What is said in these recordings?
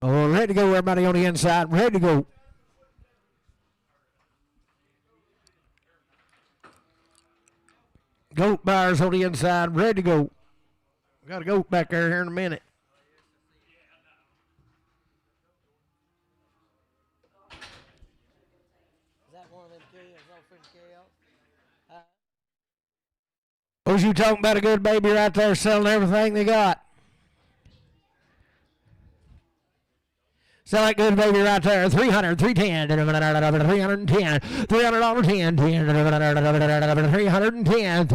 Oh, ready to go, everybody on the inside. Ready to go. Goat buyers on the inside. Ready to go. Got a goat back there here in a minute. Is that one of them kids? Was you talking about a good baby right there selling everything they got? Sell that good baby right there. 300, 310, 310, $300, 10, 310, 310, $310, 310,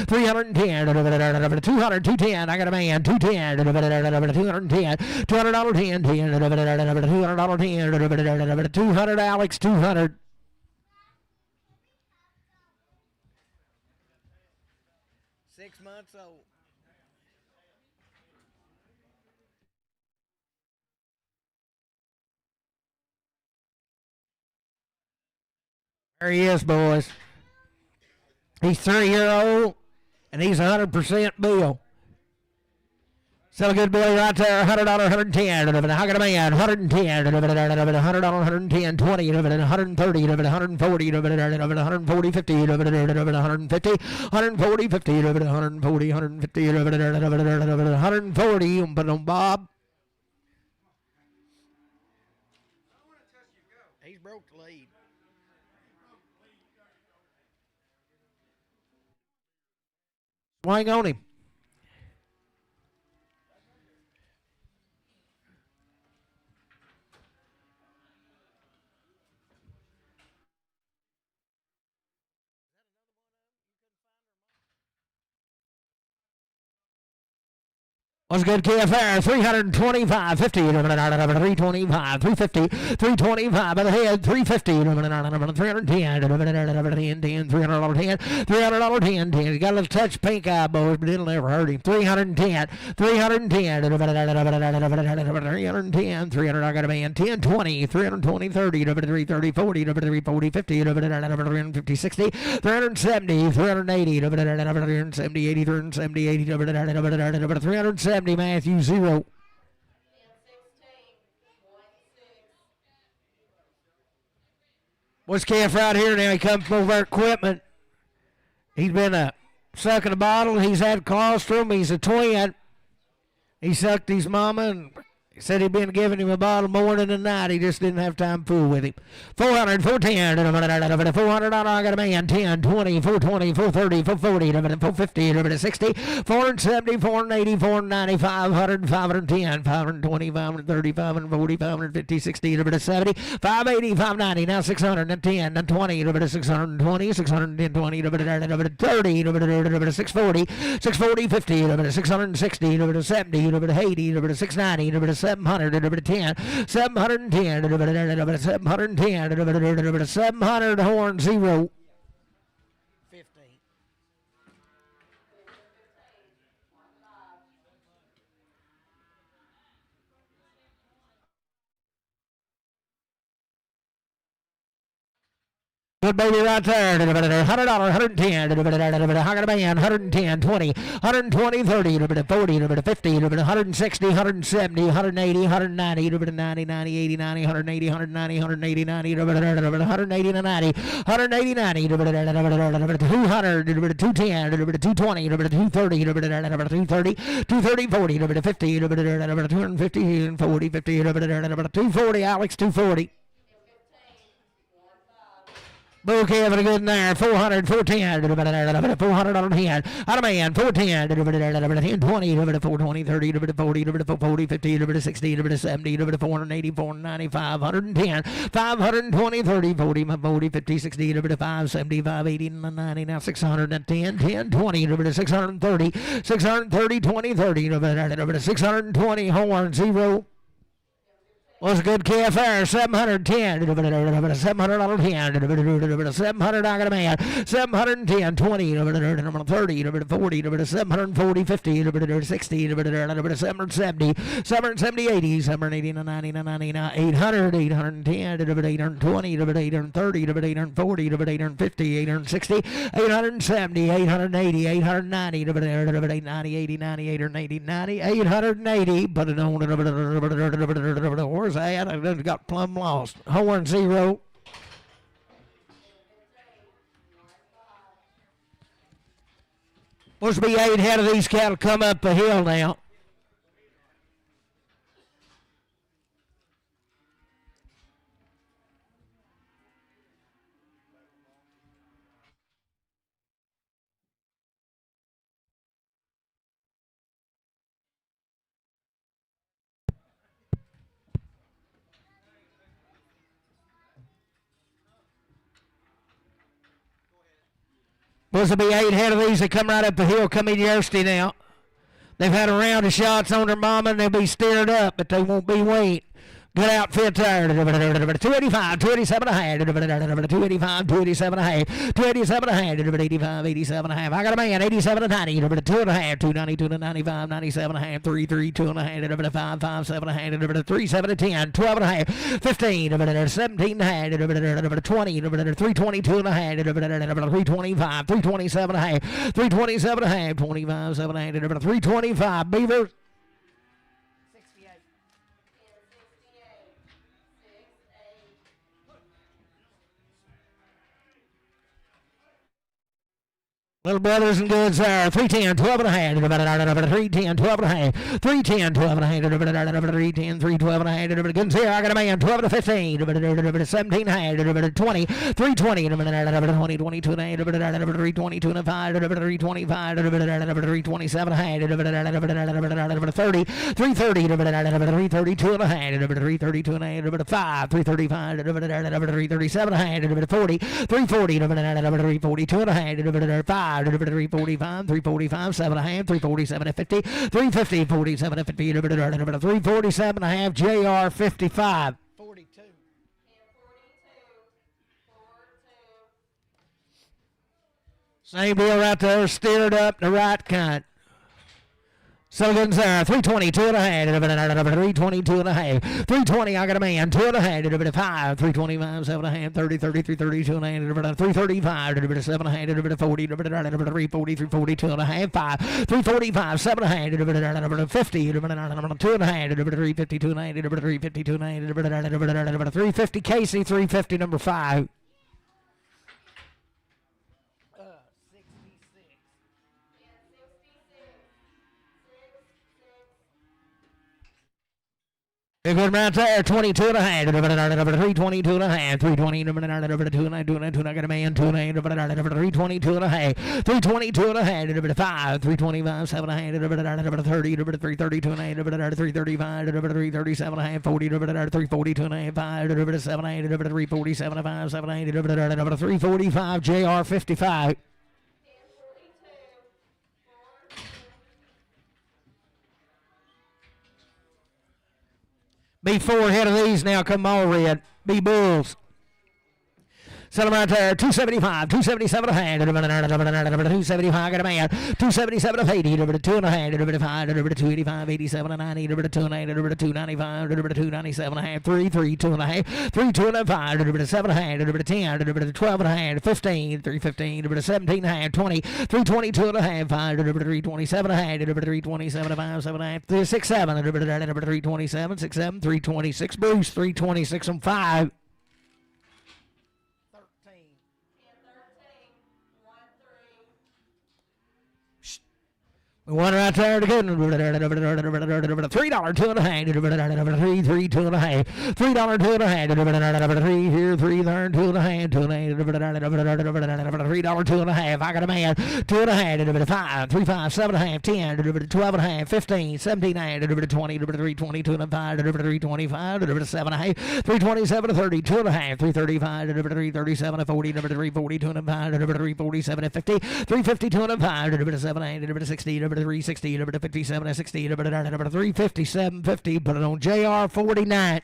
310, 200, 210. I got a man, 210, 210, $200, 10, $200, 10, 200, Alex, 200. Old. There he is, boys. He's 3-year-old, and he's 100% Bill. Sell a good boy right there, $100, 110. I got a man, 110, $100, 110, 20, 130, 140, 140, 50, 150, 140, 50, 140, 150, 140, Bob. He's broke the lead. Swing on him. What's good, KFR? 325, 50, 325, 350, 325 by the head, 350, 310, 310, $300, 10. He got a little touch pink eye, boys, but it'll never hurt him. 310, 310, 310, 300, I got a man, 10, 20, 320, 30, 330, 40, 340, 50, 350, 60, 370, 380, 370, 80, 370, 80, 370. Matthew 0. What's Calf right here now? He comes from over equipment. He's been sucking a bottle. He's had colostrum. He's a twin. He sucked his mama and said he'd been giving him a bottle morning and night. He just didn't have time to fool with him. 400, 410, $400, I got a man, 10, 20, 420, 430, 440, 450, 60, 470, 480, 490, 500, 510, 520, 530, 540, 550, 60, 70, 580, 590, now 600, 10, 20, 620, 610, 20, 30, 640, 640, 50, 660, 70, 80, 690, 710, 710, 710, 700, horn 0. 15. Good baby right there. $100, 110. I got a man, 110, 20, 120, 30, 40, 50, 160, 170, 180, 190, 90, 90, 80, 90, 180, 190, 180, 90, 180, 90, 180, 90, 200, 210, 220, 230, 230, 230, 40, 50, 250, 40, 50, 240, Alex, 240. Okay, having a good in there. 400, 410, $400 on 10. Out of man, 410, 1020, 420, 30, 40, 40, 50, 60, 70, 480, 490, 510, 520, 30, 40, 40, 50, 60, 570, 580, 90, now 610, 10, 20, 630, 630, 20, 30, 620, horn 0. Was a good calf there, 710, $710, $700, I got a man, 710, 20, 30, 40, 740, 50, 60, 770, 770, 80, 780, 90, 99, 800, 810, 820, 830, 840, 850, 860, 870, 880, 890, 890, 80, 90, 880, 90, 880, but it don't, I got plumb lost. Horn 0. Supposed to be 8 head of these cattle come up a hill now. Supposed to be 8 head of these that come right up the hill, come in Yersty now. They've had a round of shots on their mama and they'll be steered up, but they won't be weight. Good outfit there. 285, 287 a half. 285, 287 a half. 287 a half. 85, 87 a half. I got a man, 87 and 90. 2 and a half. 290, 2 and 95, 97 and a half. 3, 2 and a half. 5, 5, 7 and a half. 3, 7 and 10. 12 and a half. 15, 17 and a half. 20, 322 and a half. 325, 327 and a half. 327 and a half. 25, 7 and a half. 325. Beaver. Little brothers and goods there. 310, 12 and a half. 310, 12 and a half. 310, 12 and a half. 310, 312 and a half. Goods here. I got a man. 12 to 15. 17 and a half. 20. 320. 20, 22 and a half. 322 and a 5. 325. 327 and a half. 30. 330. 332 and a half. 332 and a half. 5. 335. 337 and a half. 40. 340. 342 and a half. 5. 345, 345, 7 and a half, 347 and 50, 350, 47 and 50, 347 and a half, JR 55. 42. Same deal right there, steered up the right kind. Sullivan's there, 320, 2 and a half, 322 and a half, 320, I got a man, 2 and a half, 5, 325, 7 and a half, 30, 33, 32 and a half, 335, 7 and a half, 40, 340, 342 and a half, 5, 345, 7 and a half, 50, 2 and a half, 352 and a half, 352 and a half, 350, Casey, 350, number 5. Good right there, 22 and a half, 322 and a half, 320, 2 and a half, 2 and a half, 2 and a half, 322 and a half, 322 and a half, 5, 325, 7 and a half, 30, 332 and a half, 335, 337 and a half, 40, 342 and a half, 5, 7 and a half, 347 and a half, 7 and a half, 345, JR 55. Be 4 head of these now, come all red. Be bulls. Set them right there. 275, 277 a hand. 275, got a man. 277 of 80. 2 and a half. 285, 87 and 90. 2 and a half. 295. 297 and a half. 3, 2 and a half. 3, 2 and a 5. 7 and a half. 10. 12 and a half. 15. 315. 17 and a half. 20. 322 and a half. 5. 327 and a half. 327 and 5. 7 and a half. 6, 7. 327. 6, 7. 326. Bruce. 326 and 5. One right there to good. $3, 2 and a half. 3, 2 and a half. $3, 2 and a half. 3 here, 3 there, 2 and a half. 2 and a half. $3, 2 and a half. I got a man. 2 and a half. 5, 3, 5, 7 and a half. 10, 12 and a half. 15, 17 and a half. 20, 322 and a 5. 325, 7 and a half. 327 30, 2 and a half. 335, 337 40, 342 and a 5. 347 50. 352 and a 5. 7 and a half. 60, 360, 57, 60, 357, 50. Put it on JR 49.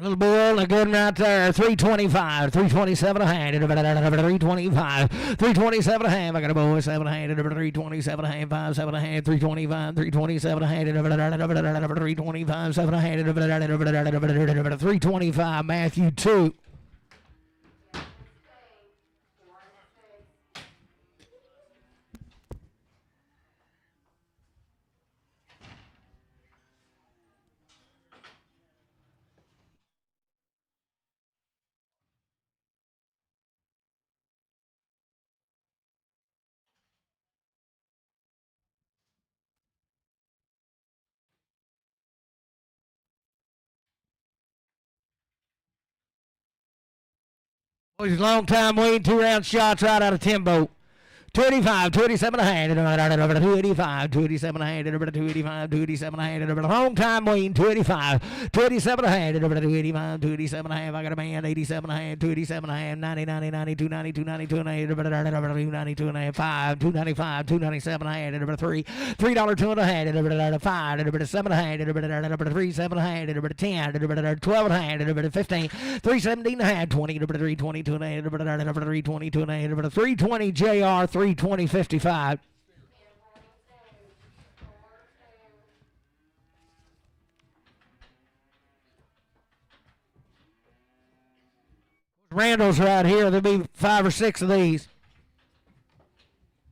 Little bull, a good one right there. 325, 327 a hand. 325, 327 a hand. I got a boy, 7 a hand. 327 a hand, 5, 7 a hand. 325, 327 a hand. 325, 7 a hand. 325, Matthew 2. Boys, long time waiting, 2-round shots right out of Timbo. 25, 27 a hand, 285, 287 a hand, 285, 287 a hand, long time waiting, 285, 287 a hand, 285, 287 a hand, I got a man, 87 a hand, 287 a hand, 90, 90, 90, 290, 292 a hand, 292 and a hand, 5, 295, 297 a hand, 3, $3 2 and a hand, 5, 7 a hand, 3, 7 a hand, 10, 12 a hand, 15, 317 a hand, 20, 322 and a hand, 322 and a hand, 320 JR, 320, 55. Randall's right here. There'll be 5 or 6 of these.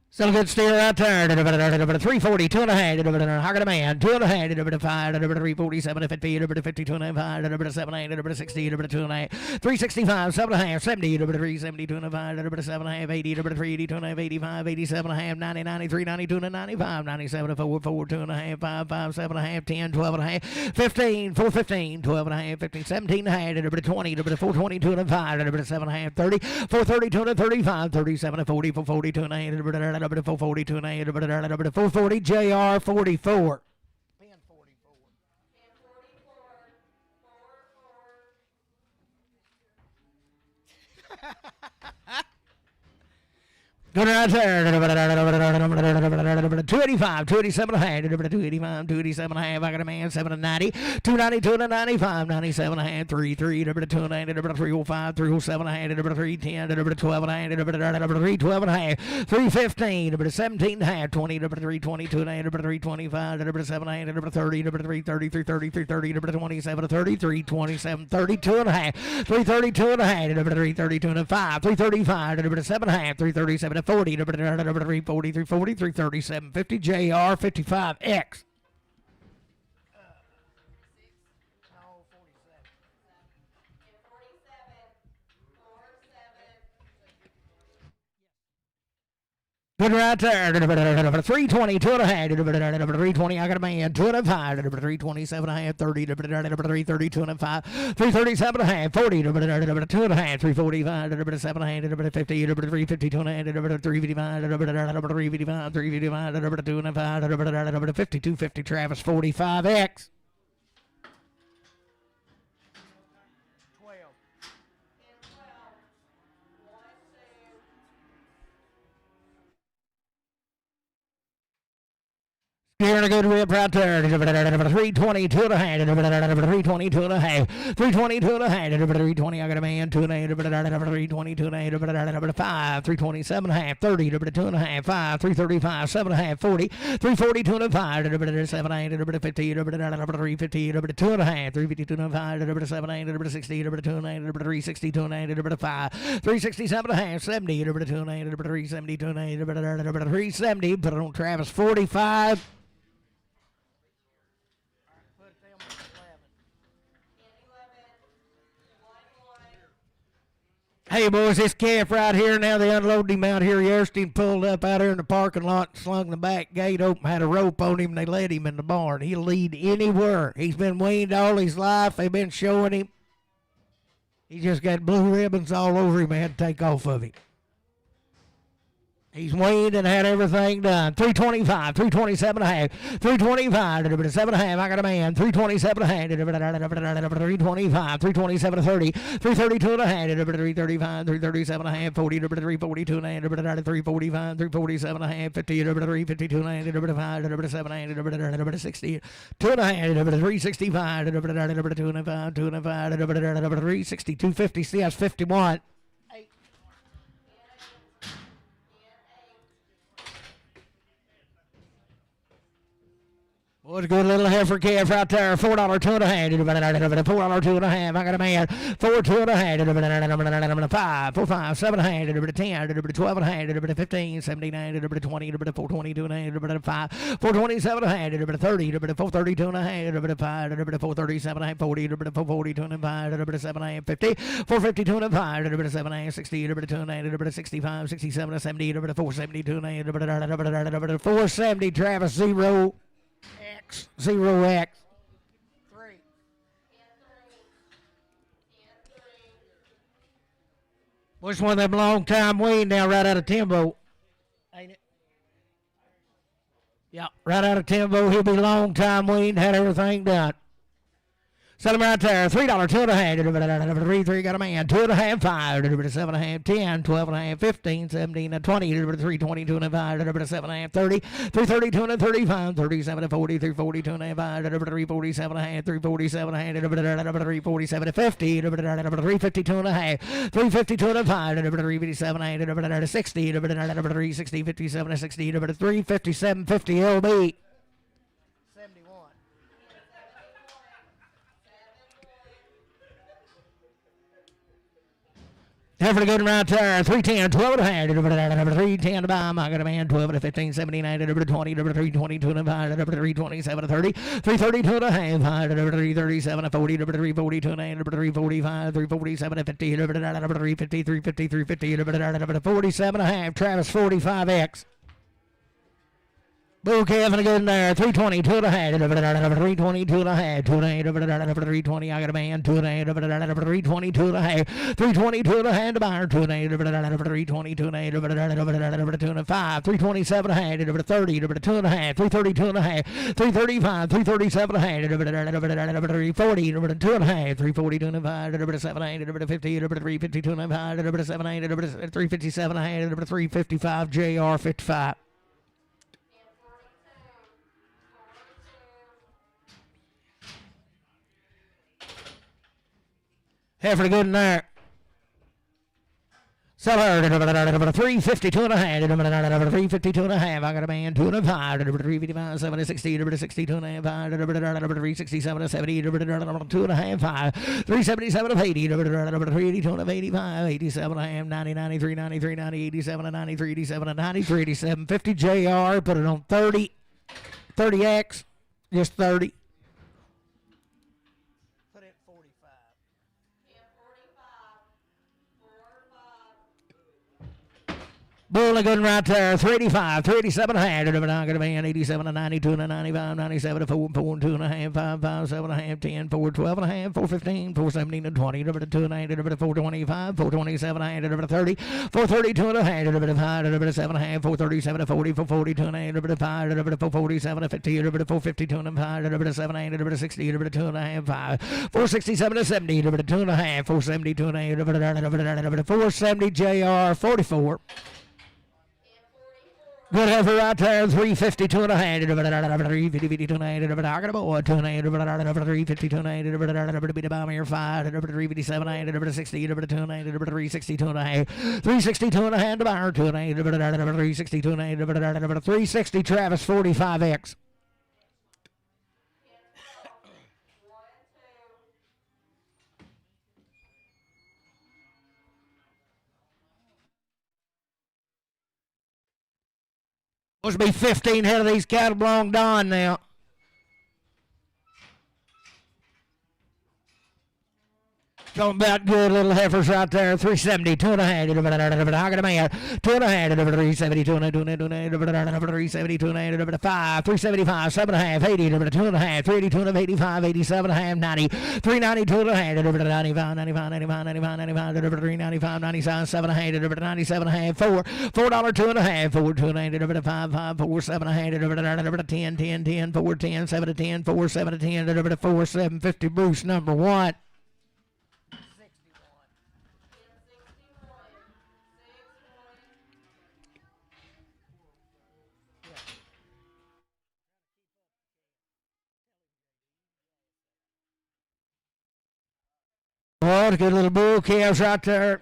Still a good steer right there. 340, 2 and a half. I got a man, 2 and a half. 5, 347, 50, 52 and a half. 7, 8, 60, 2 and a half. 365, 7 and a half. 70, 372 and a half. 7 and a half. 80, 382 and a half. 85, 87 and a half. 90, 93, 92 and a 95. 97, 4, 4, 2 and a half. 5, 5, 7 and a half. 10, 12 and a half. 15, 4, 15, 12 and a half. 15, 17 and a half. 20, 422 and a 5. 7 and a half. 30, 432 and a 35. 37 and 40, 442 and a half. 442 and a half. 440 JR 44. Pin 44. Good right there. 285, 287 and a half. 285, 287 and a half. I got a man, 7 and 90. 292 and a 95. 97 and a half. 33, 2 and a half. 305, 307 and a half. 310, 12 and a half. 312 and a half. 315, 17 and a half. 20, 322 and a half. 325, 7 and a half. 30, 330, 330, 330, 27, 30, 327, 32 and a half. 332 and a half. 332 and a 5. 335, 7 and a half. 337 and 40, 340, 340, 337, 50 JR 55X. No, 47. Good right there. 320, 2 and a half. 320, I got a man. 2 and a 5. 327 and a half. 30, 332 and a 5. 337 and a half. 40, 2 and a half. 345, 7 and a half. 50, 352 and a half. 355, 355, 355, 2 and a 5. 52, 50 Travis 45X. 12. Here a good whip right there. 320, 2 and a half. 320, 2 and a half. 320, 2 and a half. 320, I got a man. 2 and a half. 320, 2 and a half. 5, 327 and a half. 30, 2 and a half. 5, 335, 7 and a half. 40, 340, 2 and a 5. 7 and a half. 50, 350, 2 and a half. 352 and a 5. 7 and a half. 60, 2 and a half. 360, 2 and a half. 5, 367 and a half. 70, 2 and a half. 370, 2 and a half. 370, put it on Travis 45. Put them at 11. Hey, boys, this calf right here, now they unloaded him out here yesterday and pulled up out here in the parking lot, slung the back gate open, had a rope on him, and they let him in the barn. He'll lead anywhere. He's been weaned all his life. They've been showing him. He just got blue ribbons all over him. They had to take off of him. He's weighed and had everything done. 325, 327 and a half, 325, 7 and a half. I got a man. 327 and a half, 325, 327 and 30, 332 and a half, 335, 337 and a half, 40, 342 and a half, 345, 347 and a half, 50, 352 and a half, 5, 7 and a half, 60, 2 and a half, 365, 2 and a half, 2 and a half, 360, 250. See, that's 51. Well, it's a good little heifer calf right there. $4, 2 and a half. $4, 2 and a half. I got a man. 4, 2 and a half. 5, 4, 5, 7 and a half. 10, 12 and a half. 15, 17, 20, 422 and a half. 5, 427 and a half. 30, 432 and a half. 5, 437 and a half. 40, 442 and a half. 7 and a half. 50, 452 and a half. 7 and a half. 60, 2 and a half. 65, 67, 70, 472 and a half. 470. Travis 0. 0X. 3. Which one of them long time weed now right out of Timbo? Ain't it? Yeah, right out of Timbo. He'll be long time weed, had everything done. Set him right there. $3, 2 and a half. 3, got a man. 2 and a half, 5, 7 and a half, 10, 12 and a half, 15, 17, 20, 322 and a half, 7 and a half, 30, 332 and a 35, 37 40, 342 and a half, 347 and a half, 347 and a half, 347 50, 352 and a half, 352 and a 5, 357 and a half, 60, 360, 57 60, 357 50 LB. Heifer good right there. 310, 12 and a half. 310 to buy. I got a man. 12 to 15, 79, 20, 322 and a half. 327 to 30, 332 and a half. 337 to 40, 342 and a half. 345, 347 to 50, 350, 350, 350, 47 and a half. Travis 45X. Bull calf and a good in there. 320, 2 and a half. 320, 2 and a half. 2 and a half. 320. I got a man. 2 and a half. 320, 2 and a half. 320, 2 and a half to buy. 2 and a half. 320, 2 and a half. 2 and a 5. 327 and a half. 30, 2 and a half. 332 and a half. 335, 337 and a half. 340, 2 and a half. 342 and a half. 7 and a half. 50, 352 and a half. 7 and a half. 357 and a half. 355 JR 55. Heifer good in there. Sell her. 352 and a half. 352 and a half. I got a man. 2 and a 5. 355, 7 and 60, 62 and a half. 367 and 70. 2 and a half. 5. 377 and 80. 382 and 85. 87 and a half. 90, 93, 93, 90, 87 and 93, 87 and 93, 87, 50 JR. Put it on 30. 30X. Just 30. Bull good right there. 385, 387 and a half. I got a man. 87 and 92 and 95, 97 and 4, 4 and 2 and a half, 5, 5, 7 and a half, 10, 4, 12 and a half, 4, 15, 4, 17 and 20, 2 and a half, 4, 25, 4, 27 and a half, 30, 4, 32 and a half, 5, 7 and a half, 4, 37 and 40, 4, 42 and a half, 5, 4, 47 and 50, 4, 52 and a half, 7 and a half, 60, 2 and a half, 5, 4, 67 and 70, 2 and a half, 4, 72 and a half, 470 JR 44. Good heifer right there, 352 and a half. 352 and a half. I got a boy, 2 and a half. 352 and a half. Beat about me, 5. 357 and a half. 60, 2 and a half. 362 and a half. 362 and a half to buy, 2 and a half. 362 and a half. 360 Travis 45X. Supposed to be 15 head of these cattle belong Don now. Talking about good little heifers right there. 370, 2.5. I got a man. 2.5. 370, 370, 5. 375, 7.5. 80. 2.5. 380, 285, 87.5. 90. 390, 2.5. 95, 95, 95, 95, 95. 395, 97, 7.5. 97.5. 4. $4, 2.5. 4, 290. 5, 5, 4, 7.5. 10, 10, 10. 4, 10, 7 to 10. 4, 7 to 10. 4, 750. Bruce number 1. Oh, good little bull calves right there.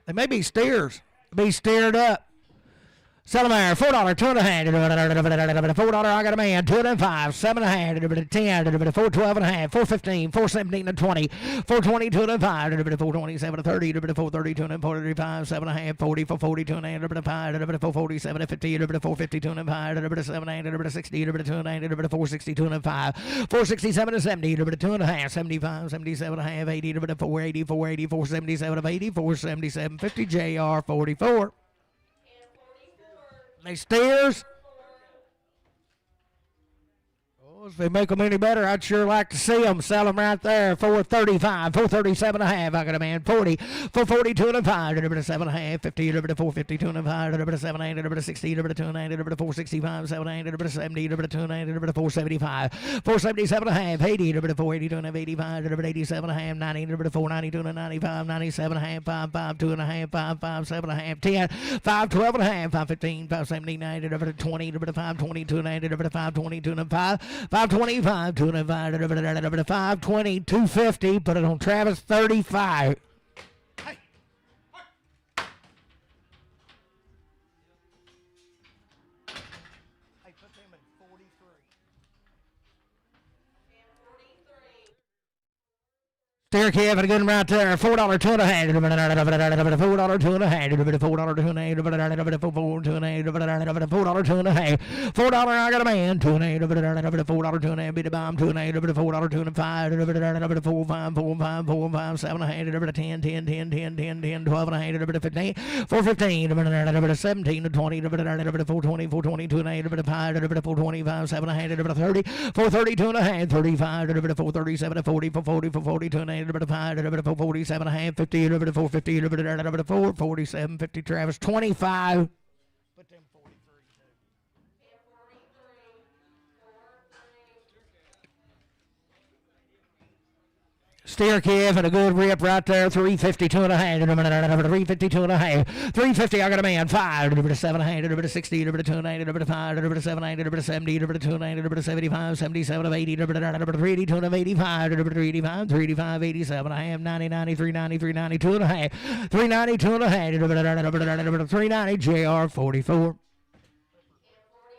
They may be steers. Be steered up. Sell them there. $4, 2.5. $4, I got a man. 2.5. 7.5. 10. 412.5. 415. 417 to 20. 420, 2.5. 427 to 30. 430, 245. 7.5. 40. 440, 2.5. 447 to 50. 450, 2.5. 7.8. 60. 2.9. 460, 2.5. 467 to 70. 2.5. 75. 77.5. 80. 480. 480. 477 to 80. 477. 50. JR 44. They steers. Oh, if they make them any better, I'd sure like to see them. Sell them right there. 435, 437.5. I got a man. 40, 442 and a 5. 7.5, 50, 450, 2 and 5. 7, 60, 290, 465, 7, 70, 290, 475, 477.5. 80, 480, 285, 87.5, 90, 490, 295, 97.5, 55, 2.5, 55, 7.5, 10, 512.5, 515, 579, 20, 520, 290, 520, 205. 525, 205, 520, 250. Put it on Travis, 35. Hey, put them at 43. Steer calf and a good one right there. $4, 2.5. $4, 2.5. $4, 2.5. $4, 2.5. $4, I got a man. 2.8. $4, 2.5. Beat the bomb. 2.8. $4, 2.5. 4, 5, 4, 5, 4, 5, 7.5. 10, 10, 10, 10, 10, 10, 12 and a half. 15. 415. 17 to 20. 420, 420, 2.8. 5. 425. 7.5. 30. 430, 2.5. 35. 437 to 40. 440, 440, 2.8. 5, 47 and a half, 50, 450, 447, 50, Travis, 25. Put them 43 too. Steer calf and a good rip right there. 352 and a half. 352 and a half. 350. I got a man. 5. 7. 60. 290. 5. 7. 70. 290. 75. 77. 80. 380. 285. 385. 385. 87. I am 90. 90. 390. 390. 2 and a half. 390. 2 and a half. 390. JR 44.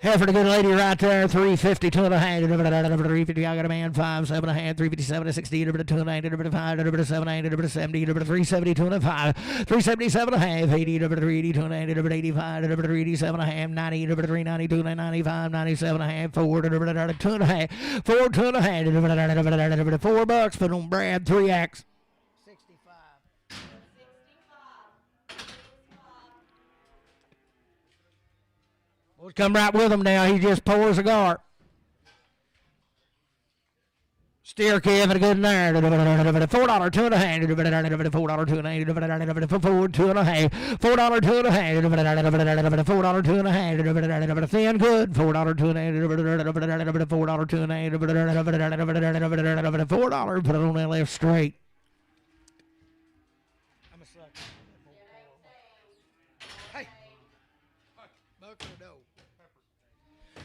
Heifer, the good lady right there, 350, 2.5, 350, I got a man, 5, 7.5, 357, 60, 290, 5, 7, 70, 370, 2.5, 377.5, 80, 380, 290, 85, 387.5, 90, 390, 295, 97.5, 4, 2.5, 4, 2.5, $4, put on Brad, 3X. 65. We'll come right with him now. He just pours a cigar. Steer calf and a good there. $4, 2.5. $4, 2.5. $4, 2.5. $4, 2.5. $4, 2.5. Thin good. $4, 2.5. $4, 2.5. $4. Put it on that left straight. I'm a sucker. Hey. Buck the dough.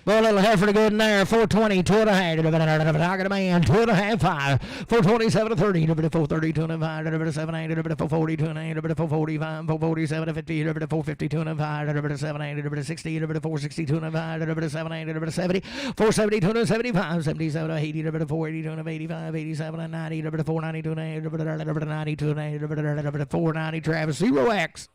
Well, little heifer to good in there. 420, 2.5. I got a man. 2.5, 5. 427 to 30. 430, 2.5. 780. 440, 2.9. 445. 447 to 50. 450, 2.5. 780. 60. 460, 2.5. 780. 70. 470, 275. 77 to 80. 480, 285. 87 to 90. 490, 2.9. 90, 2.9. 490. Travis, 0X.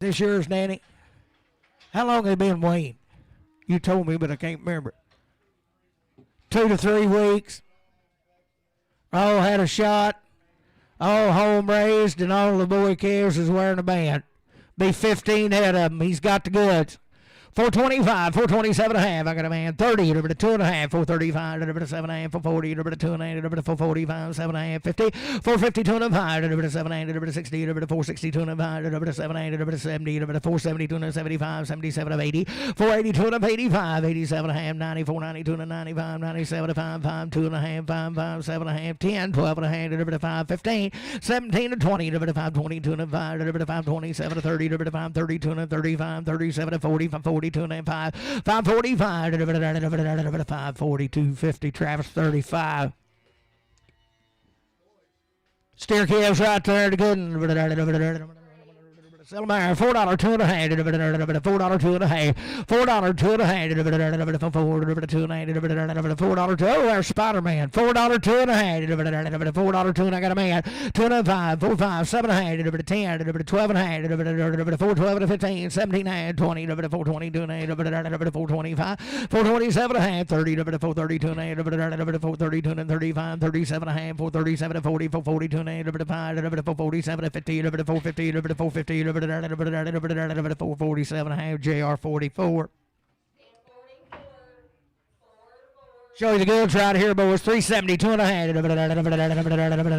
This yours, Danny? How long have they been weaned? You told me, but I can't remember. 2 to 3 weeks. All had a shot. All home raised, and all the boy calves is wearing a band. Be 15 head of them. He's got the goods. 425, 427 and a half. I got a man. 30, a bit of 2 and a half. 435, a bit of 7 and a half. 440, a bit of 2 and a half. A bit of 445, 7 and a half. 50, 450, 2 and a half. A bit of 7 and a half. A bit of 60, a bit of 460, 2 and a half. A bit of 7 and a half. A bit of 70, a bit of 470, 2 and a 75, 77 of 80. 480, 2 and a 85, 87 and a half. 94, 92 and a 95, 97 5, 5, 2 and a half. 5, 5, 7 and a half. 10, 12 and a half. A bit of 5, 15, 17 to 20. A bit of 5, 22 and a 5. A bit of 5, 27 to 30. A bit of 5, 32 and a 35, 37 to 40, 42 and a 5. 545, 540, 250, Travis 35. Steer calves right there to good. Sell them there. $4, 2 and a half. $4, 2 and a half. $4, 2 and a half. $4, 2 and a half. $4, 2. Oh, there's Spider-Man. $4, 2 and a half. $4, 2 and I got a man. 2 and a 5. 4, 5, 7 and a half. 10, 12 and a half. 4, 12 and a 15. 17 and a half. 20. 420, 2 and a half. 425. 427 and a half. 30. 432 and a half. 432 and 35. 37 and a half. 437 and 40. 442 and a half. 447 and 50. 450. 450. 447 and a half. JR 44. Show you the goods right here, boys. 370, 2 and a half.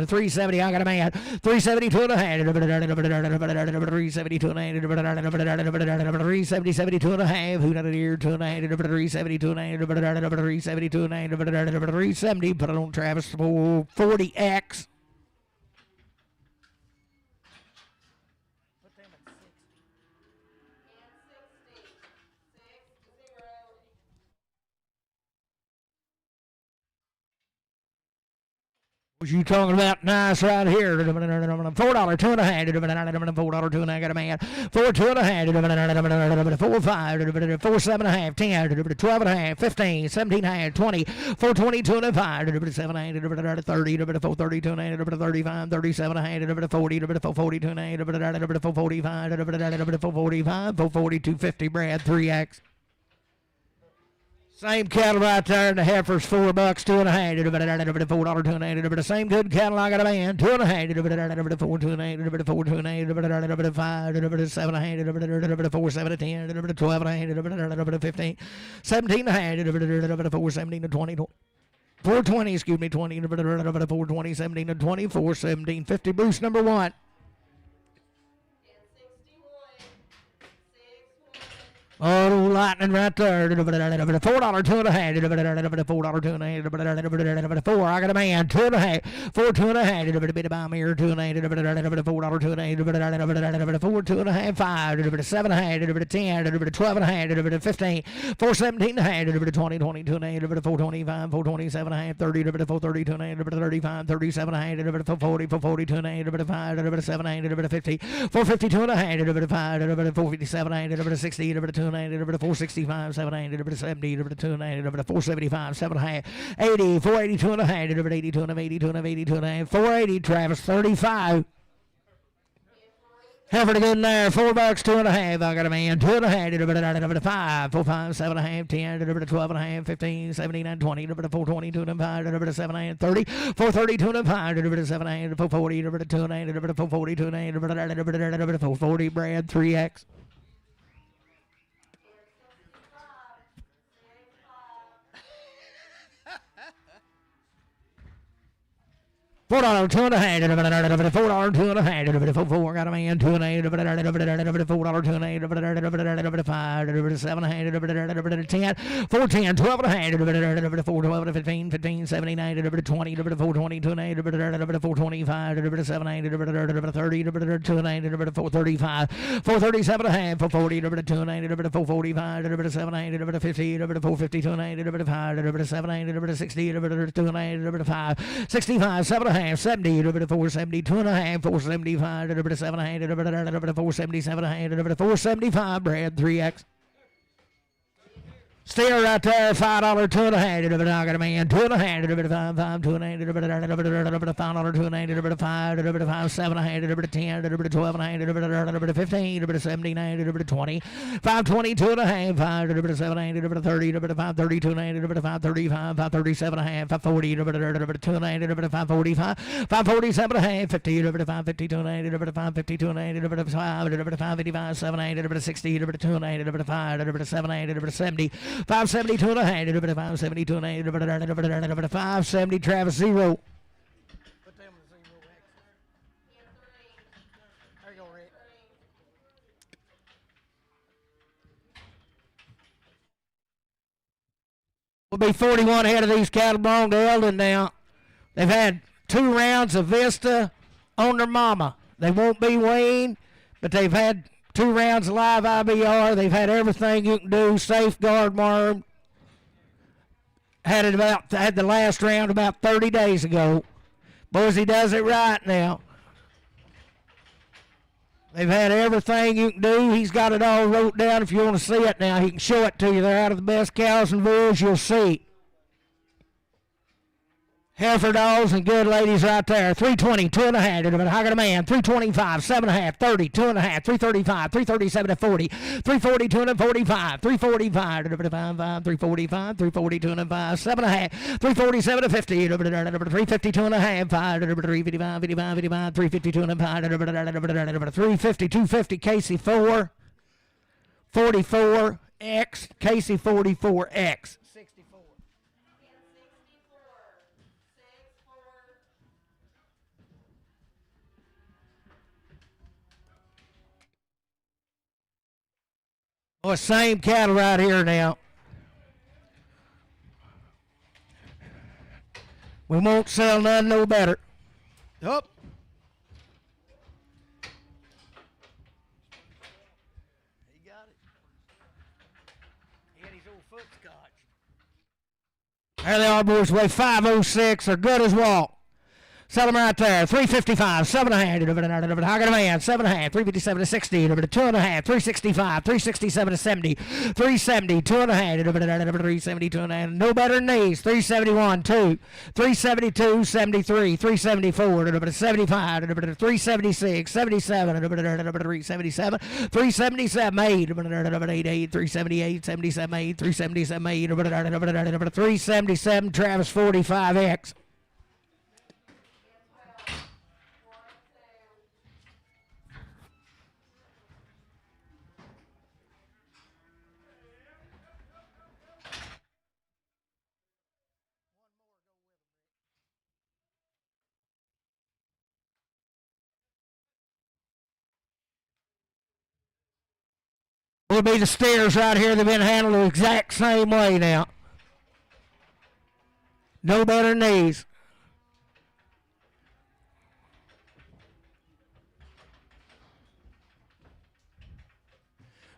370, I got a man. 370, 2 and a half. 370, 2 and a half. 370, 72 and a half. Who got it here? 2 and a half. 372 and a half. 372 and a half. 370, put it on Travis for 40X. Was you talking about nice right here? $4, 2 and a half. $4, 2 and a half. Got a man. 4, 2 and a half. 4, 5. 4, 7 and a half. 10, 12 and a half. 15, 17 and a half. 20, 4, 22 and a 5. 7 and a half. 30, 4, 32 and a half. 35, 37 and a half. 40, 4, 42 and a half. 4, 45, 4, 45, 4, 40, 250, Brad, 3X. Same cattle right there, and the heifer's $4, 2 and a half. $4, 2 and a half. Same good cattle I got a man. 2 and a half. $4, 2 and a half. $4, 2 and a half. 5, 7 and a half. 4, 7 to 10. 12 and a half. 15, 17 and a half. 4, 17 to 20. 420, excuse me, 20. 420, 17 to 20. 4, 17, 50. Bruce number 1. Oh, lightning right there. $4, 2 and a half. $4, 2 and a half. 4, I got a man. 2 and a half. 4, 2 and a half. Bit about me here. 2 and a half. $4, 2 and a half. 4, 2 and a half. 5, 7 and a half. 10, 12 and a half. 15, 4, 17 and a half. 20, 22 and a half. 4, 25, 4, 27 and a half. 30, 4, 32 and a half. 35, 37 and a half. 4, 40, 4, 42 and a half. 5, 7 and a half. 50, 4, 52 and a half. 5, 4, 57 and a half. 60, 2 and a half. 465, 7 and a half. 70, 2 and a half. 475, 7 and a half. 80, 482 and a half. 82 and a half. 82 and a half. 82 and a half. 480, Travis 35. Heifer to good in there. $4, 2 and a half. I got a man. 2 and a half. 5, 4, 5, 7 and a half. 10, 12 and a half. 15, 17 and 20. 420, 2 and a half. 7 and 30. 430, 2 and a half. 7 and a half. 440, 2 and a half. 442 and a half. 440, Brad 3X. $4, 2 and a half. $4, 2 and a half. 4, got a man. 2 and a half. $4, 2 and a half. 5, 7 and a half. 10, 4, 10, 12 and a half. 4, 12, 15, 15, 17, 20, 420, 2 and a half. 425, 7 and a half. 30, 2 and a half. 435, 437 and a half. 440, 2 and a half. 445, 7 and a half. 50, 450, 2 and a half. 5, 7 and a half. 60, 2 and a half. 5, 65, 7 and a half. 70, 472 and a half. 475, 7 and a half. 477 and a half. 475, Brad 3X. Steer right there, $5, 2.5. I got a man, 2.5. 5, 5, 2.5. $5, 2.5. 5, 7.5. 10, 12.5. 15, 17, 20. 520, 2.5. 5, 7, 30, 5, 30, 2.5. 5, 35, 5, 37.5. 5, 40, 2.5. 5, 45, 5, 47.5. 50, 5, 50, 2.5. 5, 50, 2.5. 5, 5, 55, 7, 60, 2.5. 5, 7, 70. 570, 2.5. 570, 2.5. 570, Travis, 0. Put them in 0X. There you go, Rick. We'll be 41 head of these cattle belong to Eldon now. They've had 2 rounds of Vista on their mama. They won't be weaned, but they've had 2 rounds of live IBR. They've had everything you can do, safeguard worm. Had the last round about 30 days ago. Boys, he does it right now. They've had everything you can do. He's got it all wrote down. If you want to see it now, he can show it to you. They're out of the best cows and bulls you'll see. Heifer dogs and good ladies right there. 320, 2.5. I got a man. 325, 7.5, 30, 2.5, 335, 337 to 40, 340, 245, 345, 345, 340, 205, 7.5, 347 to 50, 350, 2.5, 5, 355, 55, 55, 350, 205, 350, 250, Casey 4, 44X, Casey 44X. 64. Well, same cattle right here now. We won't sell none no better. Up. He got it. He had his old foot scotch. There they are, boys. Weigh 506. They're good as walk. Sell them right there. 355, 7.5. I got a man. 7.5. 357 to 60. 2.5. 365. 367 to 70. 370. 2.5. 370. 2.5. No better than these. 371. 2. 372. 73. 374. 75. 376. 77. 377. 377. 8. 88. 378. 77. 8. 377. 8. 377. Travis 45X. Will be the steers right here. They've been handled the exact same way now. No better than these.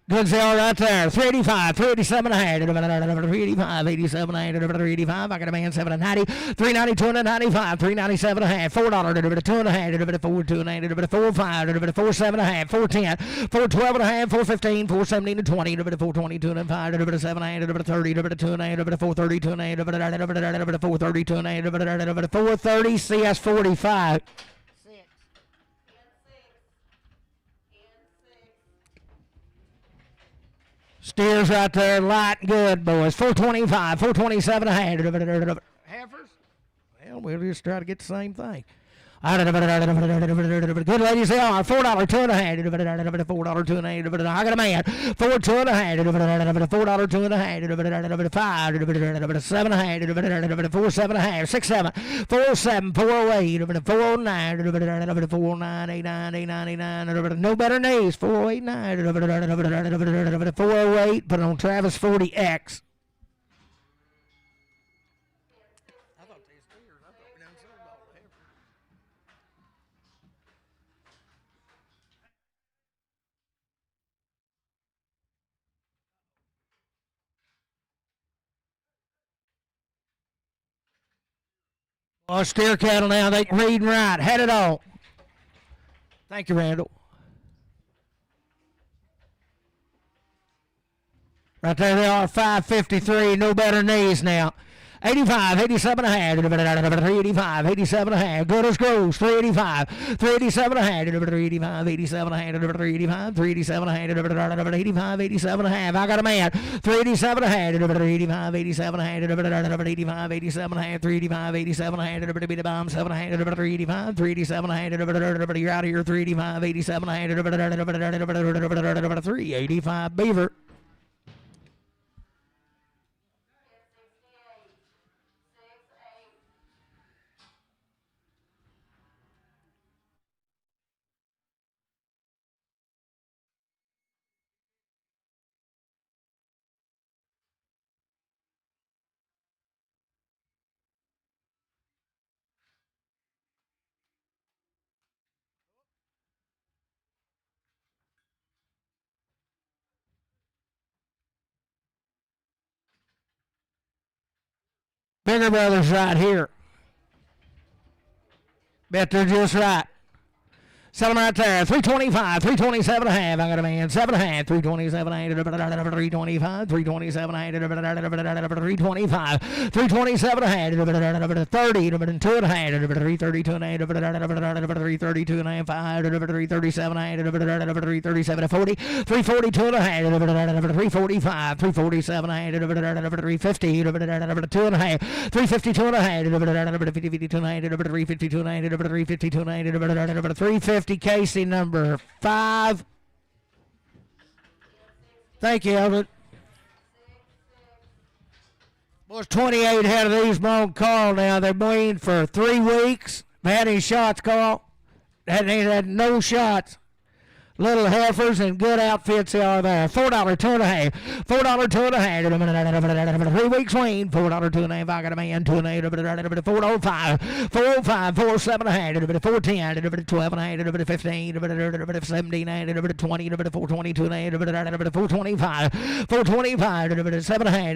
Good sale right there. 385, 387 and a half. 385, 87 and a half. 385. I got a man 790. 390, 295. 397 and a half. $4. 2 and a half. 4, 2 and a half. 4, 5. 4, 7 and a half. 4, 10. 4, 12 and a half. 4, 15. 4, 17 and 20. 4, 22 and 5. 7 and a half. 30. 2 and a half. 4, 32 and a half. 4, 32 and a half. 430. CS 45. Steers right there, light and good, boys. 425, 427 and a half. Heifers? Well, we'll just try to get the same thing. Good ladies, they are. $4, 2 and a half. $4, 2 and a half. I got a man. 4, 2 and a half. $4, 2 and a half. 5, 7 and a half. 4, 7 and a half. 6, 7. 4, 7. 408. 409. 409. 89. 89. No better than these. 489. 408. Put it on Travis 40X. Oh, steer cattle now. They can read and write. Had it all. Thank you, Randall. Right there they are, 553, no better knees now. 85, 87 and a half, 385, 87 and a half, good as grows, 385, 387 and a half, 385, 87 and a half, 385, 387 and a half, 85, 87 and a half, I got a man, 387 and a half, 385, 87 and a half, 85, 87 and a half, 385, 87 and a half, beat the bomb, 7 and a half, 385, 387 and a half, you're out of here, 385, 87 and a half, 385, Beaver. Bigger Brothers right here. Bet they're just right. Sell them right there. 325, 327 and a half. I got a man. 7 and a half. 327 and a half. 325, 327 and a half. 325, 327 and a half. 30, 2 and a half. 332 and a half. 332 and a half. 337 and a half. 337 40, 342 and a half. 345, 347 and a half. 350, 2 and a half. 352 and a half. 352 and a half. 352 and a half. 352 and a half. 350. Casey number 5. Thank you, Elton. There's 28 head of these on call now. They're bleeding for 3 weeks. Had any shots, Carl? Had no shots. Little heifers and good outfits they are there. $4, 2 and a half. $4, 2 and a half. 3 weeks wean. $4, 2 and a half. I got a man. 2 and a half. $405. $405. 47 and a half. 410. 12 and a half. 15. 17 and a half. 20. 422 and a half. 425. 425. 7 and a half.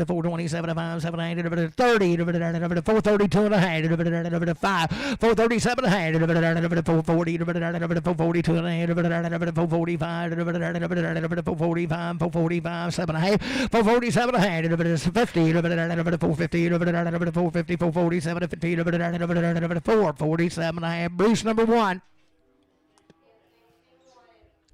427. 5. 7 and a half. 30. 432 and a half. 5. 437 and a half. 440. 442 and a half. 445, 445, 445, 7 and a half, 447 and a half, 50, 450, 450, 447, 50, 447 and a half. Bruce number 1.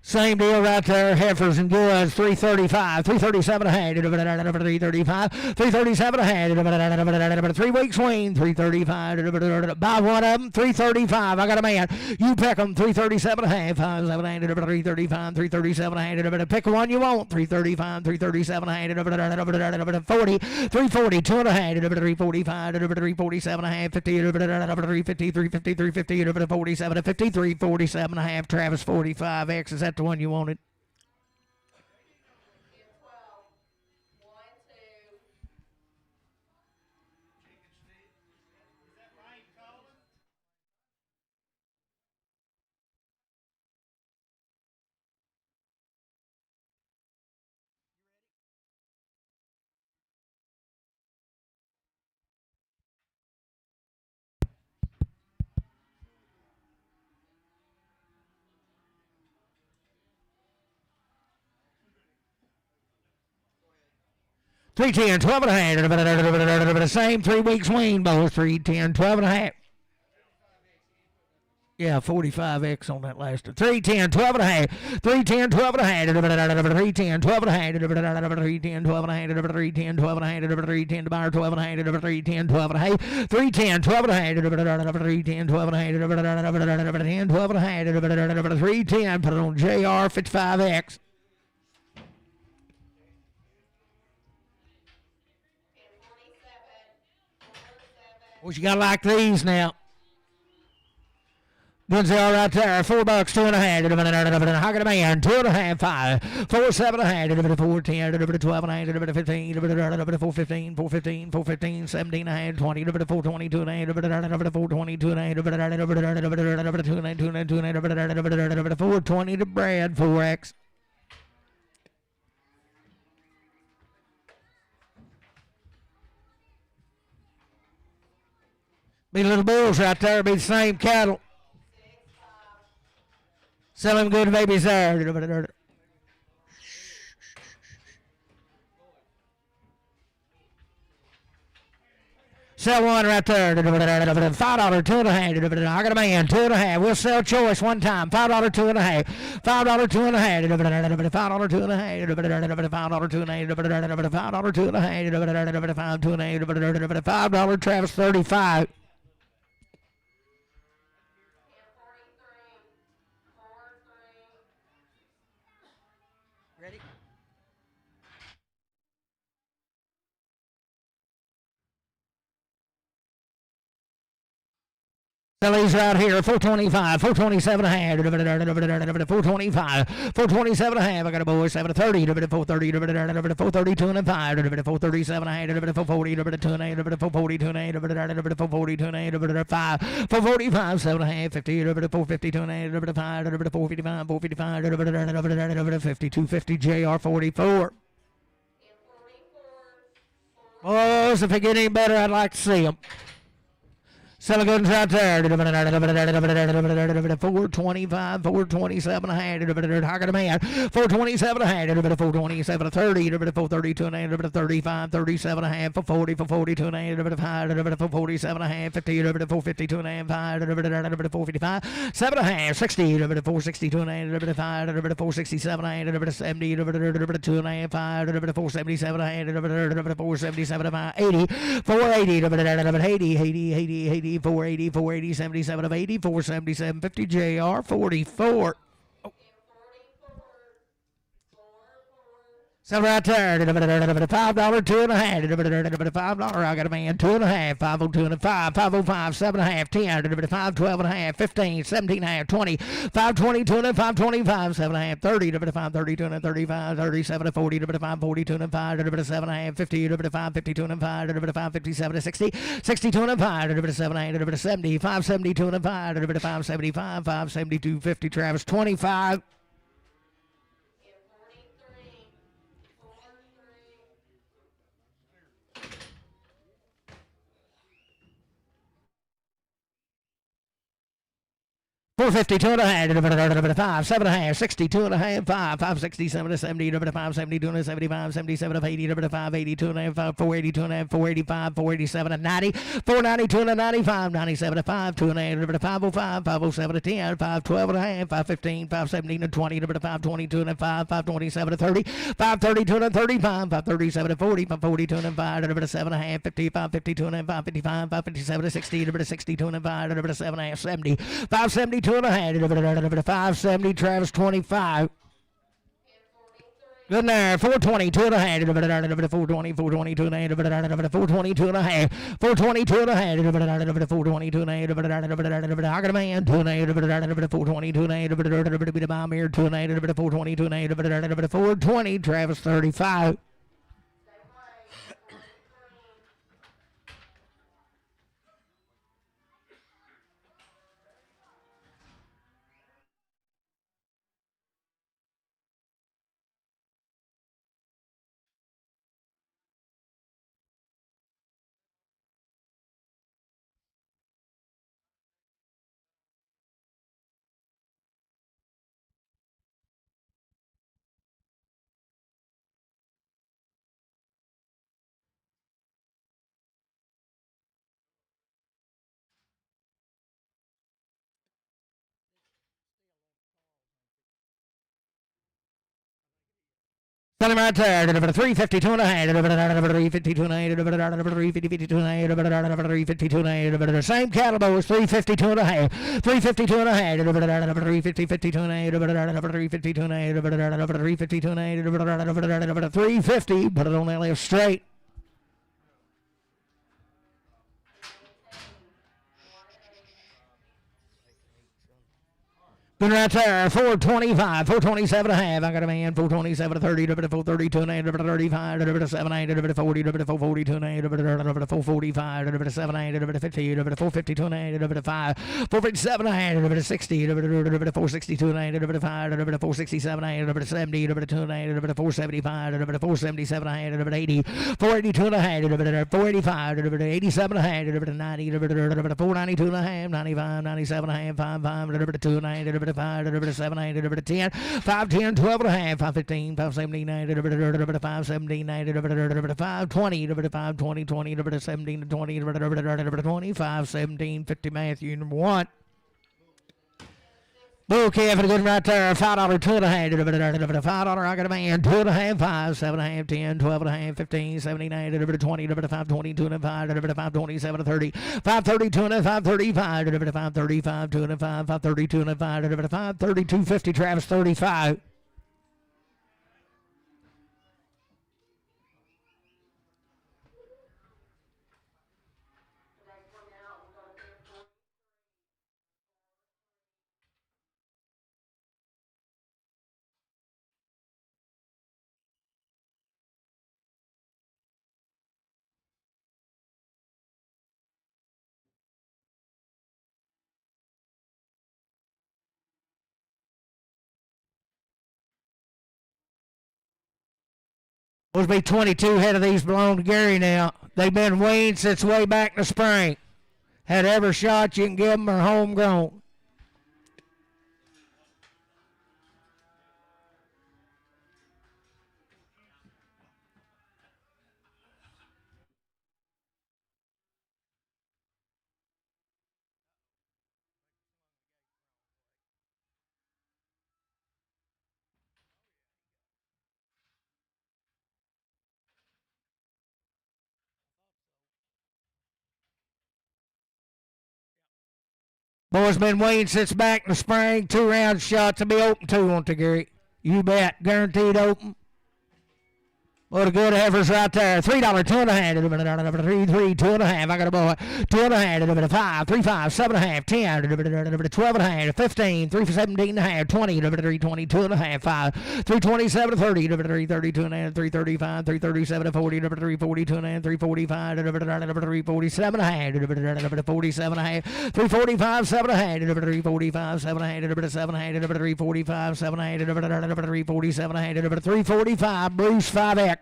Same deal right there, heifers and goods, 335, 337 and a half, 335, 337 and a half, 3 weeks wean, 335, buy one of them, 335, I got a man, you pick them, 337 and a half, 335, 337 and a half, pick one you want, 335, 337 and a half, 40, 340, 2 and a half, 345, 347 and a half, 50, 350, 350, 350, 47, 53, 47 and a half, Travis 45X, is that the one you wanted? Three 10, 12 and a half. Same 3 weeks wean, both 3 10, 12 and a half. Yeah, 45X on that last one. 3 10, 12 and a half. 3 10, 12 and a half. 3 10, 12 and a half. 3 10, 12 and a half. 3 10, 12 and a half. 3 10 to buyer 12 and a half. 3 10, 12 and a half. 3 10, 12 and a half. 3 10, 12 and a half. 10, 12 and a half. 3 10, put it on JR 55X. What you got like these now? Ones they are right there. $4, 2 and a half. How can a man? 2 and a half, 5. 4 7 and a half. 4 10. 12 and a half. 15. 4 15. 4 15. 4 15. 17 and a half. 20. 4 22 and a half. 4 22 and a half. 2 and a half. 2 and a half. 420 to Brad 4X. Be little bulls right there. Be the same cattle. Sell them good babies there. Sell one right there. $5, 2.5. I got a man, 2.5. We'll sell choice one time. $5, 2.5. $5, 2.5. $5, 2.5. $5, 2.5. $5, 2.5. $5, Travis, 35. Ready? Sell these right here, 425, 427 and a half, 425, 427 and a half. I got a boy, 730, 430, 432 and a 5, 437 and a half, 440, 2 and a 442 and a 442 and a 5, 445, 7 and a half, 50, 452 and a 5, 455, 455, 5250, JR 44. Oh, so if they get any better, I'd like to see them. Selling goods right there. 425, 427 and a half. I got a man. 427 and a half. 427 and 30. 432 and a half. 35, 37 and a half. 40, 42 and a half. 47 and a half. 50, 452 and a half. 455, 7 and a half. 60, 462 and a half. 467 and a half. 70, 2 and a half. 477 and a half. 477 and a half. 80, 480, 80, 480, 77 of 80, 477, 50, JR 44. Oh. So right there, $5, 2.5, $5. I got a man, 2.5, 502 and a 5, 505, 7.5, 10, 5, 12 and a half, 15, 17 and a half, 20, 522 and a 525, 7.5, 30, 5, 32 and a 35, 37 and 40, 5, 42 and a 5, 7.5, 50, 5, 52 and a 5, 5, 57 and 60, 62 and a 5, 7, 8, 70, 5, 72 and a 5, 5, 75, 5, 72, 50, Travis, 25. $452 and a half, 5, 7.5, 62 and a half, 5, 67 to 70, 5, 72 and 75, 77 of 80, 5, 82 and a half, 482 and a half, 485, 487 and 90, 492 and a 95, 97 to 5, 2 and a half, 505, 507 to 10, 512 and a half, 515, 517 and 20, 522 and a 5, 527 to 30, 532 and a 35, 537 to 40, 542 and a 5, 7 and a half, 50, 552 and a 555, 557 to 60, 62 and a 5, 7 and a half, 70, 572 and a half, 570, Travis 25. Good there, 422 and a half, 420, 422 and a half, 422 and a half, 422 and a half, 422 and a half, I got a man, 2 and a half, 422 and a half, be the bomb here, 2 and a half, 422 and a half, 420, Travis 35. Tell him right there, 352 and a half, 352 and a half, 352 and a half, 352 and a half, same caliber as 352 and a half, 352 and a half, 350, 52 and a half, 352 and a half, 352 and a half, 350, put it on that left straight. Been right there, 425, 427 and a half. I got a man, 427 to 30, 432 and a half, 35, 7, 8, 40, 442 and a half, 445, 7, 8, 50, 452 and a half, 5, 457 and a half, 60, 462 and a half, 5, 467 and a half, 70, 2 and a half, 475, 477 and a half, 80, 482 and a half, 485, 87 and a half, 90, 492 and a half, 95, 97 and a half, 5, 2 and a half, 5, 7, 8, 10, 5, 10, 12 and a half, 5, 15, 5, 17, 5, 17, 5, 20, 5, 20, 20, 17, 20, 25, 17, 50, Matthew, number 1. Bull calf for the good right there. $5, 2 and a half. $5, I got a man. 2 and a half, 5, 7 and a half, 10, 12 and a half, 15, 79, 20, 5, 22 and a 5, 5, 27, 30, 5, 32 and a 5, 35, 5, 35, 2 and a 5, 5, 32 and a 5, 5, 32, 50, Travis, 35. Supposed to be 22 head of these belong to Gary now. They've been weaned since way back in the spring. Had every shot you can give them are homegrown. Boys been weaned since back in the spring. 2 round shots to be open too, won't they, Gary? You bet. Guaranteed open. What a good efforts right there. $3, 2 and a half. 3, 2 and a half. I got a boy. 2 and a half. 5, 3, 5, 7 and a half. 10, 12 and a half. 15, 3 for 17 and a half. 20, 3, 22 and a half. 5, 3, 27, 30, 3, 32 and a half. 3, 35, 3, 37, 40, 3, 42 and a half. 3, 45, 3, 47 and a half. 47 and a half. 3, 45, 7 and a half. 3, 45, 7 and a half. 7 and a half. 3, 45, 7 and a half. 3, 47 and a half. 3, 45, Bruce 5X.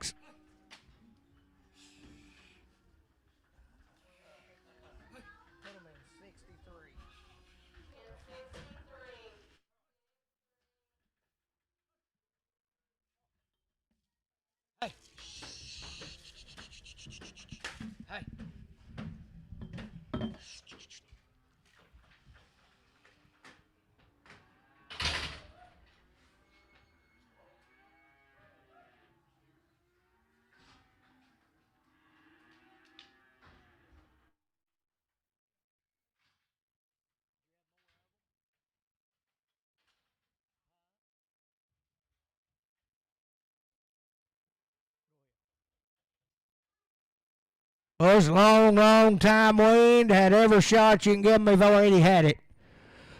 Was a long, long time weaned. Had every shot you can give them. They've already had it.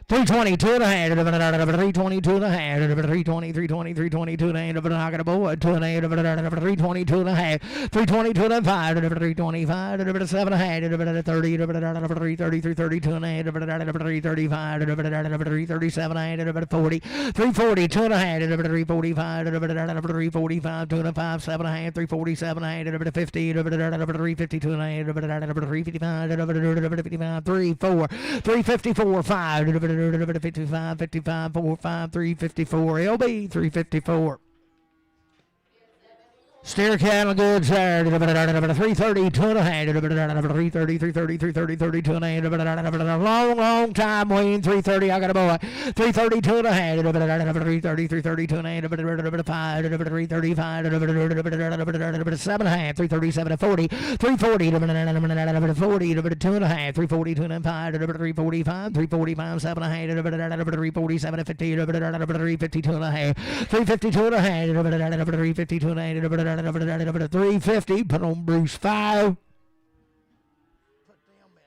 322 and a half. 322 and a half. 320, 320, 322 and a half. I got a boy. 2 and a half. 322 and a half. 322 and a 5. 325. 7 and a half. 30. 330, 332 and a half. 335. 337 and a half. 40. 340. 2 and a half. 345. 345. 2 and a 5. 7 and a half. 347 and a half. 50. 352 and a half. 355. 3, 4. 354. 5. 55, 55, 4, 5, 354. LB 354. Steer cattle goods there. 330, 2 and a half. 330, 330, 330, 32 and a half. Long, long time weaned. 330, I got a boy. 330, 2 and a half. 330, 330, 2 and a half. 5, 335, 7 and a half. 337, 40. 340, 40, 2 and a half. 340, 2 and a half. 345, 345, 7 and a half. 347, 50, 352 and a half. 352 and a half. 352 and a half. 350, put on Bruce 5. Put them in.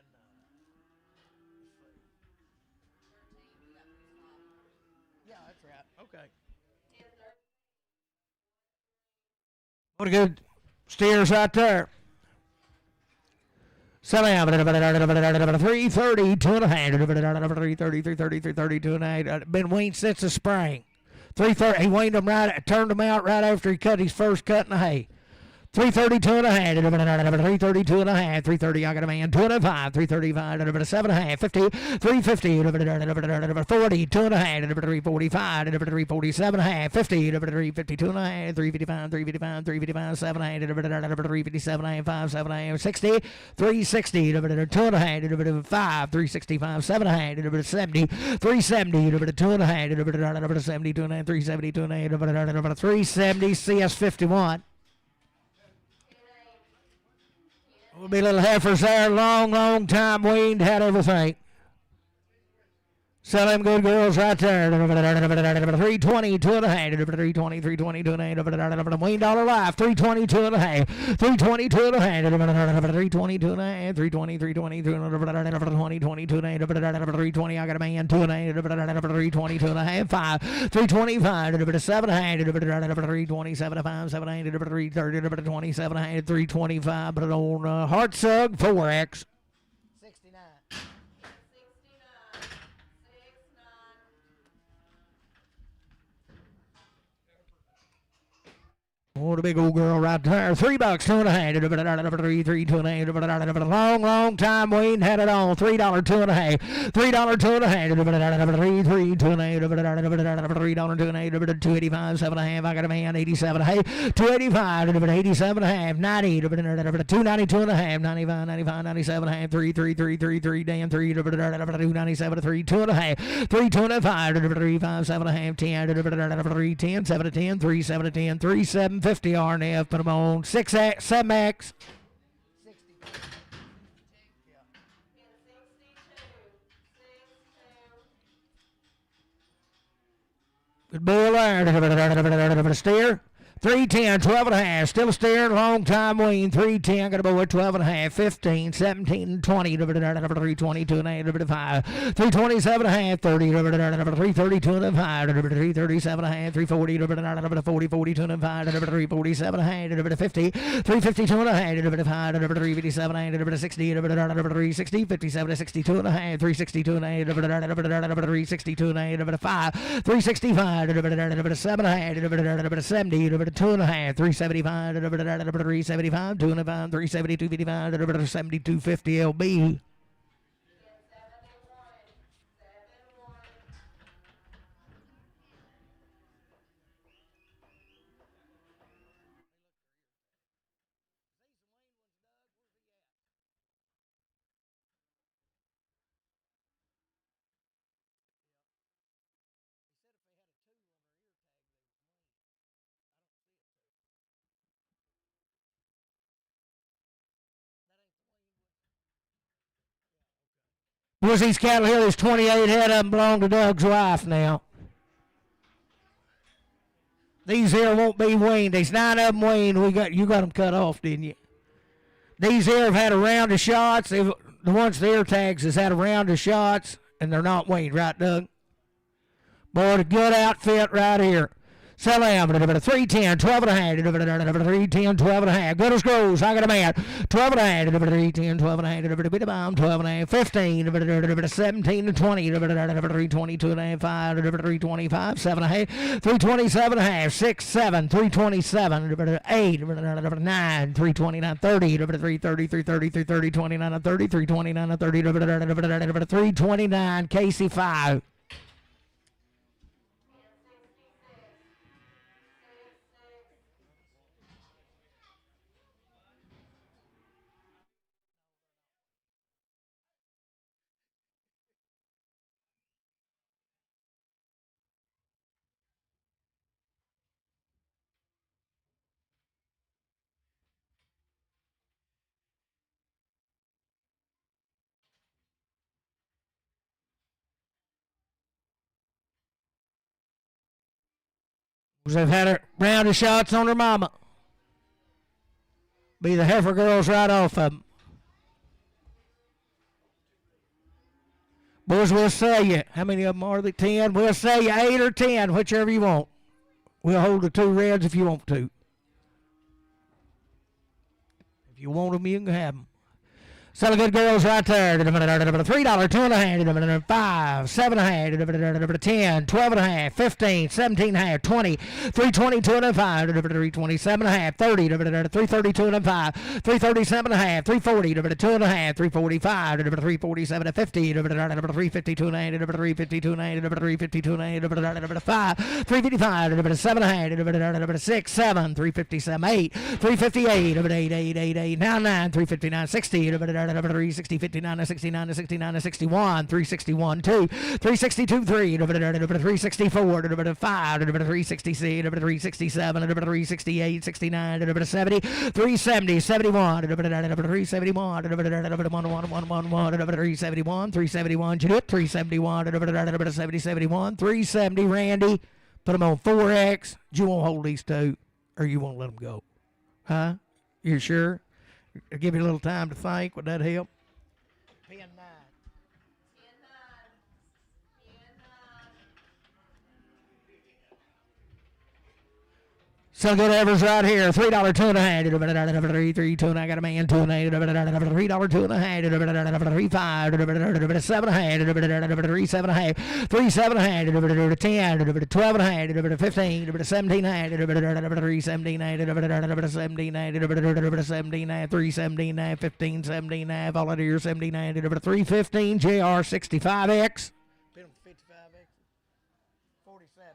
Yeah, that's right. Okay. What a good steers right there. 330, 2 and a half. 330, 330, 330, 2 and a half. Been weaned since the spring. 330. He weaned them right, turned them out right after he cut his first cut in the hay. 332 and a half, 332 and a half, 330, I got a man, 205, 335, 7 and a half, 50, 350, 40, 2 and a half, 345, 347 and a half, 50, 352 and a half, 355, 355, 355, 7 and a half, 357 and a half, 5, 7 and a half, 60, 360, 2 and a half, 5, 365, 7 and a half, 70, 370, 2 and a half, 72 and a half, 372 and a half, 370, CS51. Will be little heifers there, long time weaned, had everything. Sell them good girls right there. 320, 2 and a half. 320, 320, 2 and a half. Wayne Dollar Life, 320, 2 and a half. 320, 2 and a half. 320, 2 and a half. 320, 320, 20, 22 and a half. 320, I got a man, 2 and a half. 320, 2 and a half. 5, 325, 7 and a half. 327, 5, 7 and a half. 330, 27 and a half. 325, but on Heart Sug 4X. Oh, the big old girl right there. $3, 2 and a half. 3, 2 and a half. Long time Wayne had it on. $3, 2 and a half. $3, 2 and a half. 3, 2 and a half. $3, 2 and a half. 285, 7 and a half. I got a man. 87 and a half. 285, 87 and a half. 90, 292 and a half. 95, 95, 97 and a half. 3, 3, 3, 3, 3, damn 3, 297, 3, 2 and a half. 3, 2 and a 5, 3, 5, 7 and a half. 10, 3, 10, 7 to 10, 3, 7 to 10, 3, 7, 50 RNF, put them on 6X, 7X. Good bull there. Steer. 310, 12 and a half, still steering, long time wean, 310, got a boy, 12 and a half, 15, 17, 20, 322 and a half, 5, 327 and a half, 30, 332 and a half, 337 and a half, 340, 40, 42 and a half, 347 and a half, 50, 352 and a half, 5, 357 and a half, 60, 360, 57, 62 and a half, 362 and a half, 362 and a half, 5, 365, 7 and a half, 70, 2 and a half, 375, 375, 2 and a half, 370, 255, 7250 LB. Was these cattle here? There's 28 head of them belong to Doug's wife now. These here won't be weaned. There's 9 of them weaned. You got them cut off, didn't you? These here have had a round of shots. The ones the ear tags has had a round of shots, and they're not weaned, right, Doug? Boy, a good outfit right here. Sell them. 310, 12 and a half. 310, 12 and a half. Good as grows. I got a man. 12 and a half. 310, 12 and a half. 12 and a half. 15, 17 to 20. 322 and a half. 5, 325, 7 and a half. 327 and a half. 6, 7, 327, 8, 9, 329, 30, 330, 330, 330, 29 and 30, 329 and 30, 329, Casey 5. They've had a round of shots on their mama. Be the heifer girls right off of them. Boys, we'll sell you. How many of them are there? 10? We'll sell you 8 or 10, whichever you want. We'll hold the 2 reds if you want to. If you want them, you can have them. Selling good girls right there. $3, 2.5, 5, 7.5, 10, 12.5, 15, 17.5, 20, 320, 2.5, 327.5, 30, 332.5, 337.5, 340, 2.5, 345, 347, 50, 352, 352, 352, 5, 355, 7, 6, 7, 357, 8, 358, 8, now 9, 359, 60, 360, 59, 69, 69, 61, 361, 2, 362, 3, 364, 5, 366, 367, 368, 69, 70, 370, 71, 371, 371, 371, Judith, 371, 70, 71, 370, Randy. Put them on 4X. Do you want to hold these two, or you want to let them go? Huh? You sure? I'll give you a little time to think. Would that help? Pin 9. So good Evers right here. $3, 2.5, 3, 2, and I got a man, 2 and 8, $3, 2.5, 3, 5, 7.5, 3, 7.5, 3, 7.5, 10, 12.5, 15, 17.5, 3, 17.5, 3, 17.5, 15, 17.5, all out here, 17.5, 315, JR 65X. Been 55X. 47.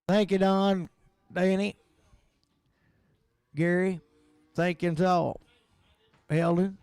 Thank you, Don, Danny, Gary. Thank you all. Eldon.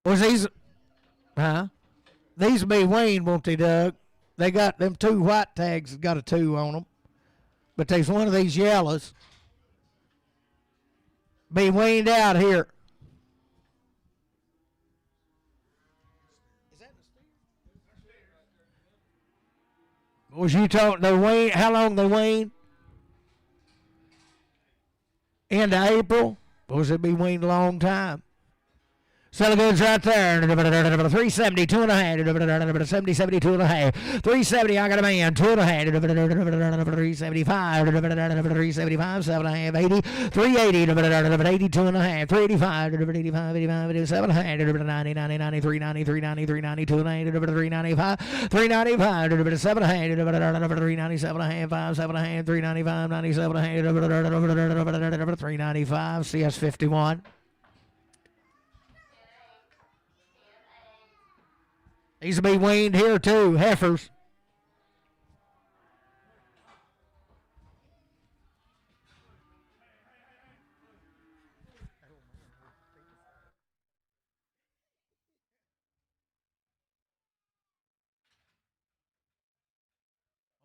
Was these, huh? These will be weaned, won't they, Doug? They got them 2 white tags, got a 2 on them. But there's one of these yellows. Be weaned out here. Was you talking, they wean, how long they wean? End of April? Or was it be weaned a long time? Sell goods right there. 370, 2.5. 70, 72 and a half. 370, I got a man. 2.5. 375. 375, 7.5. 80. 380. 82 and a half. 385. 85, 85, 700. 90, 90, 90, 390, 390, 390, 290. 395. 395. 700. 397 and a half. 5, 7.5. 395. 97 and a half. 395. CS 51. These will be weaned here too, heifers.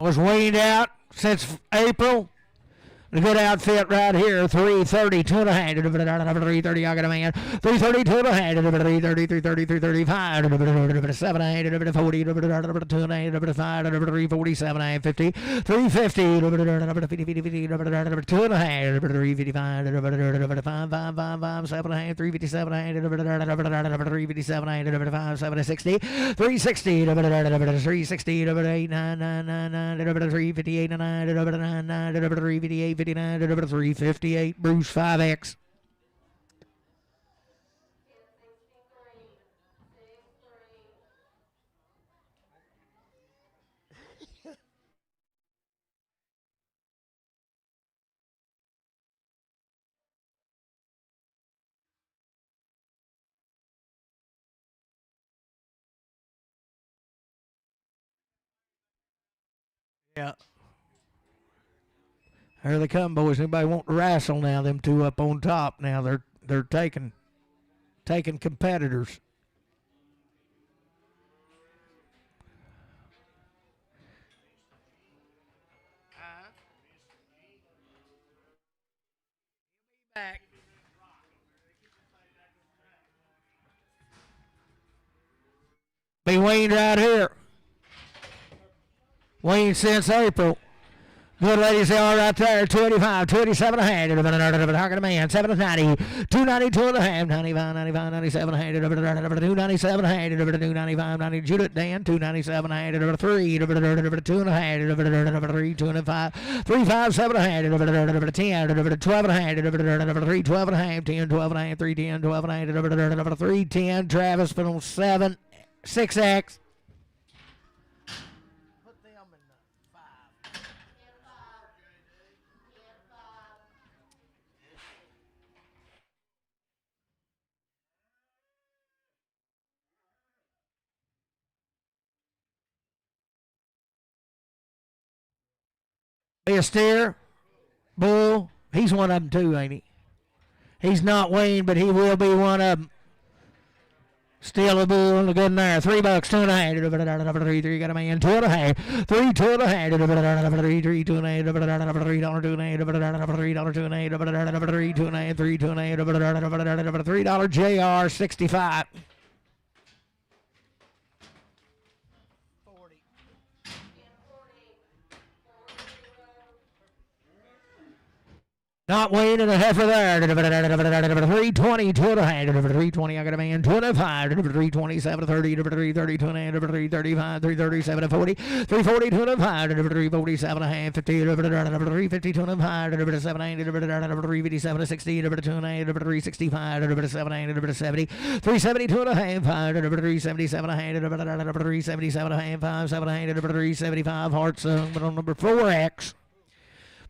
Was weaned out since April. A good outfit right here. 330, 2.5. 330, I got a man. 330, 2.5. 330, 330, 335. 7, 40, 2.5. 5, 347, 50. 350, 50, 2.5. 355, 5, 5, 5, 7, 357, 357, 5, 7, 60. 360, 360, 8, 9, 9, 9, 358, 9, 358. 59 to number 358, Bruce 5X. Yeah. Here they come, boys. Anybody want to wrestle now? Them 2 up on top now. They're taking competitors. Back. Be weaned right here. Weaned since April. Good ladies, they are right there. 285, 287 a hand. Talking to man. 790, 292 and a half. 95, 95, 97 a hand. 297 a hand. 295, 90. Judith Dan. 297 a hand. 3, 2 and a half. 3, 2 and 5. 357 a hand. 10, 12 and a hand. 3, 12 and a half. 10, 12 and a half. 3, 10, 12 and a half. 3, 10. Travis put on 7, 6X. Be a steer, bull. He's one of them too, ain't he? He's not Wayne, but he will be one of them. Still a bull and a good there. $3, 2.5. 3, got a man. 2.5. 3, 2.5. 3, 3, 2.5. $3, 2.5. $3, 2.5. 3, 2.5. 3, 2.5. $3 JR 65. Not Wayne and a heifer there. 320, 2.5. 320, I got a man. 25, 327, 30, 330, 335, 337, 40, 340, 205, 347, a half, 50, 350, 205, 790, 357, 60, 209, 365, 790, 70, 370, 2.5, 5, 377, a hand, 377, a half, 5, 700, 375, hearts, but on number 4X.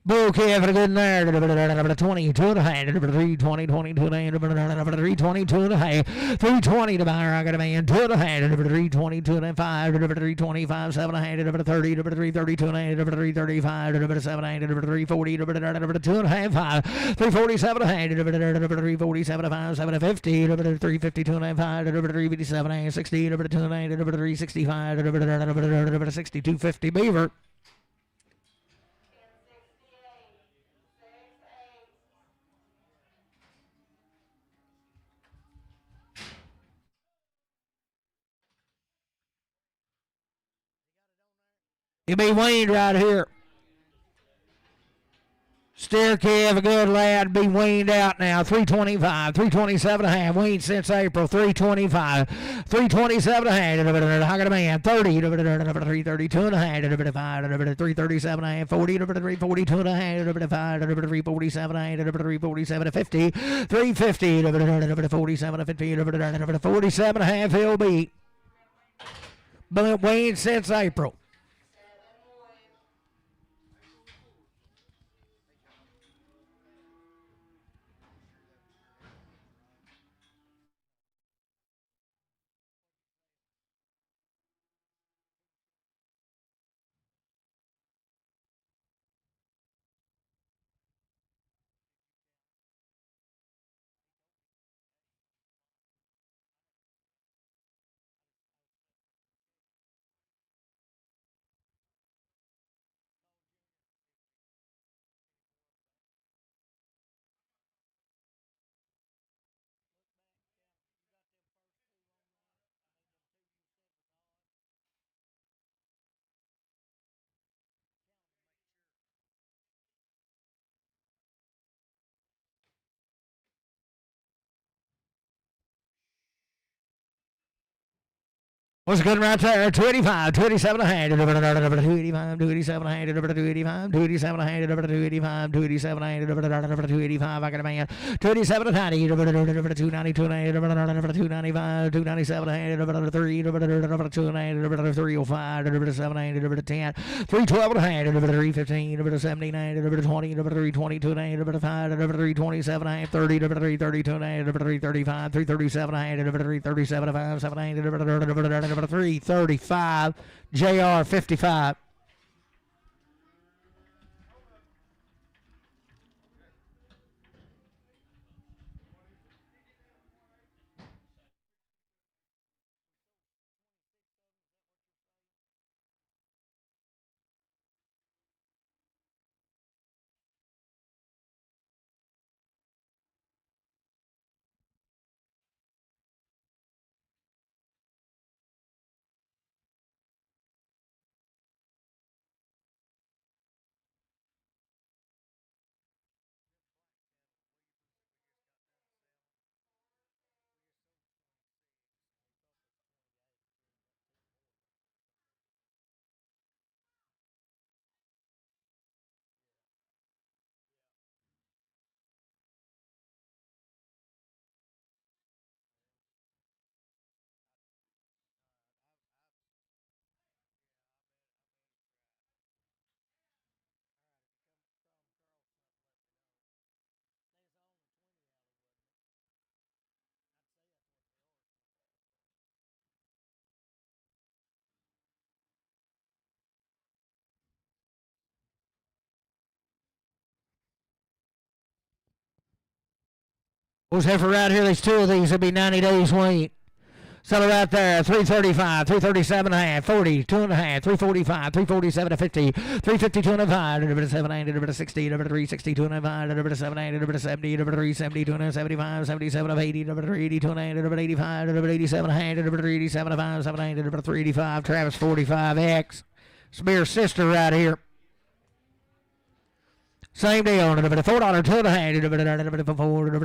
Bull calf a good there. 22 and a half. 320, 22 and a half. 322 and a half. 320 to buyer. I got a man. 2 and a half. 322 and a 5. 325, 7 and a half. 30. 332 and a half. 335. 7 and a half. 340. 2 and a half. 5. 347 and a half. 347 and 5. 750. 352 and a half. 357 and 60. 2 and a half. 365. 6250 beaver. He'll be weaned right here. Steer calf, a good lad, be weaned out now. 325, 327 and a half, weaned since April. 325, 327 and a half. I got a man. 30, 332 and a half, 337 and a half, 40, 342 and a half, 347 and a half, 347 and 50, 350, 47 and 50, 47 and a half, he'll be. But weaned since April. What's good right there? 285, 287 and a half, 285, 287 and a half, 285, 287 and a half, 285, 287 and a half, 285, I got a man, 287 and a half, 292 and a half, 295, 297 and a half, 3, 2 and a half, 305, 7 and a half, 10, 312 and a half, 315, 79, 20, 322 and a half, 5, 327 and a half, 30, 332 and a half, 335, 337 and a half, 337 and 5, 7 and a half, 335, JR 55. What's heifer right here? There's two of these. It'll be 90 days wait. Sell it right there, 335, 337 and a half, 40, 2 and a half, 345, 347 to 50, 352 and a 5, 790, 60, 362 and a 5, 790, 70, 372 and a 75, 77 of 80, 382 and a 85, 87 and a half, 387 and a 5, 790, 385, Travis 45X. Spear's sister right here. Same deal. $4, 2 and a half. $4,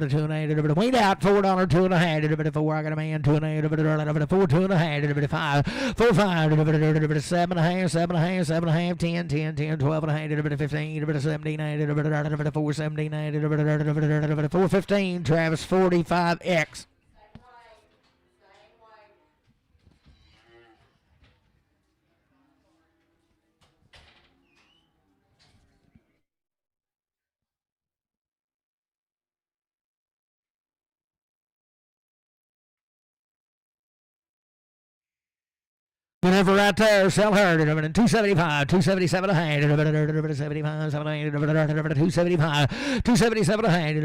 2 and a half. Wait out. $4, 2 and a half. $4, I got a man. 2 and a half. $4, 2 and a half. 5, 4, 5. 7 and a half. 7 and a half. 7 and a half. 10, 10, 10. 12 and a half. 15. 17, 4, 17, 4, 15. Travis 45X. Whatever right there, sell her. 275, 277 a hand. 75, 275, 277 a hand.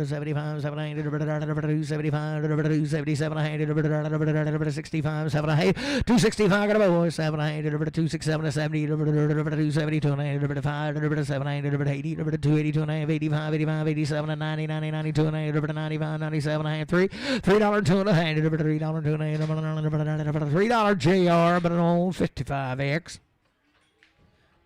75, 275, 277 a hand. 65, 7 a hand. 265 got a boy, 7 a hand. 267 a 70, 272 a hand. 5, 7 a hand. 80, 282 and a half. 85, 85, 87 and 90, 90, 92 and a half. 95, 97 a hand. $3, 2 and a hand. $3, 2 and a hand. $3 JR, but an old 55X.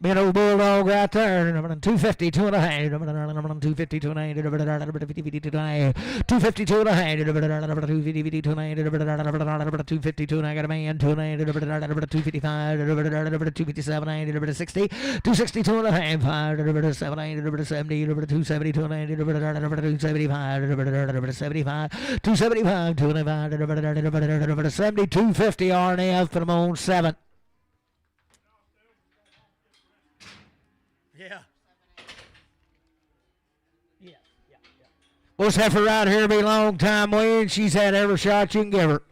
Big old bulldog right there. 250, 2 and a hand. 250, 2 and a hand. 250, 2 and a hand. 250, 2 and a hand. 250, 2 and a hand. 250, 2 and I got a man. 2 and a hand. 255, 257 and 60. 260, 2 and a half. 5, 7 and 70. 270, 2 and a hand. 275, 75. 275, 2 and a half. 70, 250 RNF for the moon 7. Yeah. This heifer right here be a long time waiting. She's had every shot you can give her.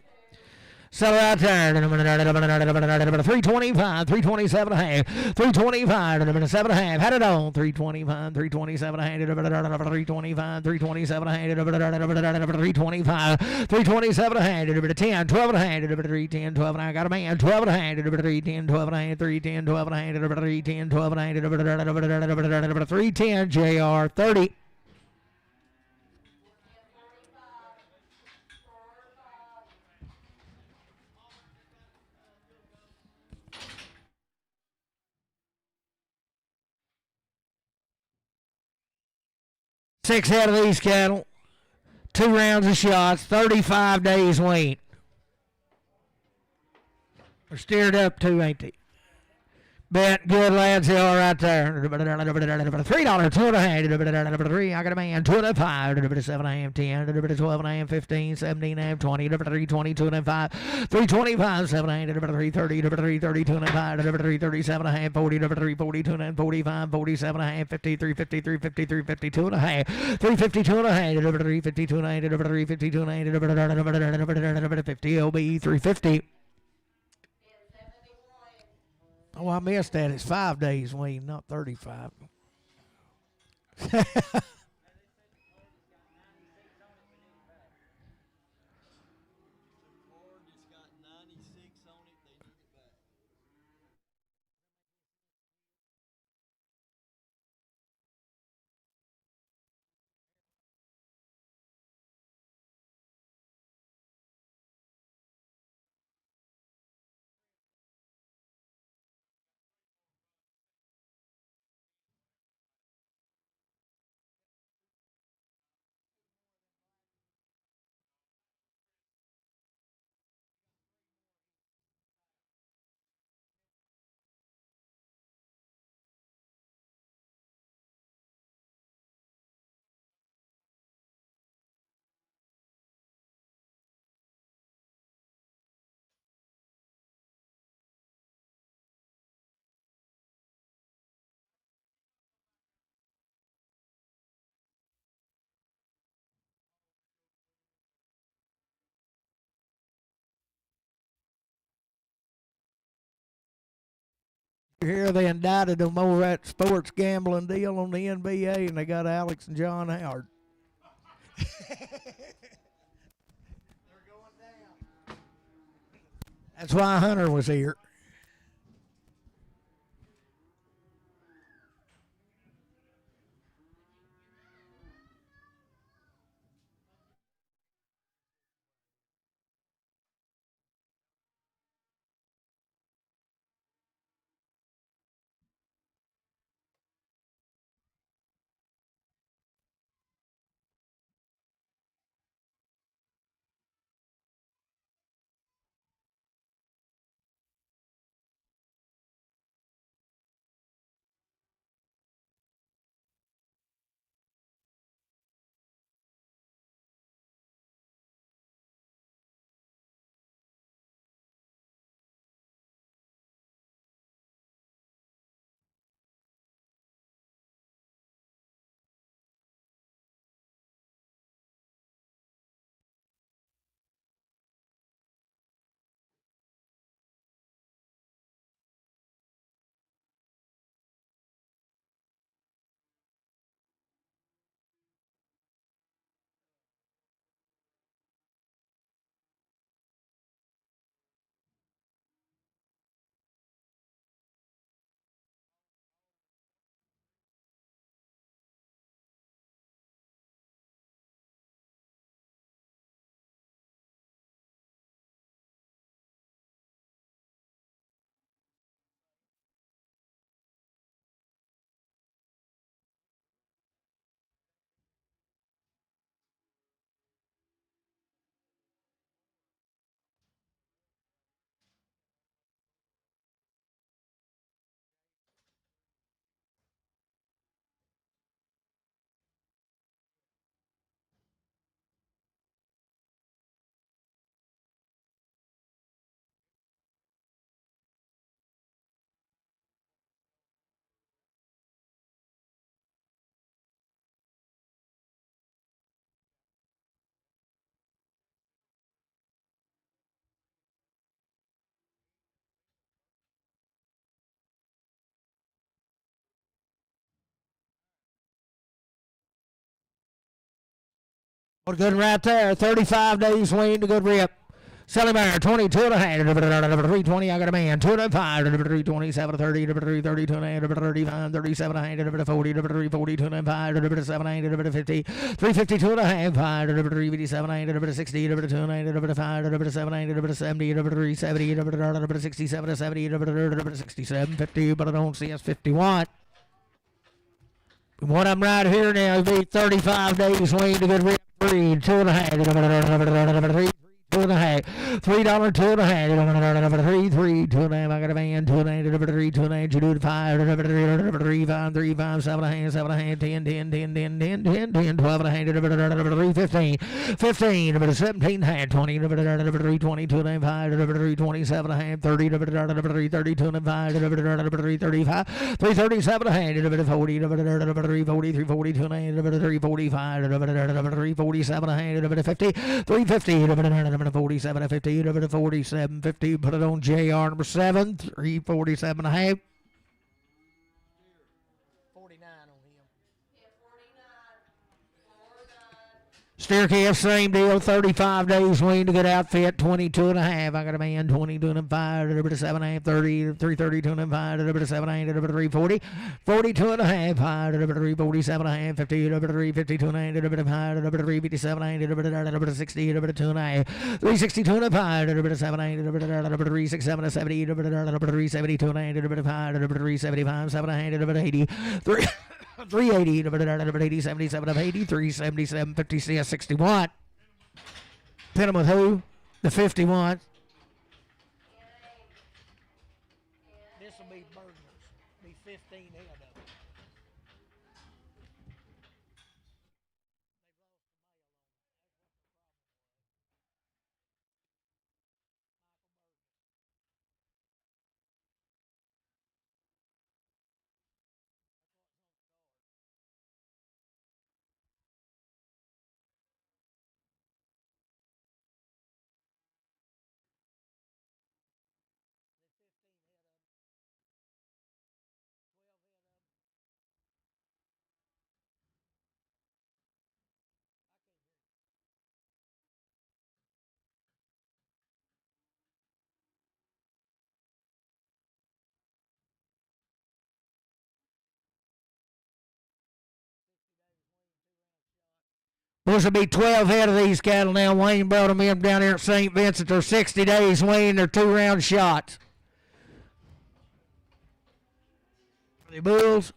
Sell her out there. 325, 327 and a half. 325, 7 and a half. Had it on. 325, 327 and a half. 325, 327 and a half. 325, 327 and a half. 10, 12 and a half. 310, 12 and a half. Got a man. 12 and a half. 310, 12 and a half. 310, 12 and a half. 310, 12 and a half. 310 JR 30. Six head of these cattle, 2 rounds of shots, 35 days wait. They're steered up too, ain't they? Bet good lads, they are right there. $3, 2 and a half. 3, I got a man. 25, 7 and a half, 10, 12 and a half, 15, 17 and a half, 20, 320, 2 and a half, 325, 7 and a half, 330, 330, 2 and a half, 337 and a half, 40, 340, 2 and a half, 45, 47 and a half, 50, 353, 53, 52 and a half, 352 and a half, 352 and a half, 352 and a half, 50 LB, 350. Oh, I missed that. It's 5 days, Wayne, not 35. Here they indicted them over that sports gambling deal on the NBA, and they got Alex and John Howard. That's why Hunter was here. What good right there. 35 days wean to good rip. Selling Bear, 22 and a half, 320, I got a man, 205, 327, 30, 332 and a half, 35, 37 and a half, 40, 342 and a half, 7, 50, 352 and a half, 357 and a 60, 2 and a half, 5, 7, 70, 370, 67, 70, 67, 50, but I don't see us 51. What I'm right here now is be 35 days wean to good rip, 3, 2 and a half, 3. 2 and a half, $3, 2 and a half, 3, 2 and a half, I got a man, 2 and a half, 3, 2 and a half, 2 to 5, 3, 5, 7 and a half, 7 and a half, 10, 12 and a half, 3, 15, 17 and a half, 20, 3, 22 and a half, 3, 27 and a half, 30, 3, 32 and a half, 3, 35, 3, 37 and a half, 40, 3, 42 and a half, 3, 45, 3, 47 and a half, 50, 3, 50, 47, 50, 47, 50, put it on JR number 7, 347 and a half. 49 on him. Yeah, 49. Steer calf, same deal, 35 days wean to good outfit, 22 and a half. I got a man, 22 and a 5, 7 and a half, 30, 332 and a 5, 7 and a half, 340, 42 and a half, 347 and a half, 50, 352 and a half, 357 and a half, 60, 2 and a half, 362 and a 5, 7 and a half, 367 and 70, 372 and a half, 375, 7 and a half, 80, 380, 80, 77 of 80, 377, 50, CS 61. Pin him with who? The 51. This will be Burgers. Be 15 head of it. Supposed to be 12 head of these cattle now. Wayne brought them in down here at St. Vincent. They're 60 days wean. They're 2-round shots. Are they bulls?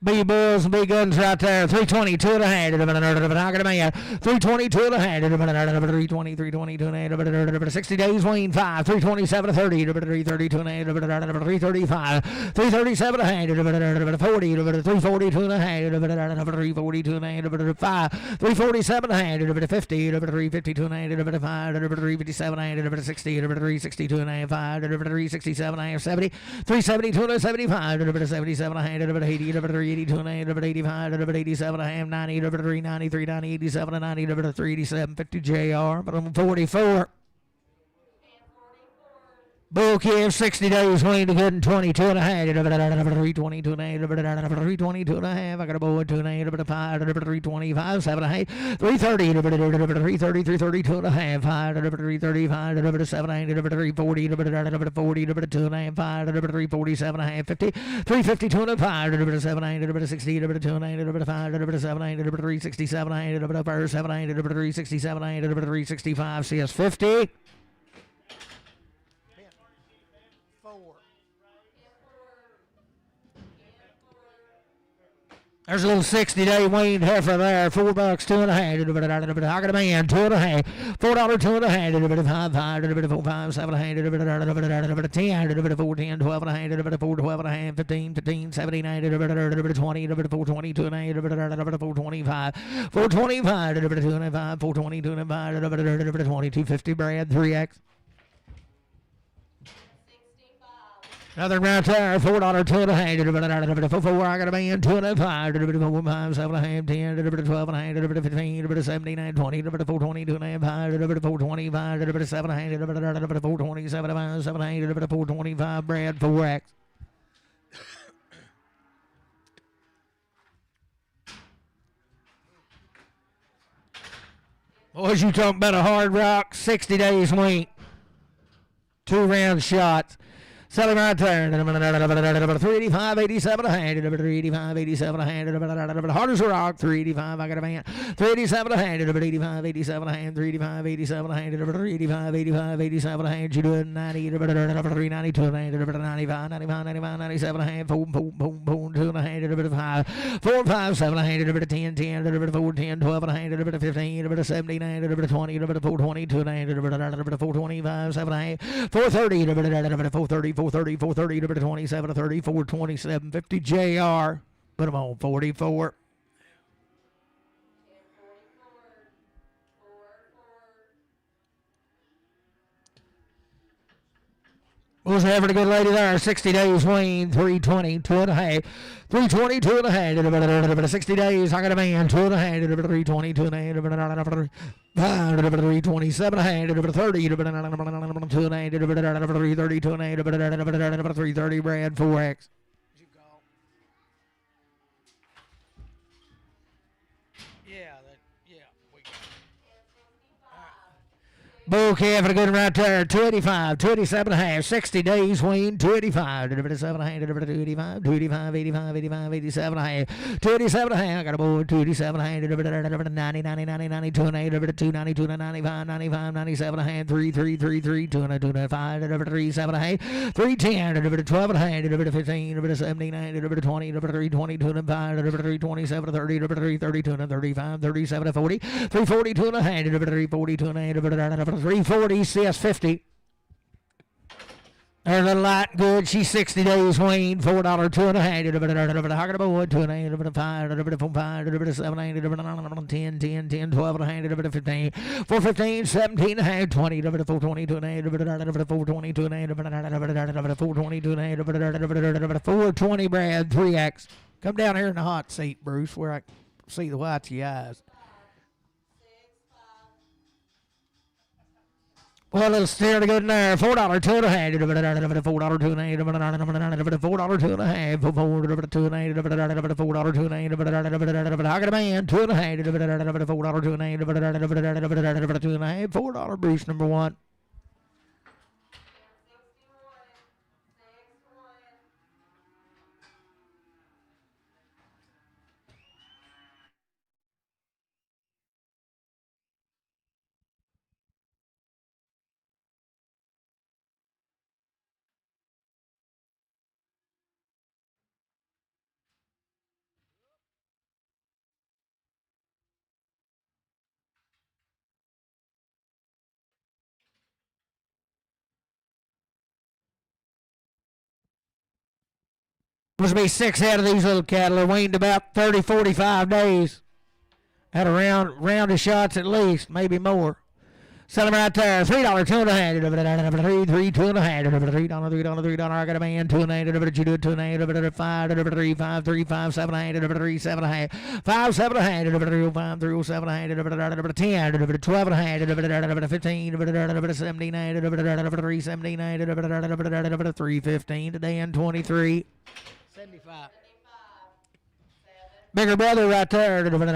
B bulls and B guns right there. 322 and a half. I got a man. 322 and a half. 320, 322 and a half. 60 days wean 5. 327 to 30. 332 and a half. 335. 337 and a half. 40. 342 and a half. 342 and a half. 5. 347 and a half. 50. 352 and a half. 5. 357 and a half. 60. 362 and a half. 5. 367 and a half. 70. 372 and a half. 75. 77 and a half. 80. 82 and a half, 85, 87 and a half, 90, 393, 90, 87 and 90, 387, 50 JR, but I'm 44. Bull calf, 60 days wean to good and 22 and a half, 322 and a half, 322 and a half. I got a boy 2 and a half, 5, 325, 7 and a half, 330, 330, 332 and a half, 5, 335, 7 and a half, 340, 40, 2 and a half, 5, 347 and a half, 50, 352 and a 5, 7 and a half, 60, 2 and a half, 5, 7 and a half, 367 and a half, 7 and a half, 367 and a half, 365, CS 50. There's a little 60-day weaned heifer there. $4, 2 and a half. I got a man, 2 and a half. $4, 2 and a half. 5, 5, 7 and a half. 10, 14, 12 and a half. 4, 12 and a half. 15, 15, 79, 20, 420, 2 and a half. 425, 425, 2 and a half. 420, 2 and a half. 2250 Brad, 3X. Another right there, $4, 2 and a half. 4, I got a man, 2 and a half. 4, 5, 7 and a half, 10, 12 and a half, 15, 79, 20, 420, 2 and a half, 425, 7 and a half, 427, 7 and a half, 425, Brad, 4X. Boys, you talking about a hard rock, 60 days wing. 2 round shots. Sell him right there. 385, 87 a hand. 385, 87 a hand. Hard as a rock. 385. I got a man. 387 a hand. 85, 87 a hand. 385, 87 a hand. 385, 85, 87 a hand. You do it 90. 392 a hand. 95, 95, 95, 97 a hand. Boom, boom, boom, boom. 2 and a hand. 5, 4, 5, 7 a hand. 10, 10. 4, 10, 12 and a hand. 15. 17 a hand. 20. 420. 2 and a hand. 425. 7 a hand. 430. 430. 430, 430, 27 30, 427, 50 JR. Put them on 44. Was having a good lady there. 60 days Wayne, 320, 2 and a half. 320, 2 and a half. 60 days, I got a man, 2 and a half. 320, 2 and a half. 327 and a half. 30, 2 and a half. 330, 2 and a half. 330, Brad, 4X. Bull calf for a good one right there. 285, 287 and a half. 60 days, Wayne. 285, 287 and a half. 285, 285, 85, 85, 87 and a half. 287 and a half. I got a boy. 287 and a half. 90, 90, 90, 92 and a half. 290, 295, 95, 97 and a half. 3, 3, 3, 3, 200, 205, 3, 7 and a half. 310, 12 and a half. 15, 17, 20, 320, 205, 327, 30, 332, 35, 37, 40, 342 and a half. 342 and a half. 340, CS 50. There's a light good. She's 60 days Wayne. $4, 2 and a half. Hogging aboard, 2 and a half, 5, 7, 10, 10, 10, 12 and a half, 15, 415, 17 and a half, 20, 420, 2 and a half, 420, 2 and a half, 420, 2 and a half, 420, Brad, 3X. Come down here in the hot seat, Bruce, where I can see the whites of your eyes. Well, it'll steer to good in there. $4, 2 and a half. $4, 2 and a half. $4, 2 and a half. $4, 2 and a half. $4, 2 and a half. I got a man. 2 and a half. $4, 2 and a half. $4, Bruce, number 1. Must be 6 out of these little cattle are weaned about 30, 45 days. Had a round of shots at least, maybe more. Sell them right there. $3, 2 and a half. 3, 2 and a half. $3, $3. I got a man. 2 and a half. You do it 2 and a half. 5, 3, 5, 3, 5, 7 and a half. 3, 7 and a half. 5, 7 and a half. 3, 5, 3, 7 and a half. 10, 12 and a half. 15, 17 and a half. 3, 17 and a half. 3, 15 today and 23. 75. Bigger brother right there. $3, 2 and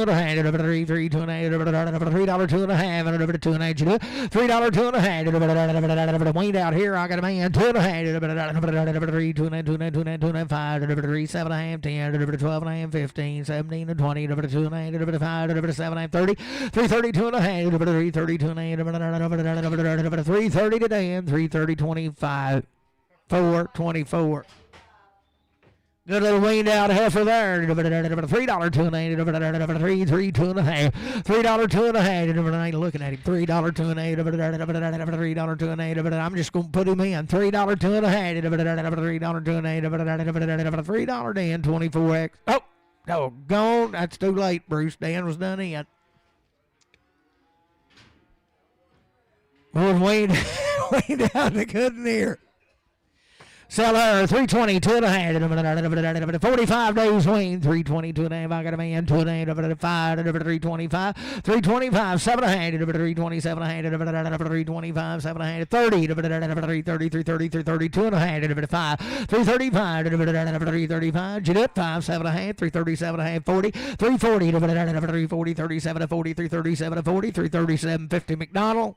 a half. 3, 3, 2 and a half. $3, 2 and a half. 2 and a half. You do $3, 2 and a half. Weaned out here. I got a man. 2 and a half. 3, 2 and a half. 2 and a half. 2 and a half. 2 and a half. 5, 3, 7 and a half. 10, 12 and a half. 15, 17 and 20. 2 and a half. 5, 7 and a half. 30. 330, 2 and a half. 330, 2 and a half. 330 today and 330, 25. 4, 24. Good little weaned out heifer there. $3, 2 and a half. 3, 3, 2 and a half. $3, 2 and a half. I ain't looking at him. $3, 2 and a half. $3, 2 and a half. I'm just going to put him in. $3, 2 and a half. $3, 2 and a half. $3, Dan, 24X. Oh, doggone. That's too late, Bruce. Dan was done in. Was weaned out. They couldn't hear. Sell her 320, 2.5. 45 days wean, 320, 2.5. I got a man, 2.5, 5, 325, 325, 7.5, 327, 325, 7.5, 30, 330, 330, 330, 2.5, 5, 335, 335, Jeanette, 5, 7.5, 337.5, 40, 340, 340, 37, 40, 337, 40, 337, 50, McDonald.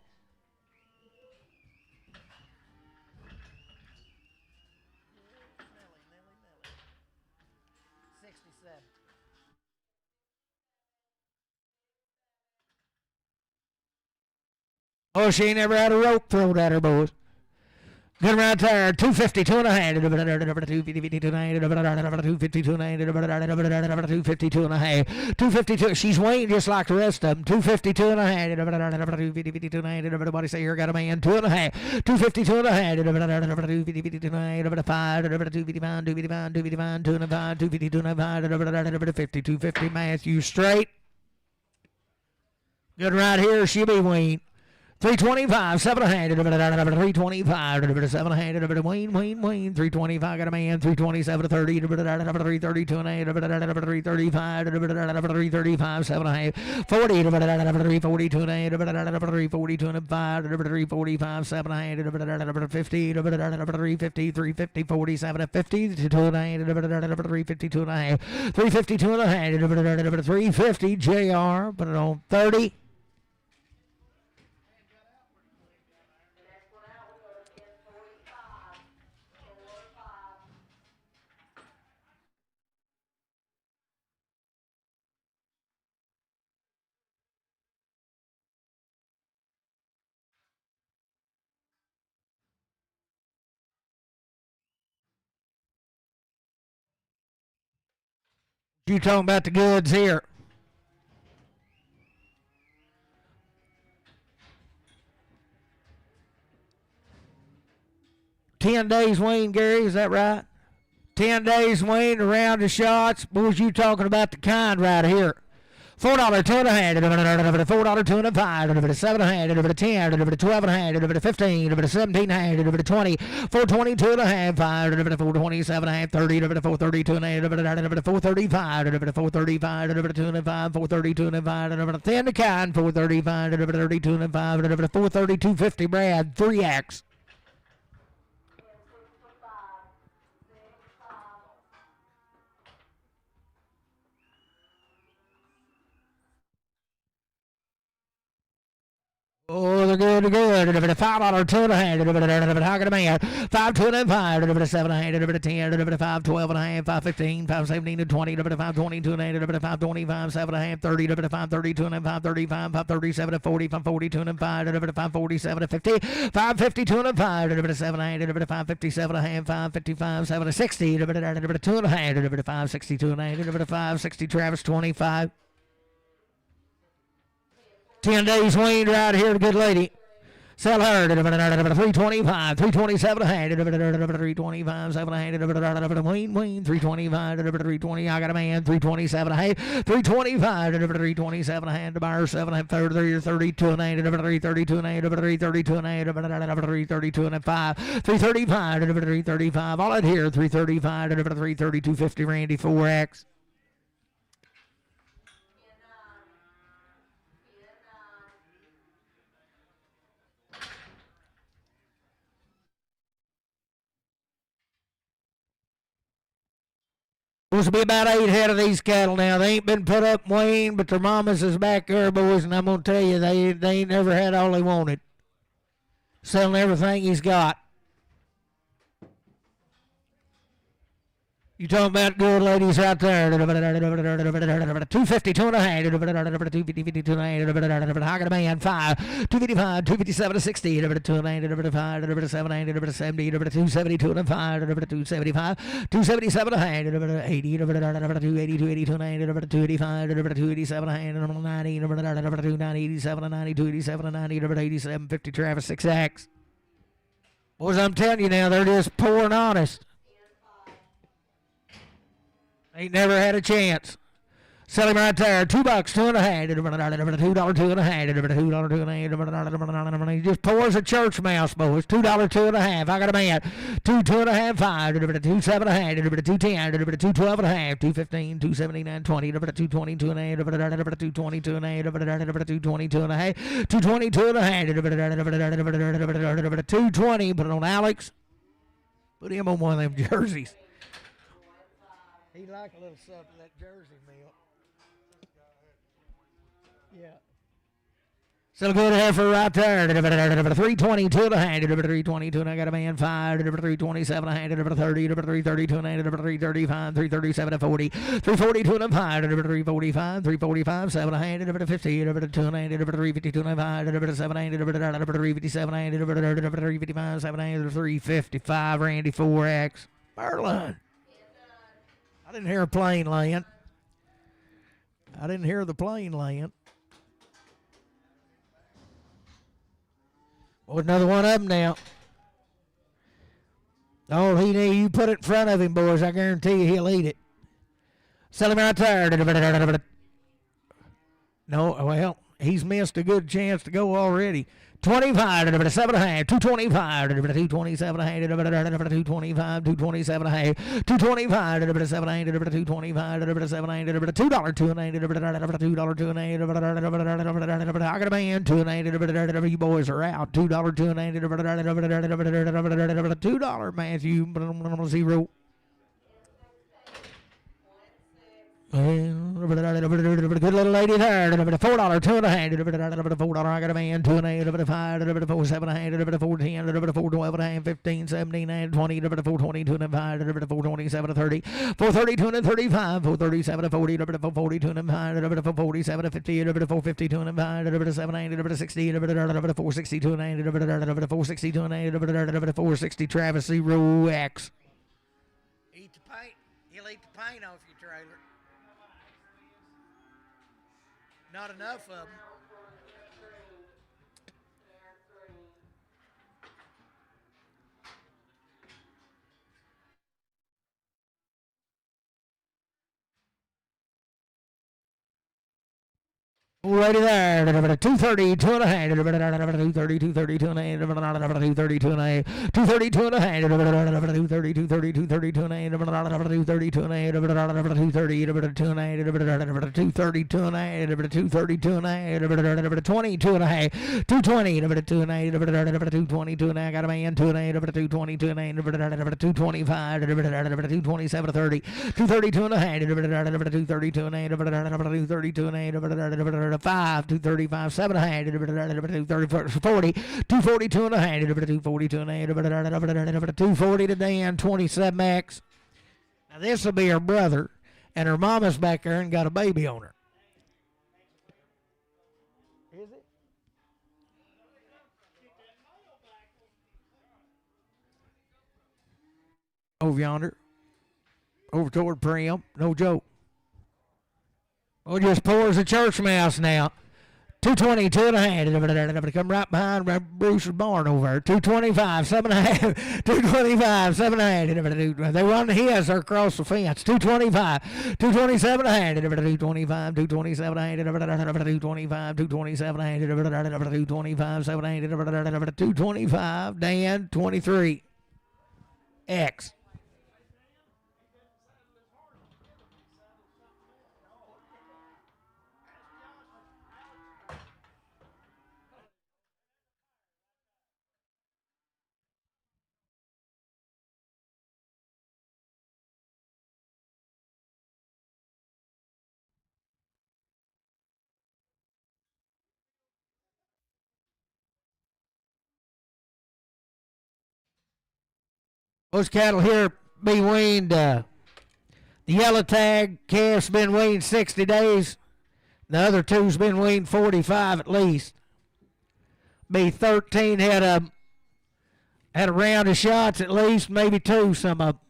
Oh, she ain't never had a rope thrown at her, boys. Good right there. 250, 2.5. 250, 2.5. 252. She's weighing just like the rest of them. 250, 2.5. 250, everybody say here got a man. 2.5. 250, 2.5. 250, 2.5. 5. 255, 255, 255, 2.5. 250, 2.5. 50, 250. Matthew straight. Good right here. She'll be weaned. 325, 7.5, 325, 7.5, Wayne, 325, got a man, 327 to 30, 330, 2.5, 335, 335, 7.5, 40, 340, 2.5, 340, 2.5, 345, 7.5, 50, 350, 350, 47, 50, 2.5, 350, 2.5, 350, 2.5, 350, JR, put it on 30. You talking about the goods here. $10 days, Wayne, Gary, is that right? 10 days, Wayne, around the shots. Boys, you talking about the kind right here. $4, 2.5, $4, 2.5, $7.5, $10, $12.5, $15, $17.5, $20, $4.20, 2.5, $5, $4.27.5, $30, $4.30, 2.5, $4.35, $4.35, $2.5, $4.30, 2.5, 10 the kind, $4.35, $30, 2.5, $4.30, $2.50, Brad, 3X. Oh, they're good, they're good. $5, 2.5. How can a man? 5, 2.5. 7, 10, 5, 12.5. 5, 15, 5, 17, 20. 5, 22, 5, 25, 7.5, 30. 5, 32, 5, 35, 5, 37, 40, 5, 42, 5, 5, 47, 50. 5, 52, 5, 7, 5, 57, 5, 55, 7, 60. 2.5. 5, 62, 5, 60. Travis, 25. 10 days weaned right here, the good lady. Sell her 325, 327, 325, 7, wean, 325, 320. I got a man, 327, 325, 327, to buyer 7, 30, 32, 332, 332, 332, 5, 335, 335. All in here, 335, 332, 50, Randy, 4X. Supposed to be about 8 head of these cattle now. They ain't been put up weaned, but their mamas is back there, boys, and I'm going to tell you, they ain't never had all they wanted. Selling everything he's got. You talking about good ladies out there. 250, 2.5. 250, 2.5. How can a man? 5. 255, 257, 60. 295, 790, 270, 205, 275, 277, 80, 280, 280, 285, 287, 90, 287, 90, 287, 90, 87, 50. Travis, 6X. Boys, I'm telling you now, they're just poor and honest. Ain't never had a chance. Sell him right there. $2, $2.50. $2, $2.50. He just pours a church mouse, boys. $2, $2.50. I got a man. $2, $2.50. $5. $2, $7.50. $2.10. $2.12.5. $2.15. $2.79. $20. $2.20. $2.5. $2.20. $2.5. $2.20. $2.5. $2.20. $2.20. Put it on Alex. Put him on one of them jerseys. He like a little something, that jersey milk. Yeah. So good heifer right there. 322 and a hand. 322 and I got a man 5. 327 and a hand. 30. 332 and a hand. 335. 337 and 40. 342 and a 5. 345. 345. 7 and a hand. 50. 2 and a hand. 352 and a 5. 7 and a hand. 357 and a hand. 355. 7 and a hand. 355. Randy 4X. Merlin. I didn't hear a plane land. I didn't hear the plane land. Well, another one of them now. All he need, you put it in front of him, boys. I guarantee you he'll eat it. Sell him right there. No, well, he's missed a good chance to go already. 25, 7.5, 225, 227, 225, 227, 225, 7, 225, 7, $2, $2, I got a man, $2, you boys are out. $2, $2, Matthew, 0. Good little lady there. $4, $2.50. $4, I got a man. $2.50. $5, $4, 7, $4, 10, $4, 12, 15, 17, 20, $4, 22, $5, $4, 27, 30, $4, 32, $35, $4, 37, $40, $4, 42, $5, $4, 47, $50, $4, 52, $5, 7, 60, $4, 62, $4, 62, $4, 60, Travis 0X. Eat the paint. He'll eat the paint off your trailer. Not enough of them. Already there. 230, 2 and a hand. 230, 230, 2 and a hand. 230, 2 and a hand. 232 and a hand. 230, 230, 232 and a hand. 232 and a hand. 230, 2 and a hand. 232 and a hand. 232 and a hand. 22 and a half. 220, 2 and a hand. 222 and a half. Got a man. 2 and a hand. 222 and a hand. 225. 227 30. 232 and a hand. 232 and a hand. 232 and a hand. 5, 235, 7 and a hand, 240, 242 and a hand, 242 and a hand, 240 to Dan, 27X. Now this will be her brother, and her mama's back there and got a baby on her. Is it? Over yonder, over toward Priam, no joke. Oh, just pours a church mouse now. 222 and a hand. Come right behind Bruce's barn over there. 225, 7.5. 225, 7.5. They run his or across the fence. 225, 227 and a hand. 225, 227 and a hand. 225, 227 and a hand. 225, 7 and a hand. 225, Dan, 23. X. Those cattle here be weaned, the yellow tag calf's been weaned 60 days. The other two's been weaned 45 at least. Be 13 had a round of shots at least, maybe 2 some of them.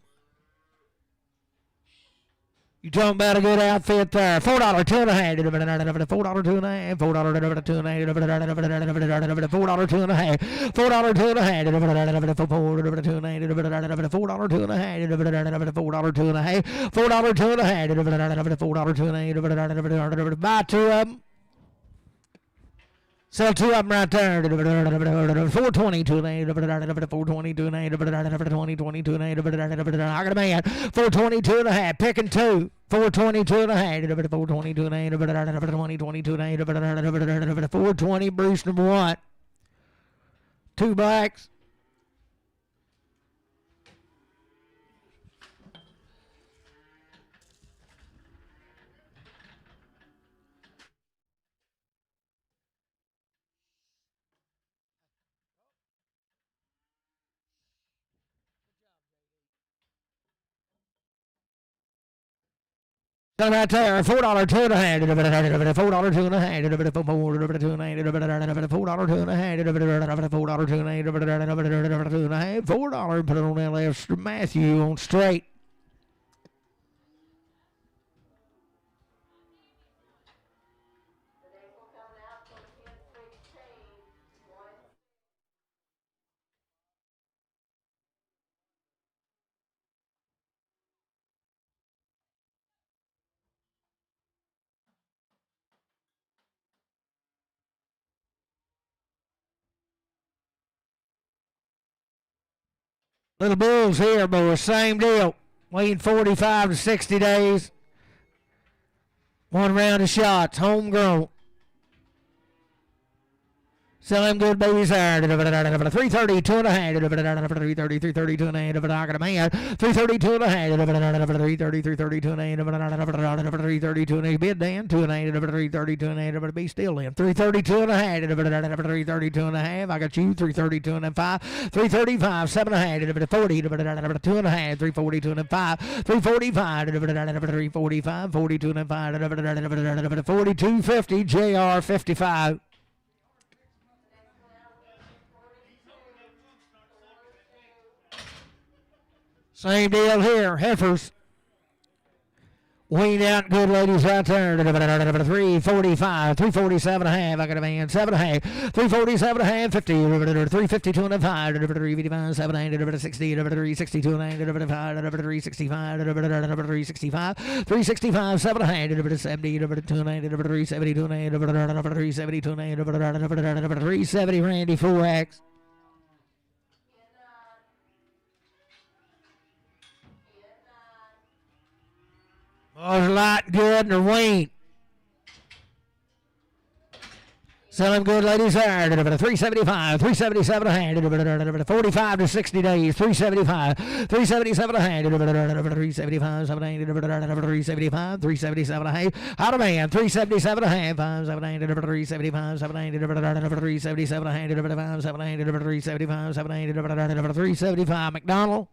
You talking about a good outfit there? $4 two and a half. $4 two and a half. $4 two and a half. $4 two and a half. $4 two and a half. $4 two and a half. $4 two and a half. $4 two and a half. $4 two and a half. $4 two and a half. $4 two and a half. Buy two of them. Sell two of them right there. 422 and 422 and 2022 and I got a man. 422 and a half. Picking two. 422 and a half. 422 and 2022 and 420. Bruce number one. Two blacks. Right there, $4 two and a half. $4 two and a half. $4 two and a half. $4 two and a half. $4 two and a half. $4 put it on that left. Matthew on straight. Little bulls here, boys. Same deal. Waiting 45 to 60 days. One round of shots. Homegrown. Sell them good babies there. 330, two and a half. 330, 330, two and a half. I got a man. 330, two and a half. 330, 330, two and a half. 330, two and a half. Bid Dan. Two and a half. 330, two and a half. Be still in. 330, two and a half. 330, two and a half. I got you. 330, two and a half. 335, seven and a half. 40, two and a half. 340, two and a half. 345, 345, 42 and a half. 4250, JR 55. Same deal here. Heifers. Weaned out good ladies out there. 345, 347 and a half. I got a man. 7 and a half. 347 and a half. 50. 352 and a half. 355, 7 and a half. 60. 362 and a half. 365. 365. 365, 7 and a half. 70. 2 and a half. 372 and a half. 372 and a half. 370 Randy 4X. Oh, it's a lot good and they're weaned. Sell them good ladies there. 375, 377 a hand. 45 to 60 days. 375, 377 a hand. 375, 7 hand. 375, 377 a hand. Out of man. 377 a hand. 5, 7 hand. 375, 7 hand. 377 a hand. 5, 7 hand. 375, 7 hand. 375 McDonald.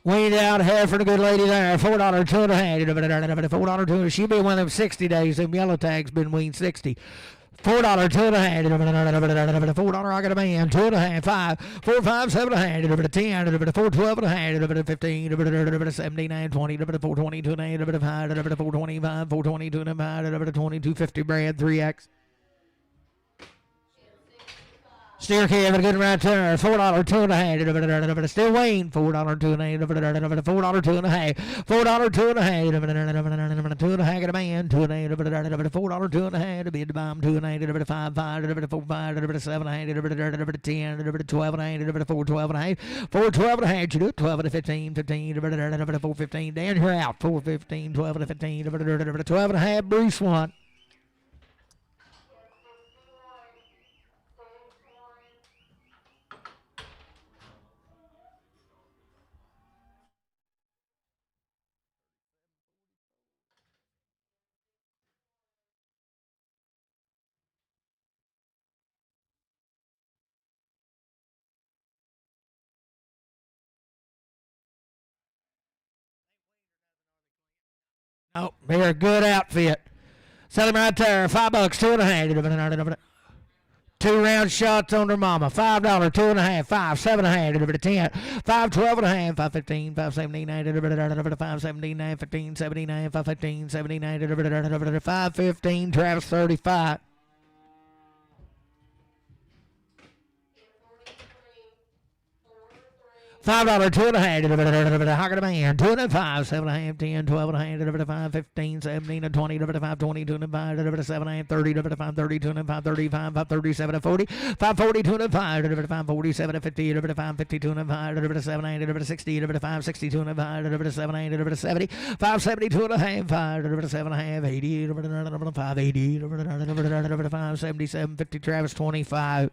Weaned out half for the good lady there. $4 two and a half. $4 two. She'll be one of them 60 days. Them yellow tags been weaned 60. $4 two and a half. $4 I got a man. 2 and a half. 5. 4, 5, 7 and a half. 10. 4, 12 and a half. 15. 17, 20. 420 two and a half. 425. 422 and a half. 2250 Brad 3X. Steer calf, a good right there. $4 two and a half. Still weighing. $4 two and a half. $4 two and a half. $4 two and a half. 2 and a half at a man. 2 and a half. $4 two and a half. Bid to bomb. 2 and a half. 5, 5. 4, 5. 7 and a half. 10. 12 and a half. 4, 12 and a half. 4, 12 and a half. You do it. 12 and a 15. 15. 4, 15. Dan, you're out. 4, 15. 12 and a 15. 12 and a half. Bruce one. Oh, they're a good outfit. Sell him right there. $5, 2 and a half. 2 round shots on their mama. $5, 2.5, 5, 7.5, 10, 5, 12.5, 5, 15, 5, 17, 5, 17, 9, 15, 79, 5, 15, 79, 5, 15, Travis 35. $5, 2.5, Hocker the man, 2.5, 7.5, 10, 12.5, 5, 15, 17, 20, 5, 20, 2.5, 7.5, 30, 5, 30, 2.5, 35, 5, 37, 40, 5, 40, 2.5, 5, 47, 50, 5, 50, 2.5, 7, 60, 5, 60, 2.5, 7, 70, 5, 70, 2.5, 5, 7.5, 80, 5, 80, 5, 77, 50, Travis 25.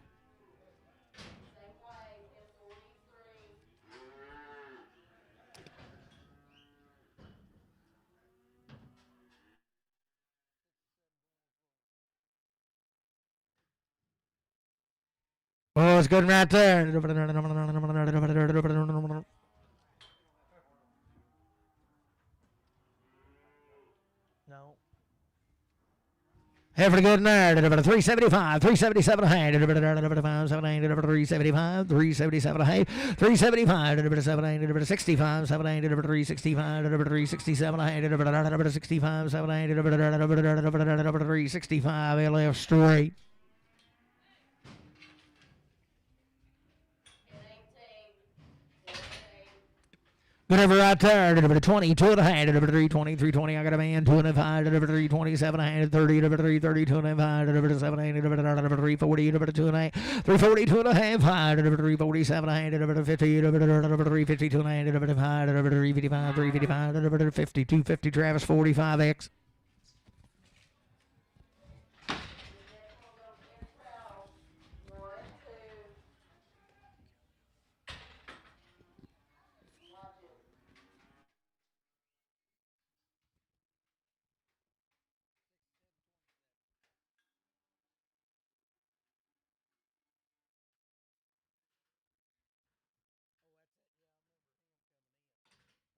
Oh, it's good right there. No. Heifer good in there. 375, 377 a hand. 5, 375, 377 a hand. 375, 7, 65, 7, 365, 367 a hand. 65, 7, 365, LF straight. Whatever right there, 20, 2.5, 320, 320, I got a man, 2.5, 327, a hand, 30, 330, 2.5, 7, 340, 2.5, 340, 2.5, 5, 347, a hand, 50, 350, 2.5, 5, 355, 355, 50, 250, Travis 45X.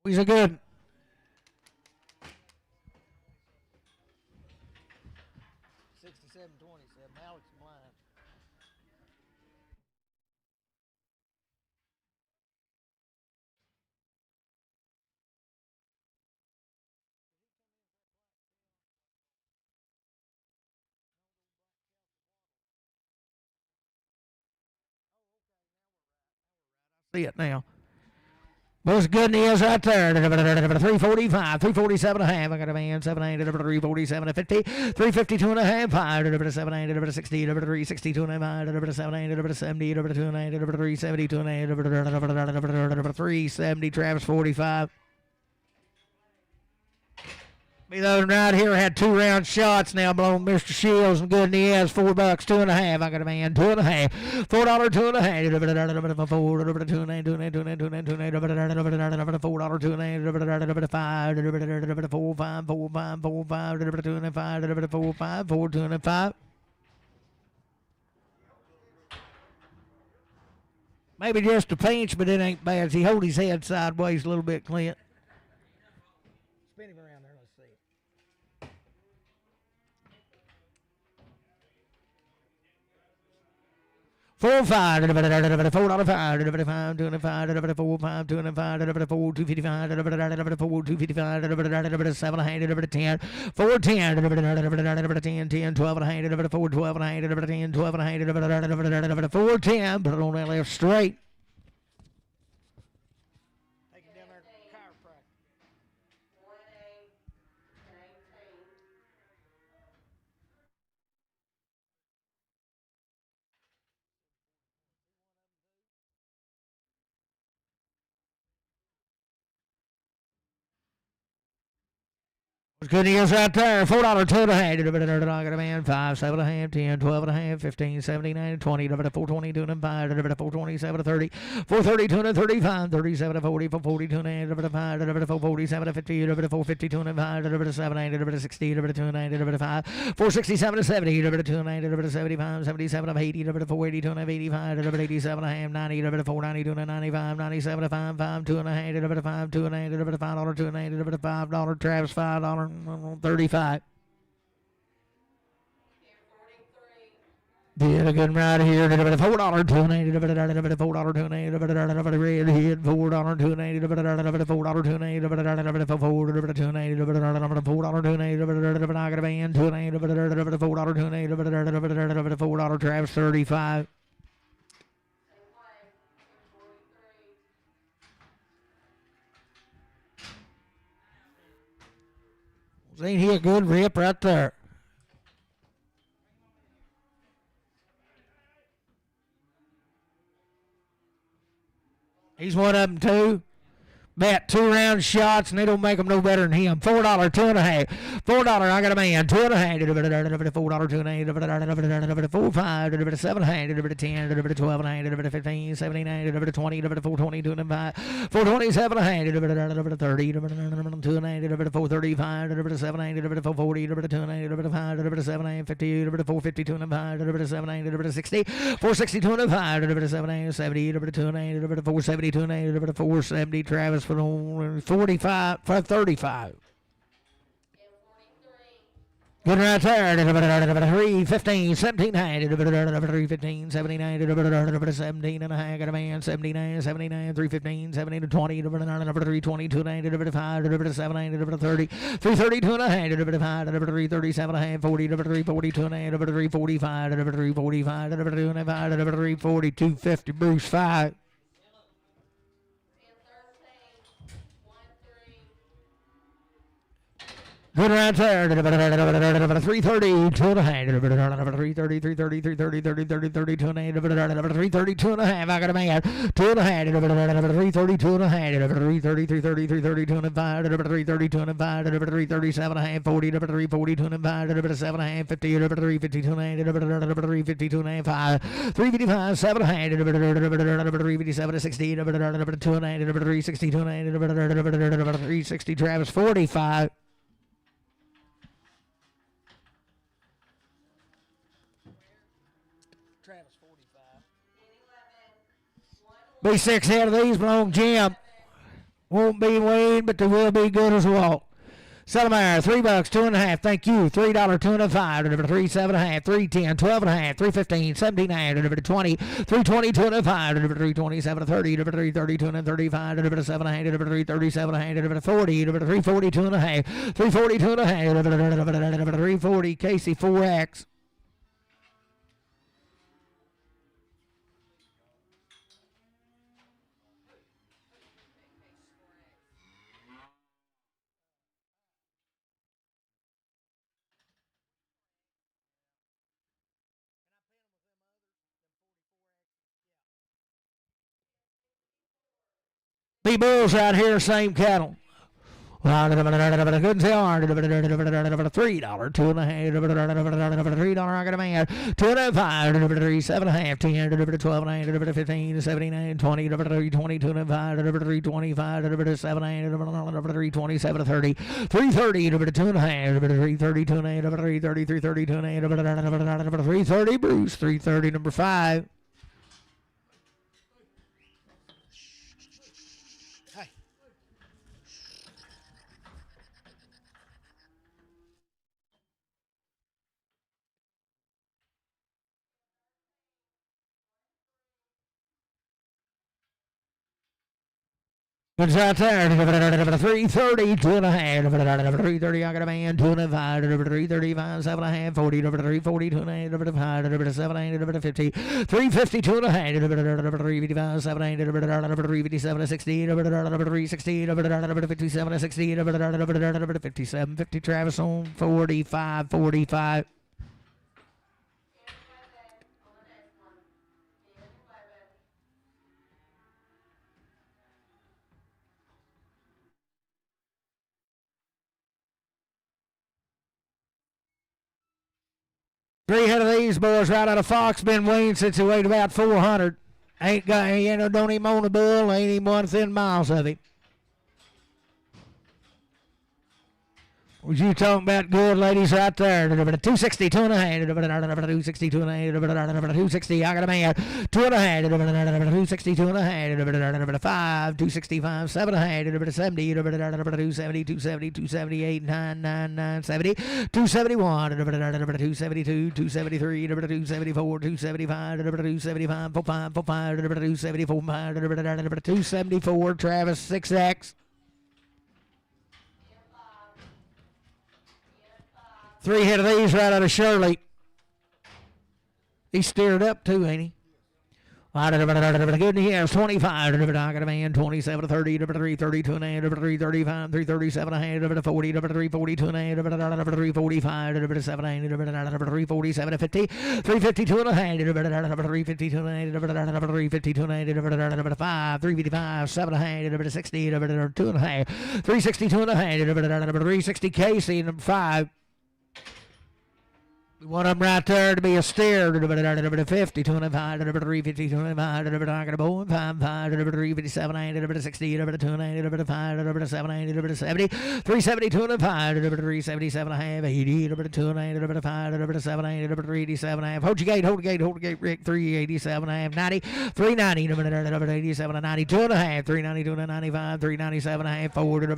He's a good. Alex blind. See it now. Most good is right there. 345, 347 and a half. I got a man, 700, 347 and 50, 352 and a half, 5, 700, 60, 362 and a half, 700, 70, 200, 372 and a half, 370, Travis 45. The other right here had 2 round shots now blowing Mr. Shields and good in the ass. $4, 2.5. I got a man, 2.5. $4, 2.5. $4, 2.5. $4, 2.5. 5, 4, 5, 4, 5, 4, 5, 2.5, 4, 5, 4, 2.5. Maybe just a pinch, but it ain't bad. He hold his head sideways a little bit, Clint. Spin him around there. Let's see. $4, 5, $4, 5, $5, 2.5, 4, 5, 2.5, 4, 255, 4, 255, 7, 10, 4, 10, 10, 10, 12, 4, 12, 10, 12, 4, 10, put it on that left straight. Take him down there to chiropractor. Good deals right there. $4, 2.5. I got a man. 5, 7.5, 10, 12.5, 15, 79, 20, 420, 2.5, 427, 30, 430, 235, 37, 40, 440, 2.5, 447, 50, 450, 2.5, 7, 60, 295, 467, 70, 275, 77, 80, 480, 285, 87, 90, 490, 295, 97, 5, 5, 2.5, 5, 2.5, $5, 2.5, $5, Travis $5. 35. Did a good ride here. Did a bit of $4 tuna. Did a bit of $4 tuna. Did a bit of red head. $4 tuna. Did a bit of $4 tuna. Did a bit of $4 tuna. Did a bit of $4 tuna. Did a bit of I got a band tuna. Did a bit of $4 tuna. Did a bit of $4 Travis 35. Ain't he a good rip right there? He's one of them too. Bet 2-round shots and they don't make them no better than him. $4, 2.5. $4, I got a man. 2.5. $4, 2.5. 4, 5. 7, 10. 12, 15, 79. 20. 420. 2.5. 427. 30. 2.5. 435. 7, 440. 2.5. 7, 50. 450. 2.5. 7, 60. 460. 2.5. 7, 70. 2.5. 470. 470. Travis for 45 for 35. Good right there. 315, 17, 315, 79, 17 and a half. Got a man 79, 315, 70 to 20, 320, 290, 5, 7, 30, 332 and a half, 337 and a half, 40, 342 and a half, 345, 345, 340, 250, Bruce 5. Good right there. 330, 2 and a half. 330, 330, 330, 30, 30, 30, 2 and a half. 330, 2 and a half. I got a man. 2 and a half. 330, 2 and a half. 330, 330, 330, 2 and a half. 330, 2 and a half. 337 and a half. 40, 340, 2 and a half. 7 and a half. 50, 350, 2 and a half. 350, 2 and a half. 355, 7 and a half. 357, 60, 2 and a half. 360, 2 and a half. 360, Travis 45. Be 6 out of these belong Jim. Won't be Wayne, but they will be good as well. Settlemire, $3, 2.5. Thank you. $3, 2.5. 3, 7.5. 3, 10, 12.5. 3, 15, 79. 20, 320, 2.5. 327, 30. 330, 235. 7.5. 337, 40. 340, 2.5. 340, 2.5. 340, Casey 4X. Be bulls out here, same cattle. Couldn't say hard. $3, 2.5. $3, I got a man. 2.5. 3, 7.5. 10. 12, 15, 79, 20. 320, 2.5. 325. 7, 327, 30. 330. 2.5. 330, 2.5. 330, 330, 2.5. 330, Bruce. 330, number 5. It's right there. 330, 2.5. 330, I got a man. 2.5. 335, 7.5. 40. 340, 2.5. 7, 50. 350, 2.5. 355, 7, 357, 60. 360. 57, 60. 57, 50. Travis on 45, 45. Three head of these boys right out of Fox been weaned since he weighed about 400. Ain't got, don't even own a bull, ain't even one within miles of him. Was you talking about good ladies right there? 262 and a half. 262 and a half. 260. I got a man. 2 and a half. 262 and a half. 5. 265. 7 and a half. 70. 270. 270. 278. 9. 9. 9. 70. 271. 272. 273. 274. 275. 275. 45. 45. 274. 274. Travis 6X. 3 hit of these right out of Shirley. He's steered up too, ain't he? Good here. 25. I got a man. 27, 30, 3, 32 and a half, 3, 35, 3, 37 and a half, 40, 3, 42 and a half, 3, 45, 7, 3, 47, 50, 352 and a half, 352 and a half, 352 and a half, 5, 355, 7 and a half, 60, 2 and a half, 362 and a half, 360 Casey, number 5. We want them right there to be a steer. 50, 25, 350, 25, 5, 357, 60, 2, 5, 7, 70, 372 and 5, 377 and a half, 80, 2, 5, 7, 387 and a half. Hold your gate, Rick, 387 and a half, 90, 390, 87 and 90, 2 and a half, 392 and 95, 397 and a half, 4, 2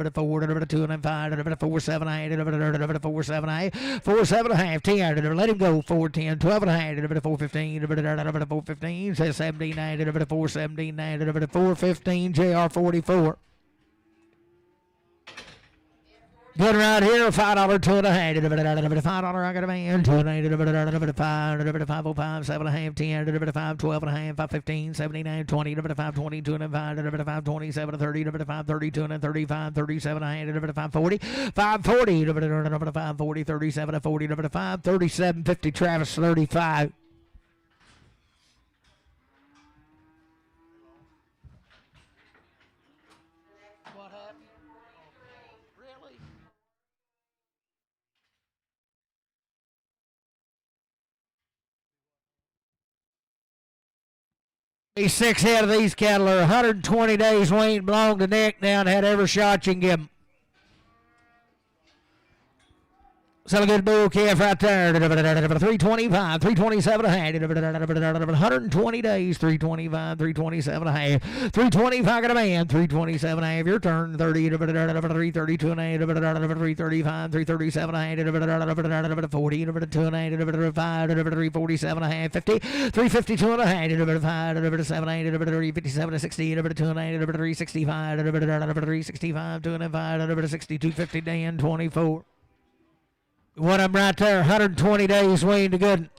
and 5, 47 and a half, 47 and a half, 47 and a half, 10, let him go. 410, 12 and a half, 415, 415, 17, 417, 415, JR 44. Good right here, $5, 2 and a half, $5, I got a man, 2 and a half, 505, 7 and a half, 10, 5, 12 and a half, 515, 79, 20, 5, 22 and 5, 27, 30, 5, 32 and 35, 37 and a half, 5, 40, 540, 5, 40, 37 and 40, 5, 37, 50, Travis 35. What happened? Really? These 6 head of these cattle are 120 days weaned, belong to Nick now, and had every shot you can give them. Sell a good bull calf right there. 325, 327 and a half. 120 days, 325, 327 and a half. 325, I got a man. 327 and a half. Your turn. 30, 332 and a half. 335, 337 and a half. 40, 2 and a half. 5, 347 and a half. 50, 352 and a half. 5, 7, 8, 357, 60, 2 and a half. 365, 365, 2 and a half. 62, 50, Dan, 24. What I'm right there, 120 days weaned to good.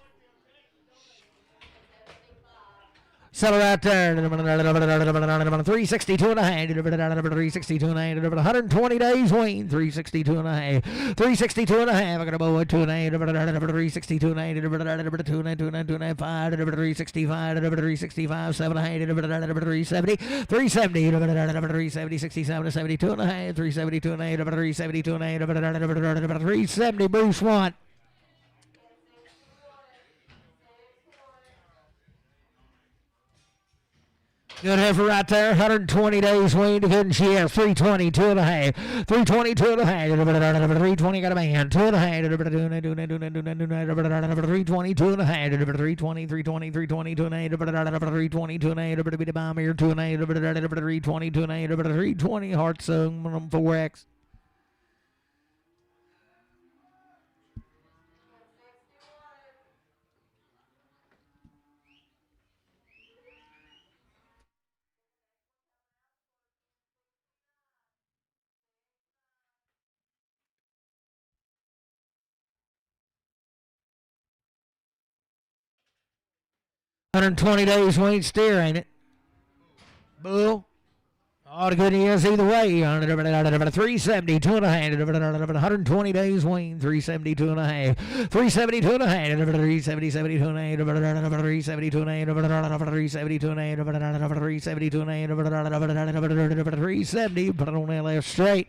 Sell it right there. 362 and a half. 362 and a half. 120 days weaned. 362 and a half. 362 and a half. I got a boy 2 and a half. 362 and a half. 2 and a half. 2 and a half. 5. 365. 365. 7 and a half. 370. 370. 370. 67. 72 and a half. 372 and a half. 372 and a half. 370. Bruce want. Good heifer right there, 120 days weaned to good, and she has 322 and a half, 322 and a half, 320 got a man, 2 and a half, 322 and a half, 320, 2 and a half, 322 and a half, 322 and a half, be the bomb here, 2 and a half, 322 and a half, 320, heart sung, 4X. $120 days weaned steer, ain't it? Bull. All the good is either way. 370, 2 and a half. 120 days weaned. 372 and a half. 372 and a half. 370, 72 and a half. 372 and a half. 372 and a half. 372 and a half. 370. Put it on that left straight.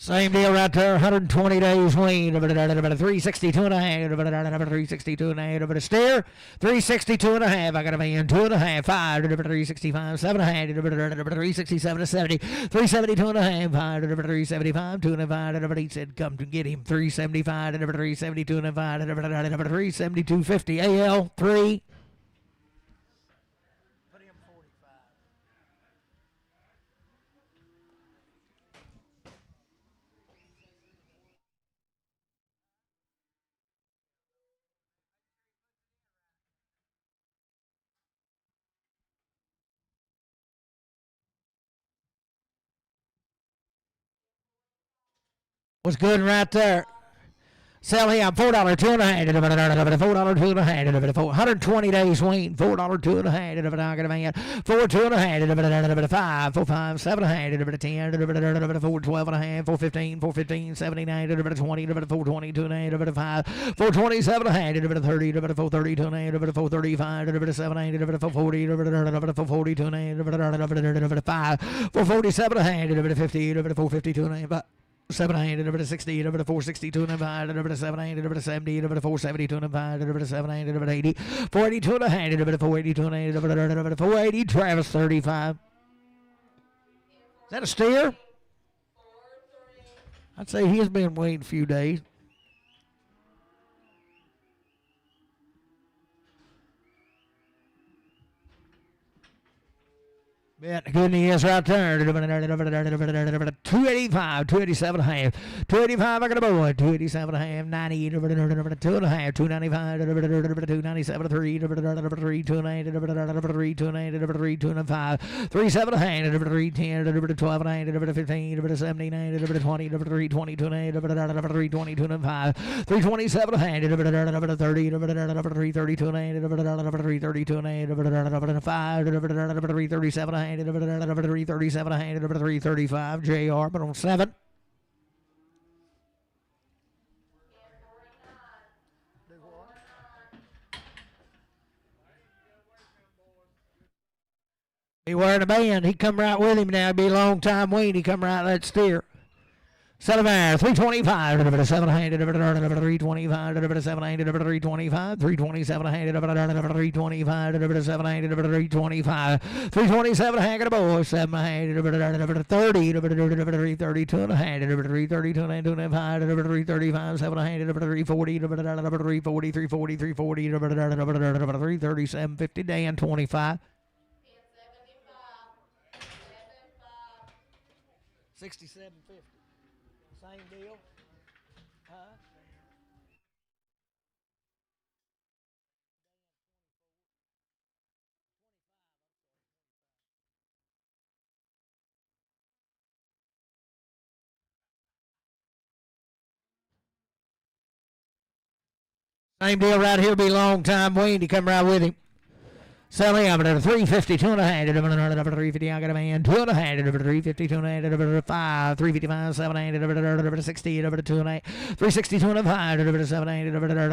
Same deal right there, 120 days wean, about 362 and a half, about 362 and a half, about a steer, 362 and a half, I got a man, 2.5, 5, about 365, 7 and a half, about 367 to 70, 372 and a half, 5, about 375, 2 and a 5, about he said come to get him, 375, about 372 and a 5, about 372.50, AL, 3. Put him 45. Was good right there. Sell him $4 2 and a half, $4 2 and a half, 120 days wean, $4 2 and a half, $4 2 and a half, 5, 4 5 7 and a half, 10, 4 12 and a half, 4 15, 4 15, 79, 20, 4 22 and a half, 5, 4 27 and a half, 30, 4 32 and a half, 4 35, 7 4 40, 4 42 and a half, 5, 4 47 and a half, 50, 4 52 and a half. 700 over to 60 over to 462 and 5 over to 700 over to 70 over to 472 and 5 over to 700 over to 80 482 and 100 over to 482 and 8 over to 480 Travis 35. Is that a steer? I'd say he has been waiting a few days. Yeah, the good news right there. 285, 287 and a half. 285, I got a boy. 287 and a half. 98, 2 and a half. 295, 297, 3, 3, 2 and a half, 3, 2 and a half, 3, 2 and 5. 3, 7 and a half, 3, 10, 12 and a half, 15, 79, 20, 3, 22 and a half, 3, 22 and 5. 327 and a half, 30, 3, 32 and a half, 3, 32 and a half, 5, 337 and a half. 337, 335, JR, but on 7. He wearing a band. He come right with him now. It'd be a long time waiting. He come right that steer. 7 325, 700, 325, 700, 325, 327, 325, 700, 325, 327, hang it boy, 700, 30, 332 and a half, 332 and 5, 335, 700, 340, 340, 340, 340, 337, 50, Dan 25. 67.50. Same deal. Huh? Same deal right here. Be long time waiting to come right with him. Sell him at a 350, 2 and a half, 350, I got a man, 2 and a half, 352 and a half, 5, 355, 7 and a 60, 2 and a half, 362 and a 5, 7 and 70, 2 and a half,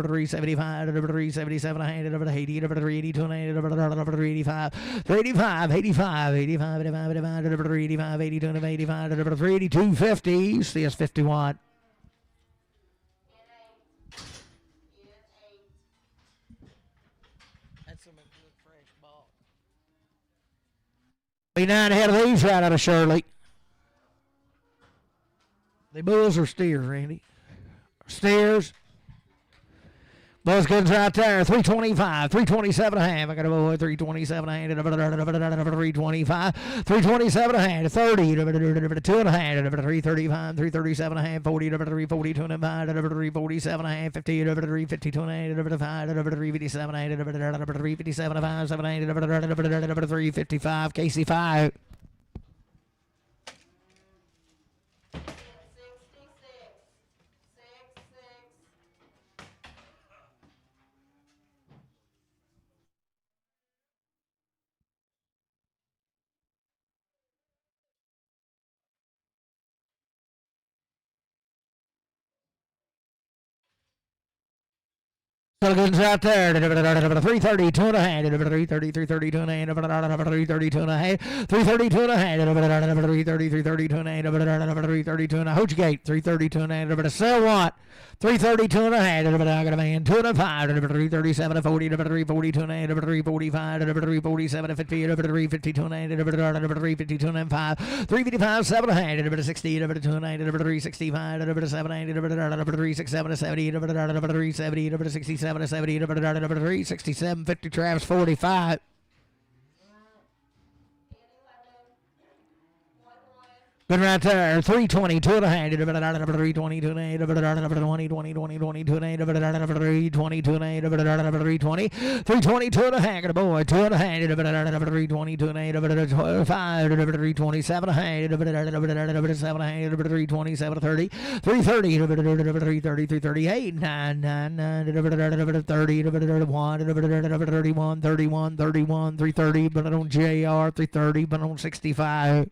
375, 377 and a half, 80, 382 and a half, 385, 385, 85, 85, 85, 385, 82 and 85, 382.50, CS 50 watt. Be 9 ahead of these right out of Shirley. The bulls or steers, Randy? Steers. Bulls goods right there. 325, 327 and a half. I got a boy. 327 and a half. 325, 327 and a half. 30, 2 and a half. 335, 337 and a half. 40, 342 and a half. 347 and a half. 50, 352 and a half. 5, 357 and a half. 357 and a half. 7 and a half. 355. Casey 5. Good's out there. 332 and a half. 332 and a half. 332 and a half. 332 and a half. 332 and a half. 332 and a half. Hold your gate. 332 and a half. Sell what? 332 and a half. I got a man. 2 and 5. 337 and 40. 342 and a half. 345. 347 and 50. 352 and a half. 352 and 5. 355 7 and a half. 60. 2 and a half. 365. 7 and 367 and 70. 370. 67 and 70. 367 50. Travis 45. Good right there. 322 and a half. 322 and a half. 20, 20, 20, 22 and a half. 322 and a half. 320. 322 and a half. Good boy. 2 and a half. 322 and a half. 5. 327 and a half. 7 and a half. 327 30. 330. 330. 338. 9. 9. 9. 30. 31. 31. 31. 31. 330. But on JR. 330. But on 65.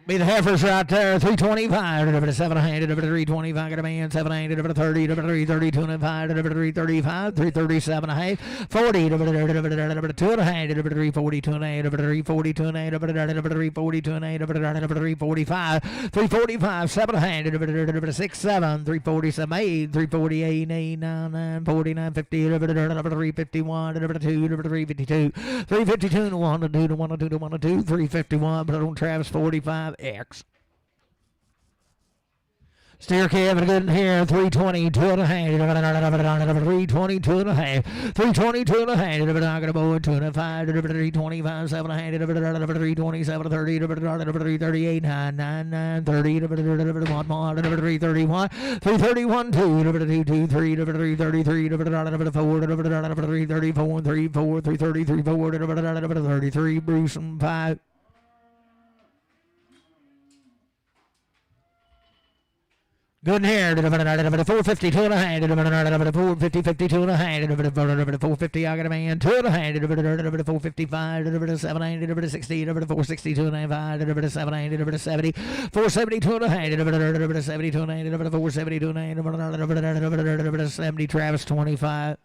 Be the heifers right there. 325. 7 handed. 325. Got a man. 7 handed. 30. 332 and 5. 335. 337 and a half. 40. 2 and a handed. 342 and 8. 342 and 8. 342 and 8. 345. 345. 7 handed. 6 7. 347 8. 348 8 9 9. 49 50. 351. 2. 352. 352 and 1 to 2 to 1 to 2 to 1 to 2. 351. But on Travis 45. X. Steer Kevin good in here. 322 and a half. 322 and a half. 322 and a half. I'm not going to board 2 and 5. 325 7 and a half. 327 30. 338 9 9 9 30. 1 more. 331. 331 2. 2 3. 333. 4. 334. 3 4. 333 4. 33 Bruce and 5. Good in here. 452 and a half. 450, 52 and a half. 450, I got a man. 2 and a half. 455, 790, 60, 462 and a half. 790, 70, 472 and a half. 72 and a half. 472 and a half. 70, Travis 25.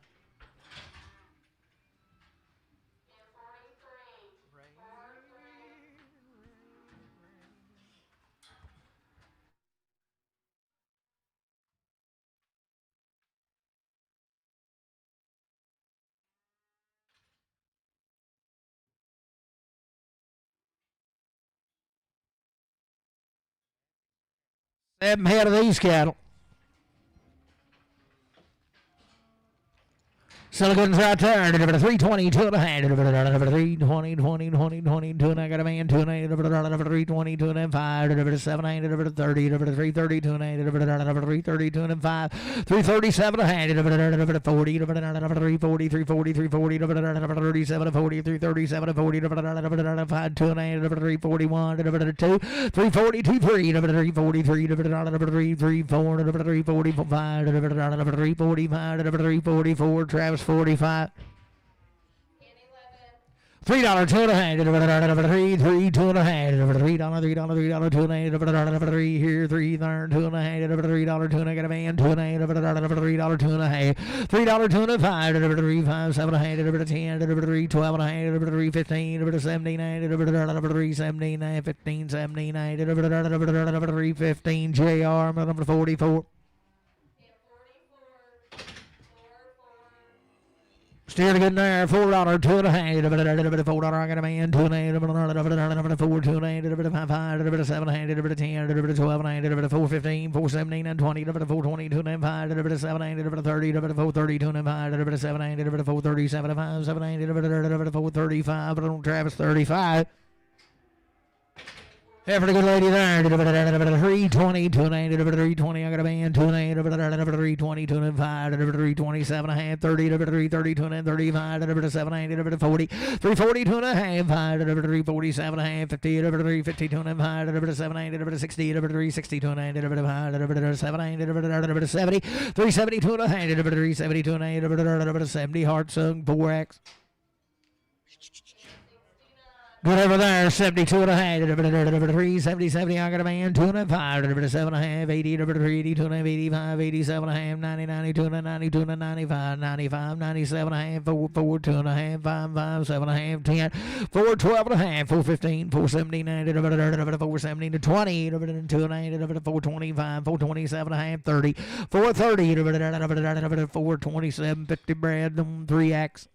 Seven head of these cattle. Silicon's right there. 322 and a half. 320, 20, 20, 20, 2 and I got a man. 2 and 8. 320, 2 and 5. 7, 8, 30. 330, 2 and 8. 330, 2 and 5. 337 and a half. 40. 340, 340, 340. 37, 40. 337, 40. 5, 2 and 8. 341. 2. 340, 2, 3. 343. 3, 4. 345. 345. 344. Travis 45. $3 2 and a half. 3 2 and a half. $3 $3 2 and a half. 3 here 3 there 2 and a half. $3 2 and a got a man 2 and a half. $3 2 and a half. $3 2 and a 5. 3 5 7 and a half. 10 3 12 and a half. 3 15 79. 3 79 15 79. 3 15 JR number 44. Steer good in there. $4 2 and a half. $4 I got a man. 2 and a half. 4 2 and a half. 5 7 and a half. 10 12 and a half. 4 15 4 17 and 20. 4 20 2 and a half. 7 8 30. 4 30 2 and a half. 7 8 4 37 5 7 8 4 35. Travis 35. Hey, for the good lady there. 320, 2 and a half. 320, I got a man. 2 and a half. 320, 2 and a half. 327 and a half. 30, 330, 2 and a half. 35, 7 8, 40. 340, 2 and a half. 347 and a half. 50, 350, 2 and a half. 7 8, 60, 360, 2 and a half. 7 8, 70, 370, 2 and a half. 370, 2 and a half. 70 Heart Sung 4X. Good over there, 72 and a half, 3, 70, 70, I got a man, 2 and a 5, 7 and a half, 80, 3, 80, 2 and a half, 85, 87 and a half, 90, 92 and a 90, 2 and a 95, 95, 97 and a half, 4, 4, 2 and a half, 5, 5, 7 and a half, 10, 4, 12 and a half, 4, 15, 4, 17, 90, 4, 17 to 20, 2 and a half, 4, 25, 4, 27 and a half, 30, 4, 30, 4, 27, 50, Brad, 3X.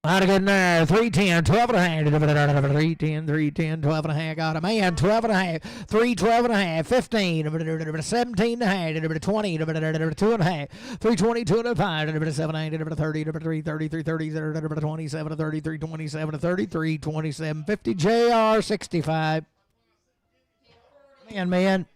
Out of good there, 310, 12 and a half, 310, 310, 12 and a half, got a man, 12 and a half, 3, 12 and a half, 15, 17 and a half, 20, 2 and a half, 322 and a 5, 7, 8, 30, 3, 30, 3, 30, 27, 33, 27, 33, 27, 50, JR, 65. Man.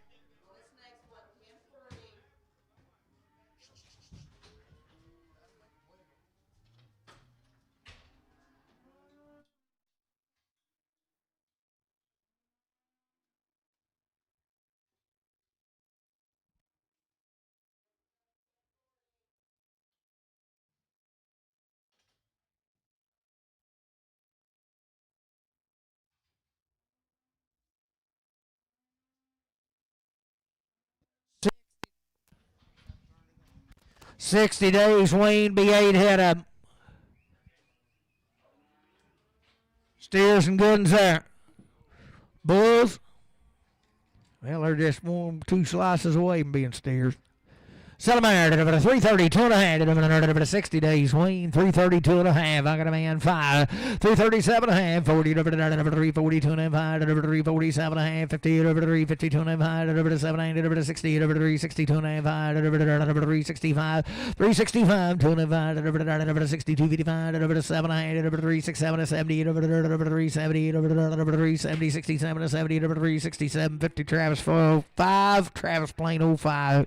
60 days, Wayne, B8 head up. Steers and good ones there. Bulls, well, they're just 1, 2 slices away from being steers. Salamander, 330, 2 and a half, 60 days, Wayne, 332 and a half, I got a man, 5, 337 and a half, 40, 342 and a half, 347 and a half, 50, 352 and a half, 7, 60, 362 and a half, 365, 365, 2 and a half, 62, 55, 7, 367, 70, 370, 370, 67, 70, 367, 50, Travis 5, Travis Plain 05.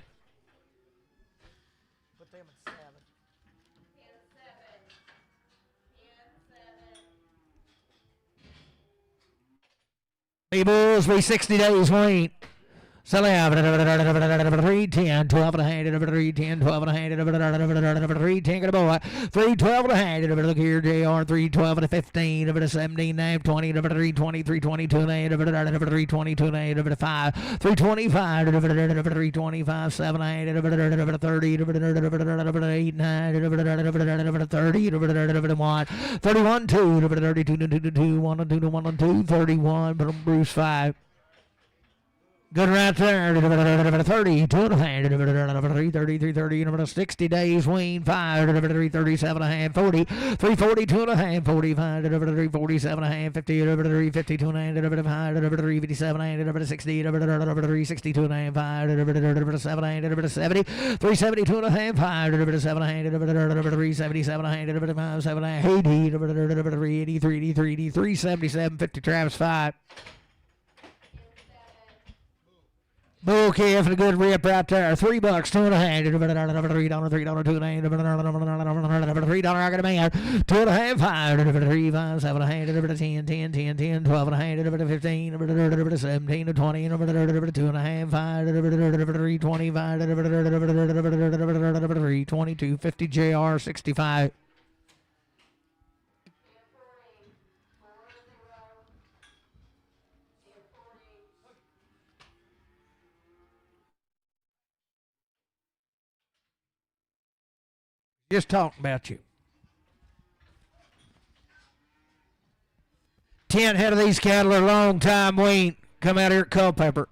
Bulls be 60 days, Wayne. Selling 310, 12 and a half, 310, 12 and a half, 310, get a boy, 312 and a half, look here, JR, 312 and a 15, 17, 20, 320, 322 and a half, 322 and a half, 5, 325, 325, 7, 8, 30, 8, 9, 30, 1, 31, 2, 32, 2, 1, 2, 1, 2, 31, Bruce 5. Good right there. 30, 2 and a half, 330, 330, 60 days, Wayne 5, 337 and a half, 40, 342 and a half, 45, 347 and a half, 50, 352 and a half, 357 and a half, 60, 362 and a half, 5, 7, 70, 372 and a half, 5, 7 and a half, 377 and a half, 5, 7 and a half, 80, 380, 377, 50, Travis 5. Okay, for the good rip right there. $3, 2 and a half, $3, $2 and a half, $3, I got a man, 2 and a half, 5, 3, 5, 7 and a half, 10, 10, 10, 10, 12 and a half, 15, 17, 20, 2 and a half, 5, 3, 25, 3, 22, 50, JR, 65. Just talking about you. 10 head of these cattle are long time wean. Come out here at Culpeper.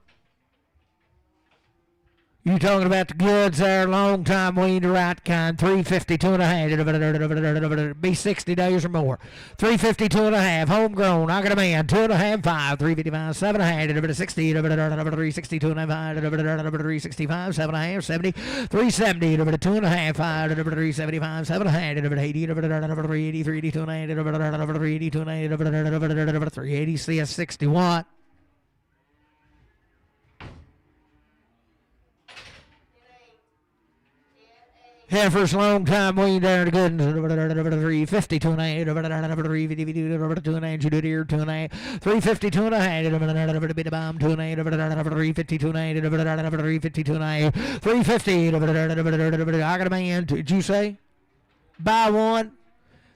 You talking about the goods there, long time wean, the right kind, 350, 2 and a half, be 60 days or more. 350, 2 and a half, homegrown, I got a man, 2 and a half, 5, 355, 7 and a half, 60, 360, 2 and a half, 365, 7 and a half, 70, 370, 2 and a half, 5, 375, 7 and a half, 80, 380, 380, 2 and a half, 380, 2 and a half, 380, CS 61. Heifer's long time wean down to good 350 2 and 8 350 2 and 8 you did here 2 and 8 350 2 and 8 bit of bomb 2 and 8 350 2 and 8 350 2 and 8 350 I got a man. Did you say buy one?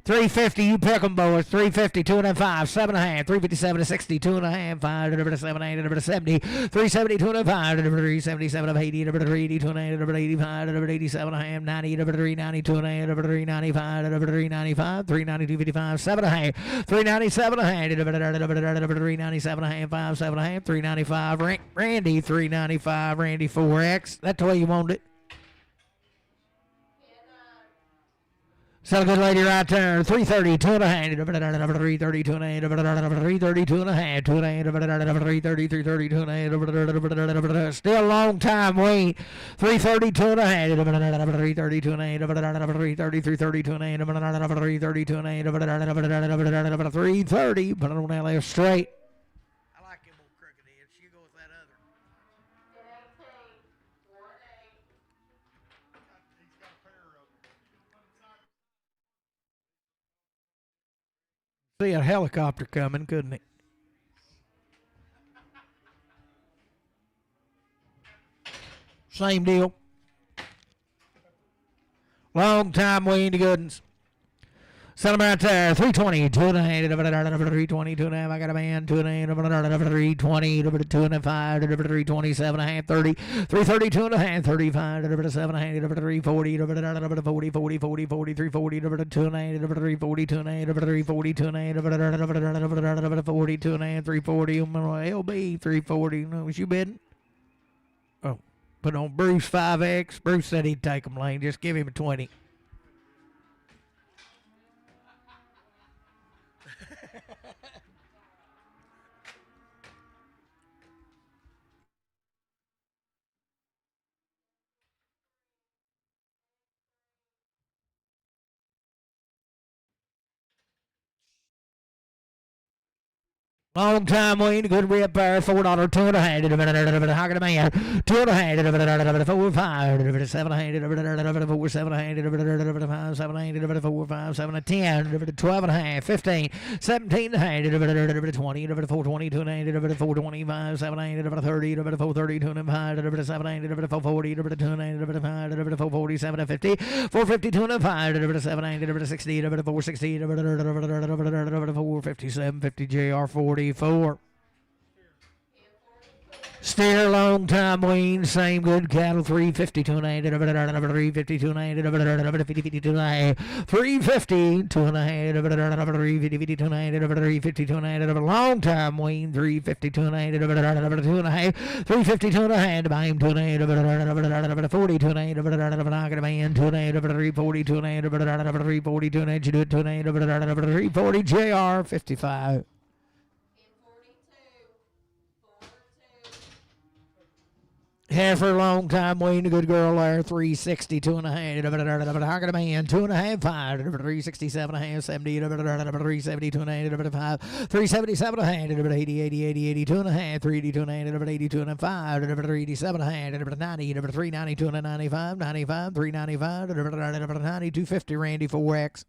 350, you pick 'em, boys. 350, 2 and 5, 7 and a half, 357 to 60, 2 and a half, 5, 7, 8, 70, 370, 2 and 5, 377 of 80, 380, 2 and 8, 85, 87 and a half, 90, 390, 2 and 8, 395, 395, 392, 55, 7 and a half, 397 and a half, 397 and a half, 5, 7 and a half, 395, Randy, 395, Randy 4X. That's the way you want it. So good lady right there. 330, 2 and a half, 330, 2 and a half, 330, 2 and a half, 2 and a half, 330, 330, 2 and a half. Still a long time wait. 330, 2 and a half, 330, 2 and a half, 330, 330, 2 and a half, 330, 2 and a half, 330. Put it on that left straight. I like him old crooked heads. You go with that other. See a helicopter coming, couldn't it? Same deal. Long time waiting to goodens. Set him right there. 320, 2 and a half, 320, 2 and a half. I got a man, 2 and a half, 320, 2 and a 5, 327 and a half, 30, 330, 2 and a half, 35, 7 and a half, 340, 40, 40, 40, 40, 340, 2 and a half, 340, 2 and a half, 340, 2 and a half, 40, 2 and a half, 340, LB, 340. Was you bidding? Oh, put on Bruce 5X. Bruce said he'd take him, Lane. Just give him a 20. Long time waiting, good rip there, $4, 2 and a half, how can a man, 2 and a half, 4, 5, 7 and a half, 4, 7 and a half, 5, 7 and a half, 4, 5, 7 and 10, 12 and a half, 15, 17 and a half, 20, 4, 20, 2 and a half, 4, 25, 7 and a half, 30, 4, 30, 2 and a half, 7 and a half, 4, 40, 2 and a half, 4, 40, 7 and 50, 4, 50, 2 and a half, 7 and a half, 60, 4, 60, 4, 57, 50, JR 44. Steer, long time wean, same good cattle, 350, 2 and a half, 350, 2 and a half, 50, 2 and a half, 350, 2 and a half, 350, 2 and a half, 350, 2 and a half, long time wean, 350, 2 and a half, 2 and a half, 350, 2 and a half, buy him 2 and a half, 40, 2 and a half, I got a man, 2 and a half, 340, 2 and a half, 340, 2 and a half, you do it 2 and a half, 340, JR 55. Heifer, long time waiting, a good girl there, 360, 2 and a half, I got a man, 2 and a half, 5, 367 and a half, 70, 370, 2 and a half, 5, 377 and a half, 80, 80, 80, 82 and a half, 382 and a half, 82 and a half, 5, 387 and a half, 90, 390, 2 and a 95, 95, 395, 90, 250, Randy 4X.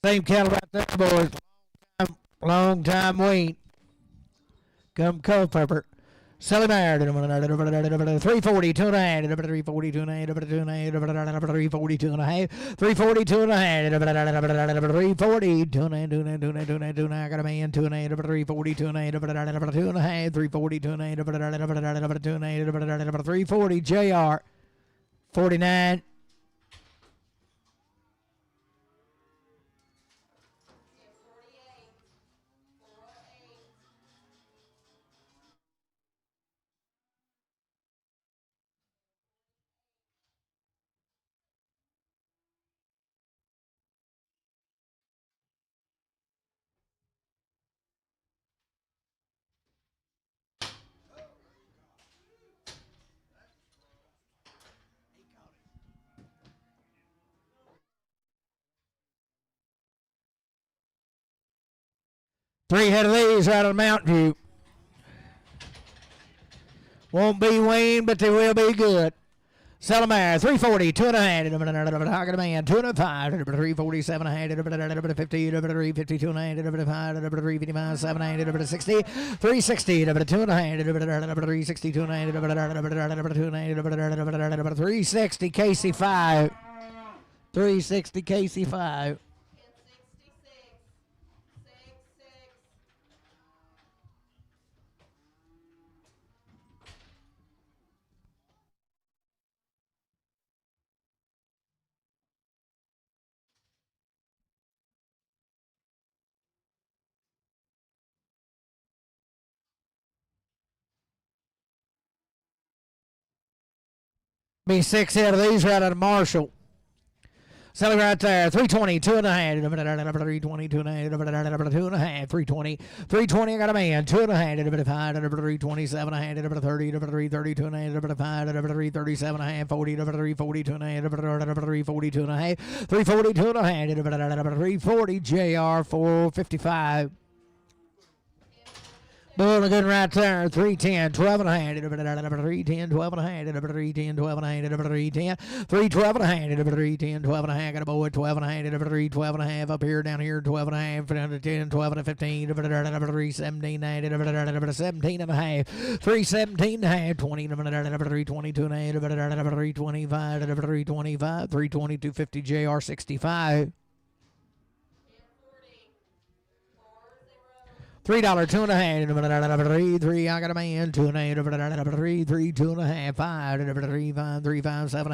Same cattle right there, boys. Long time wait. Come Culpepper. Sally Mayer, 340, 2 and a half, 340, 2 and a half, 2 and a half, 340, 2 and a half, 340, 2 and a half, 340, 2 and a half, 2 and a half, 2 and a half, 2 and a half, 2 and a half, I got a man, 2 and a half, 340, 2 and a half, 2 and a half, 340, 2 and a half, 2 and a half, 340, JR 49. 3 head of these out of Mountain View. Won't be Wayne, but they will be good. Sell them there. 340, 2.5. How can a man? 205, 347, 50, 352, 355, 7, 60, 360, 2.5, 362, 360, Casey 5. 360, Casey 5. Be 6 head of these right out of Marshall. Selling right there. 320, 2.5. 320, 2.5. 2.5. 320. 320, I got a man. 2.5. 5. 327. 30. 330. 2.5. 5. 337. 40. 340. 2.5. 342. 340. 2.5. 340. JR 455. Boom, good right there. 310, 12 and a hand. 310, 12 and a hand. 310, 12 and a hand. 310, 312 and a hand. 310, 12 and a half. Got a boy, 12 and a hand. 312 and a half. Up here, down here, 12 and a half. 10, 12 and a 15. 317, 17 and a half. 317 and a half. 20, 322 and a half. 325, 325, 320, 250, JR 65. $3, 2.5. 3. I got a man. 2.5. 3. 3. 2.5. 5. 3. 5. 3. 5. 7.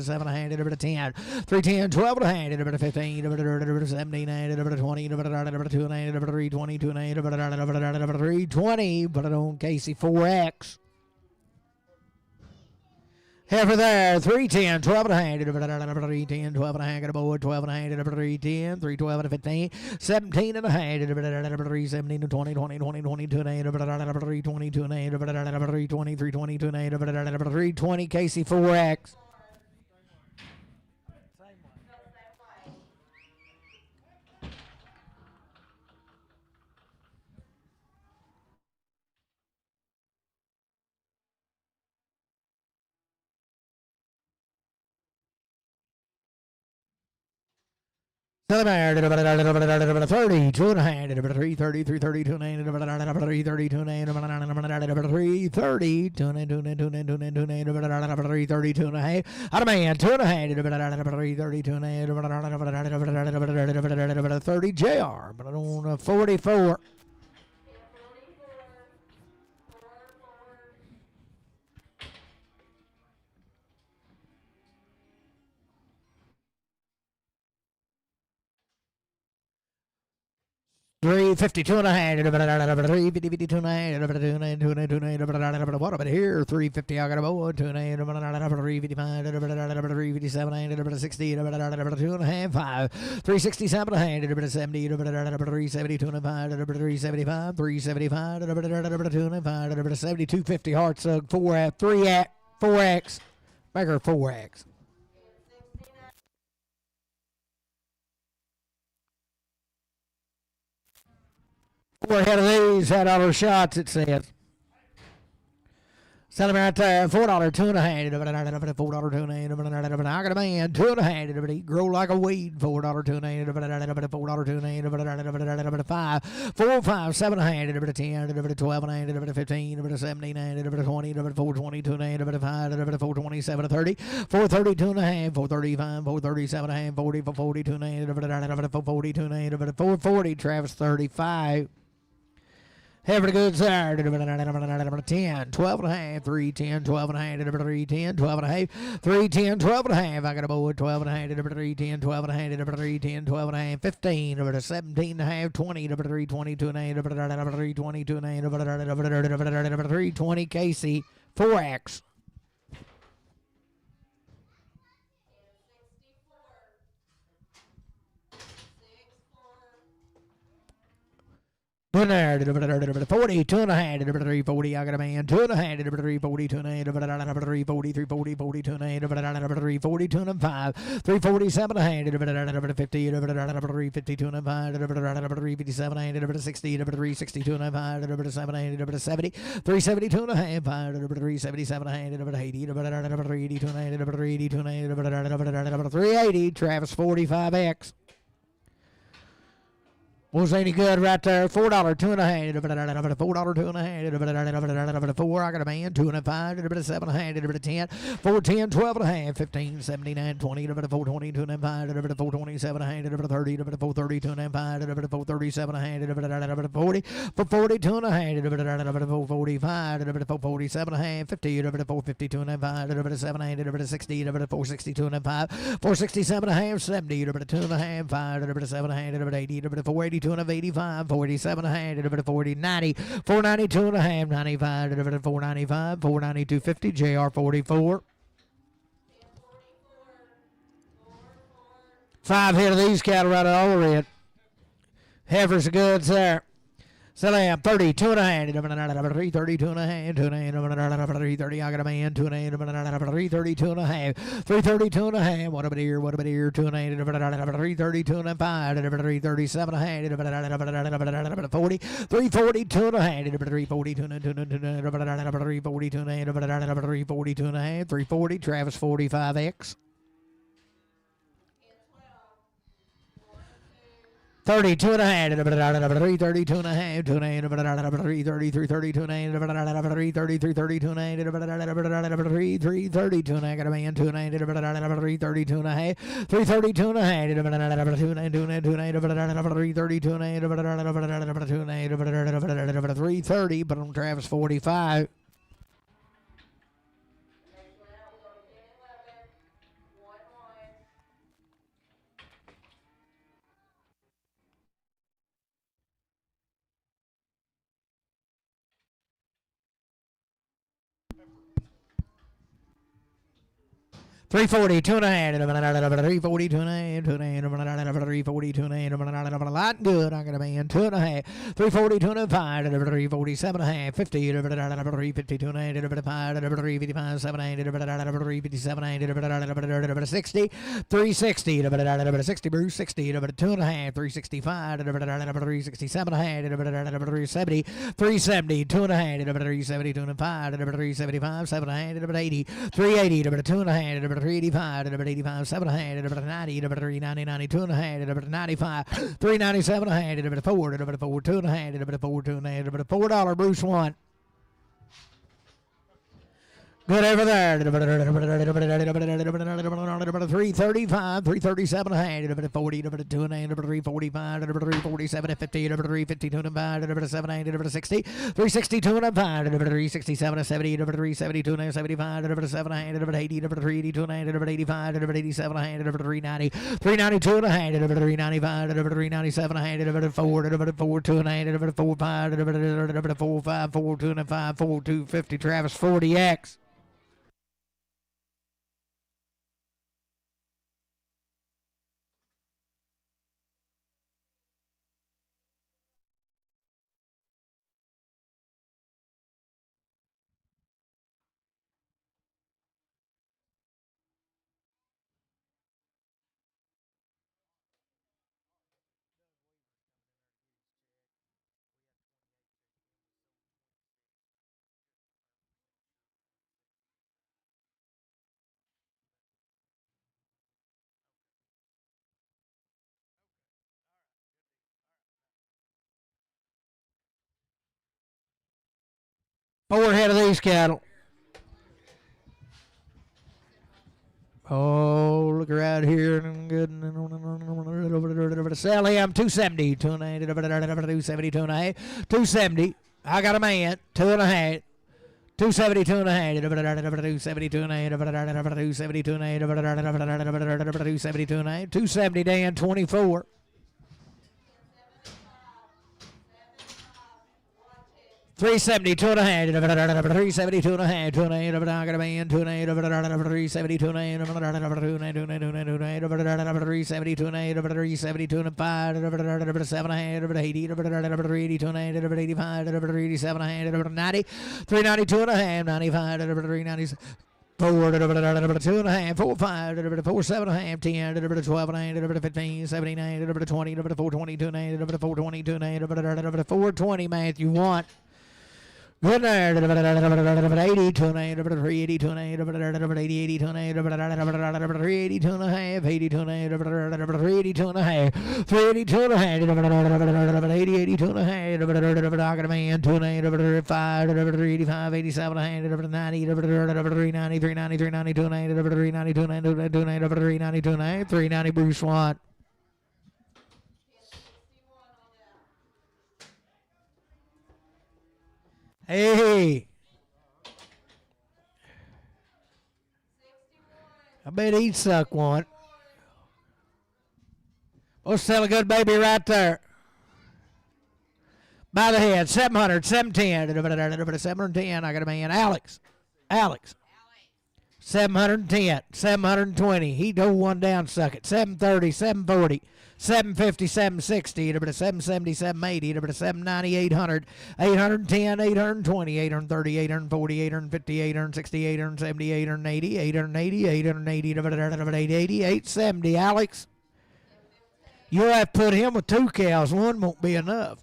7. 10. 3. 10. 12 and a half. 15. 17. 20. 2. 3. 20. 2. 3. 20. Put it on Casey 4X. Heifer there, 310, 12 and a half, 310, 12 and a half, got a boy, 12 and a half, 310, 312 and a 15, 17 and a half, 317 to 20, 20, 20, 22 and a half, 322 and a half, 320, 322 and a half, 320, Casey 4X. Southern 30, 2 and a half, 330, 330, 2 and a half, 330, 2 and a half, 330, 2 and a half, 330, 2 and a half, out of man, 2 and a half, 330, 2 and a half, 30 JR, but on 44. $352 and a half, $352 and a half, what about here? $350, I got a boy, 2 and a half, $355, $357, $60, 2 and a half, 5, $367 and a half, $70, $372 and a 5, $375, $375, $2 and a 5, $72.50 Hartsug 4X, Baker 4X. 4 head of these had all those shots, it says. Sell him right there. $4, 2 and a half. $4, 2 and a half. I got a man. 2 and a half. He grow like a weed. $4, 2 and a half. $4, 2 and a half. 5, 4, 5, 7 and a half. 10, 12 and a half. 15, 17 and a half. 20, 420, 2 and a half. 5, 427, 30, 430, 2 and a half. 435, 437 and a half. 40, 442 and a half. 442 and a half. 440, Travis 35. Heifer goods there. 10, 12 and a half, 310, 12 and a half, 310, 12 and a half, 310, 12 and a half. I got a boy, 12 and a half, 310, 12 and a half, 310, 12 and a half, 15, 17 and a half, 20, 322 and a half, 322 and a half, 320, Casey, 4X. Put there, 40, 2.5, 340. I got a man, 2.5, 340, 2.5, 340, 340, 40, 2.5, 340, 2.5, 347, 50, 350, 2.5, 357, 60, 360, 2.5, 70, 370, 2.5, 377, 80, 380, 380, 380, Travis 45X. Was any good right there? $4, 2.5, $4, 2.5, 4. I got a man, 2.5, 7.5, 10, 410, 12.5, 15, 79, 20, 420, 2.5, 427, 30, 430, 2.5, 437, 40, 40, 2.5, 445, 447, 50, 450, 2.5, 700, 60, 460, 2.5, 467, 70, 2.5, 5, 700, 80, 480, 285, 47, 40, 90, 492 and a half, 95, 495, 492, 50, JR 44. 5 hit of these cattle right all the red. Heifers are goods there. Salam 30, 2.5, 330, 2.5, 330. I got a man, 2.5, 330, 2.5, 330, 2.5. What about here? 2.5, 330, 2.5, 337, 40, 340, 2.5, 340, 340, 2.5, 340, Travis 45X. 30, 2.5, 330, 2.5, 330, 330, 2.5, 330, 330, 2.5, 330, 2.5, got a man, 2.5, 330, 2.5, 330, 2.5, 330, 2.5, 330, but on Travis 45. $340, 2.5, 340, 2.5, 340, 2.5, lot good. I got a man, 2.5, 340, 2.5, 347.5, 50, 350, 2.5, 355, 700, 357, 60, 360, 60, Bruce, 60, 2.5, 365, 367, 370, 370, 2.5, 370, 2.5, 375, 700, 80, 380, 2.5, 385, 85, 700, 90, 390, 92, 95, 397, 4, 4, 2.5, 4, $4, Bruce 1. Good over there. 335, 337, 40, 345, 347, 50, 350, 205, 700, 60, 360, 205, 367, 70, 370, 275, 700, 80, 380, 285, 87, 390, 392, 395, 397, 4, 4, 200, 45, 45, 4, 205, 4, 250, Travis 40X. Four head of these cattle. Oh, look right here. Good. Sell him 270. 270, 2.5. 270. I got a man. 2.5. 270, 2.5. 270, 2.5. 270, 2.5. 270, 2.5. 270, Dan, 24. 370, 2.5, 370, 2.5, 2.8, over down, got a man, 2.8, over 370, 2.8, over 370, 2.8, over 370, 2.5, over 7.5, over 80, over 80, 2.8, over 85, over 87, over 90, 390, 2.5, 95, over 390. Forward over 2.5, 4, 5, 4, 7.5, 10, 12, 15, 79, 20, 420, 2.8, 420, 2.8, 420, Matthew 1. Good night. 80, 2.8, 380, 2.8, 80, 80, 2.8, 380, 2.5, 80, 2.8, 380, 2.5, 380, 2.5, 80, 80, 2.5, Rocket Man, 2.8, 5, 385, 87, 90, 390, 390, 390, 2.8, 390, 2.8, 390, 2.8, 390, Bruce Watt. Hey. I bet he'd suck one. We'll sell a good baby right there. By the head, 700, 710, 710. I got a man. Alex. 710, 720. He dove one down, suck it. 730, 740, 750, 760, 770, 780, 790, 800, 810, 820, 830, 840, 850, 860, 870, 880, 880, 880, 880, 870. Alex, you'll have to put him with 2 cows. One won't be enough.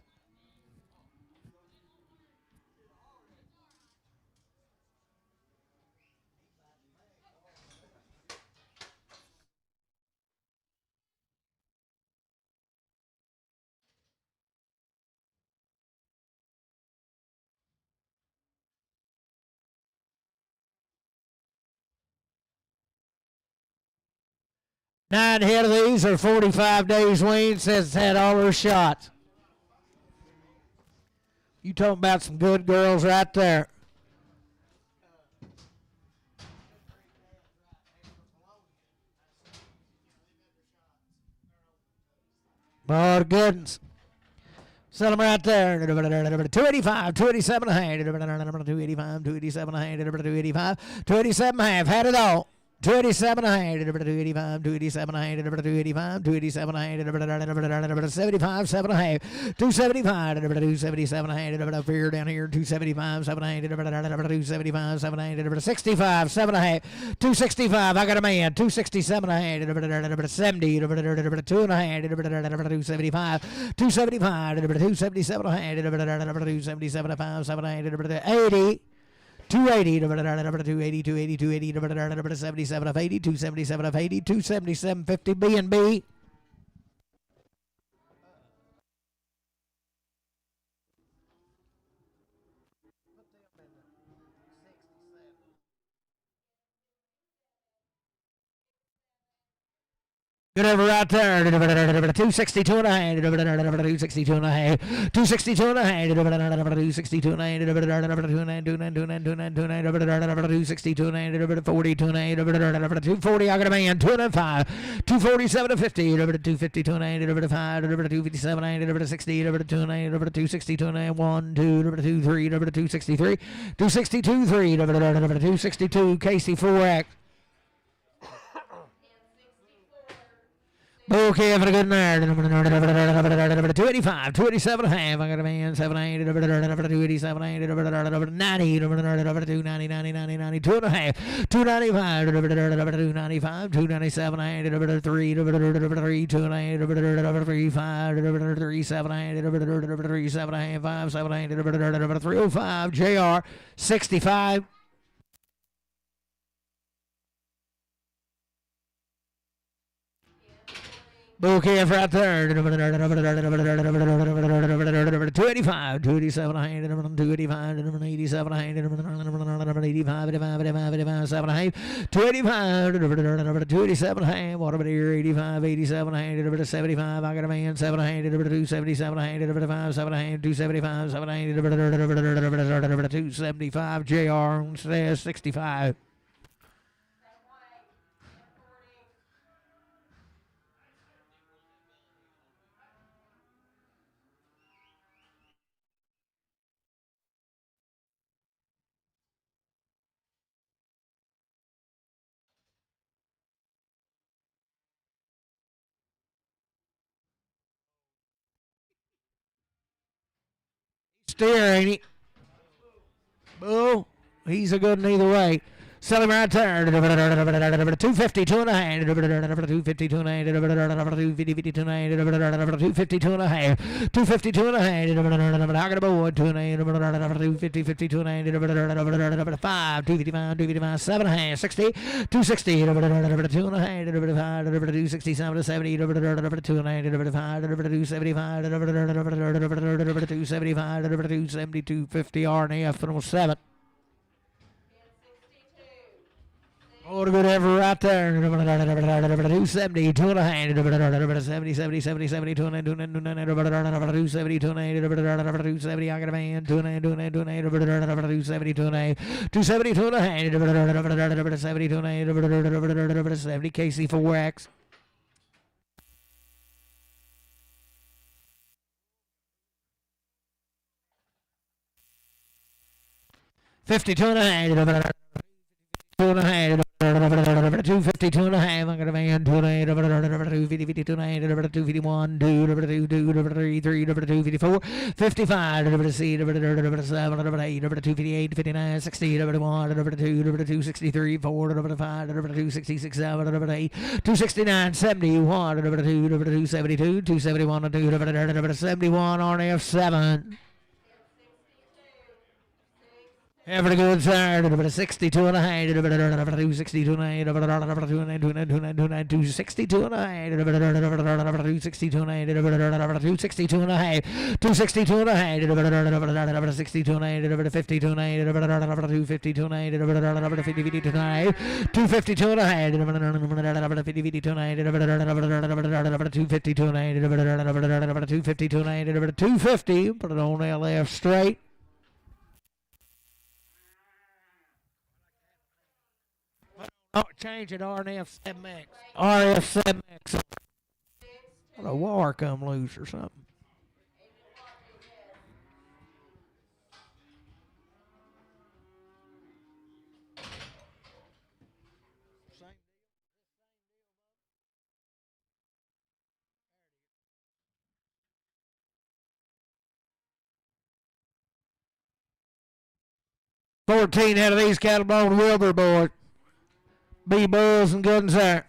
Nine head of these are 45 days weaned. Says it's had all her shots. You talking about some good girls right there. Oh, goodness. Sell them right there. 285, 287 a hand. 285, 287 a hand. 285, 287 a half. Had it all. 287 a hand. 285, 287 a hand. 285, 287 a hand. 75, 7 a half. 275, 277 a hand. Fear down here. 275, 7 a hand. 275, 7 a hand. 65, 7 a half. 265. I got a man. 267 a hand. 70, 2 and a hand. 275, 275, 277 a hand. 277 a 5, 7 a hand. 80. 280, 280, 280, 280, 77 of 80, 277 of 80, 277, 50 B&B. Good over right there. 262 and a half. 262 and a half. 262 and a half. 262 and a half. 262 and a half. 42 and a half. 240. I got a man. 205. 247 to 50. 252 and a half. 257 and a half. 60. 2 and a half. 262 and a half. 1, 2, 2, 3. 263. 262, 3. 262. Casey 4X. Okay, have a good night. 285, 287 and a half. I got a man. 780, 287, 90, 290, 90, 90, 2 and a half. 295, 295, 297, 3, 3, 2 and a half, 3, 5, 3, 7, 3, 7 and a half, 5, 7, 305, JR, 65. Okay, right there. 285, 287, 285, 287, 85, 7, 285, 287, what about here? 85, 87, 75. I got a man, 700, 277, 5, 7, 275, 7, 275, JR says 65. steer, ain't he? Bull. He's a good one either way. Sell him right there. 250, 2.5. 250, 2.5. 250, 2.5. 250, 2.5. 250, 2.5. I got a board. 250, 50, 2.5. 5. 255, 255. 7.5. 60. 260. 2.5. 267, 70. 2.5. 275. 275. 270. 250. RNF. Almost 7. Oh, the good ever right there. 270, 2.5. 70, 70, 70, 70, 270, 270, I got a man. 270, 2.5. 70, 2.5. 70, KC4X. $52.5. 2.5. 250, 2.5. I got a man. 250, 2.5. 251, 2, 3, 254, 55, C, 7, 8, 258, 59, 60, 1, 2, 263, 4, 5, 266, 7, 8, 269, 71, 272, 271, 271, RNF 7. Every good side, 62 and a half, 262 and a half, 262 and a half, 262 and a half, 262 and a half, 262 and a half, 62 and a half, 52 and a half, 252 and a half, 52 and a half, 252 and a half, 52 and a half, 252 and a half, 252 and a half, 250, put it on LF straight. Oh, change it, RNF 7X. RF 7X. What a wire come loose or something. $14 out of these cattle bone Wilbur boys. Be bulls and good and sir.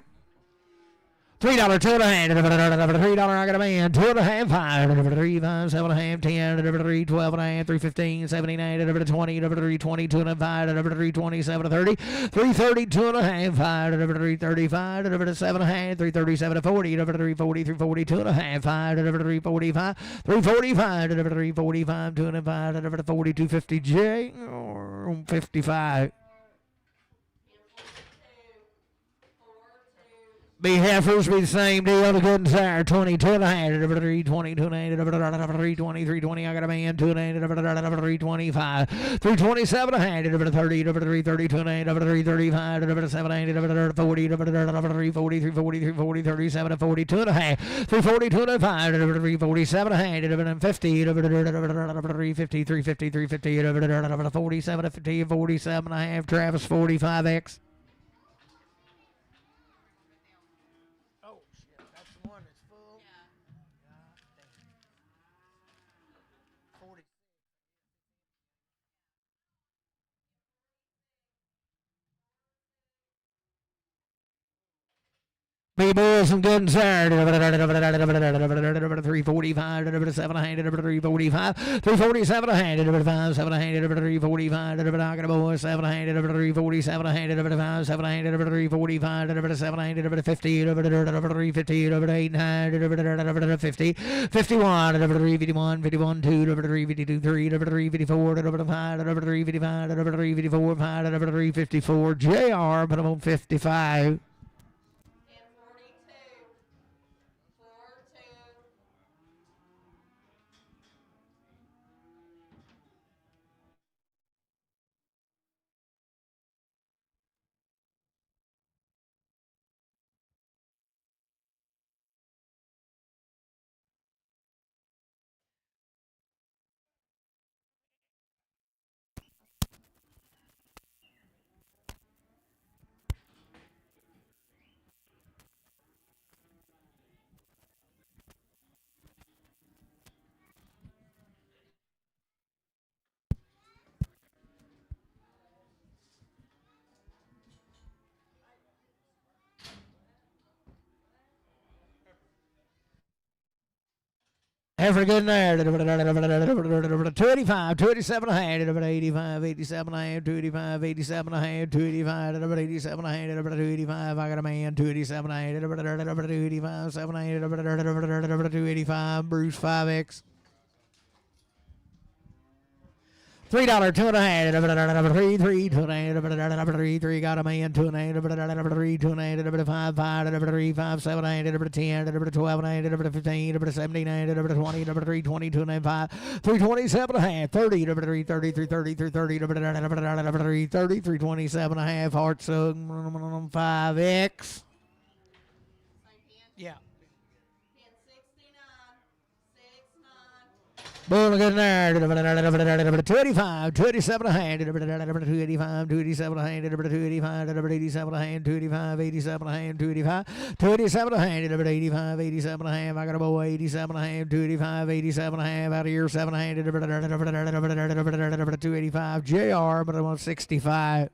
$3, 2.5. $3, I got a man. 2.5, 5. 3, 5, 7.5, 10. 3, 12.5. 3, 15, 79. 20. 3, 20, 2.5. 3, 27, 30. 330, 2.5. 5. 335. 7.5. 337, 40. 340, 340, 2.5. 5. 345. 345. 345, 2.5. 40, 250 J. 55. Be heifers, be the same deal. The good and sour, 22 and a half, 320, 320, 320. I got a man, 325, 327 and a half, 30, 332 and a half, 335, 780, 40, 340, 340, 340, 37, 42 and a half, 342 and a 5, 347 and a half, 50, 350, 350, 350, 47, 50, 47 and a half, Travis 45X. Be bulls and good and sour. 345, 345, 347 5, 345, I got a boy, 700, 347, 5, 700, 345, 700, 50, 350, 800, 50, 51, 351, 51, 2, 352, 3, 354, 5, 355, 354, 5, 354, JR, but I'm on 55. Every good there. 285, 287 a hand, 85, 87 a hand, 285, 87 a hand, 285, 87 a hand, 285. I got a man, 287 a hand, 285, 7 a hand, 285. Bruce 5X. $3, 2.5, 3, 3, 2.5, 3, 3, got a man, 2.5, 3, 2.5, 5, 5, 3, 5, 7, 8, 10, 12, 15, 17, 20, 3, 20, 2.5, 327 and a half, 30, 3, 30, 3, 30, 3, 30, 3, 30, 327 and a half, heart sug, 5X. Yeah. Boom, good there. 285, 287 a hand, 285, 287 a hand, 285, 287 a hand, 285, 87 a hand, 285, 287 a hand, 85, 87 a half. I got a boy, 87 a half, 285, 87 a half, out of here, 7 a hand, 285, JR, but I want 65.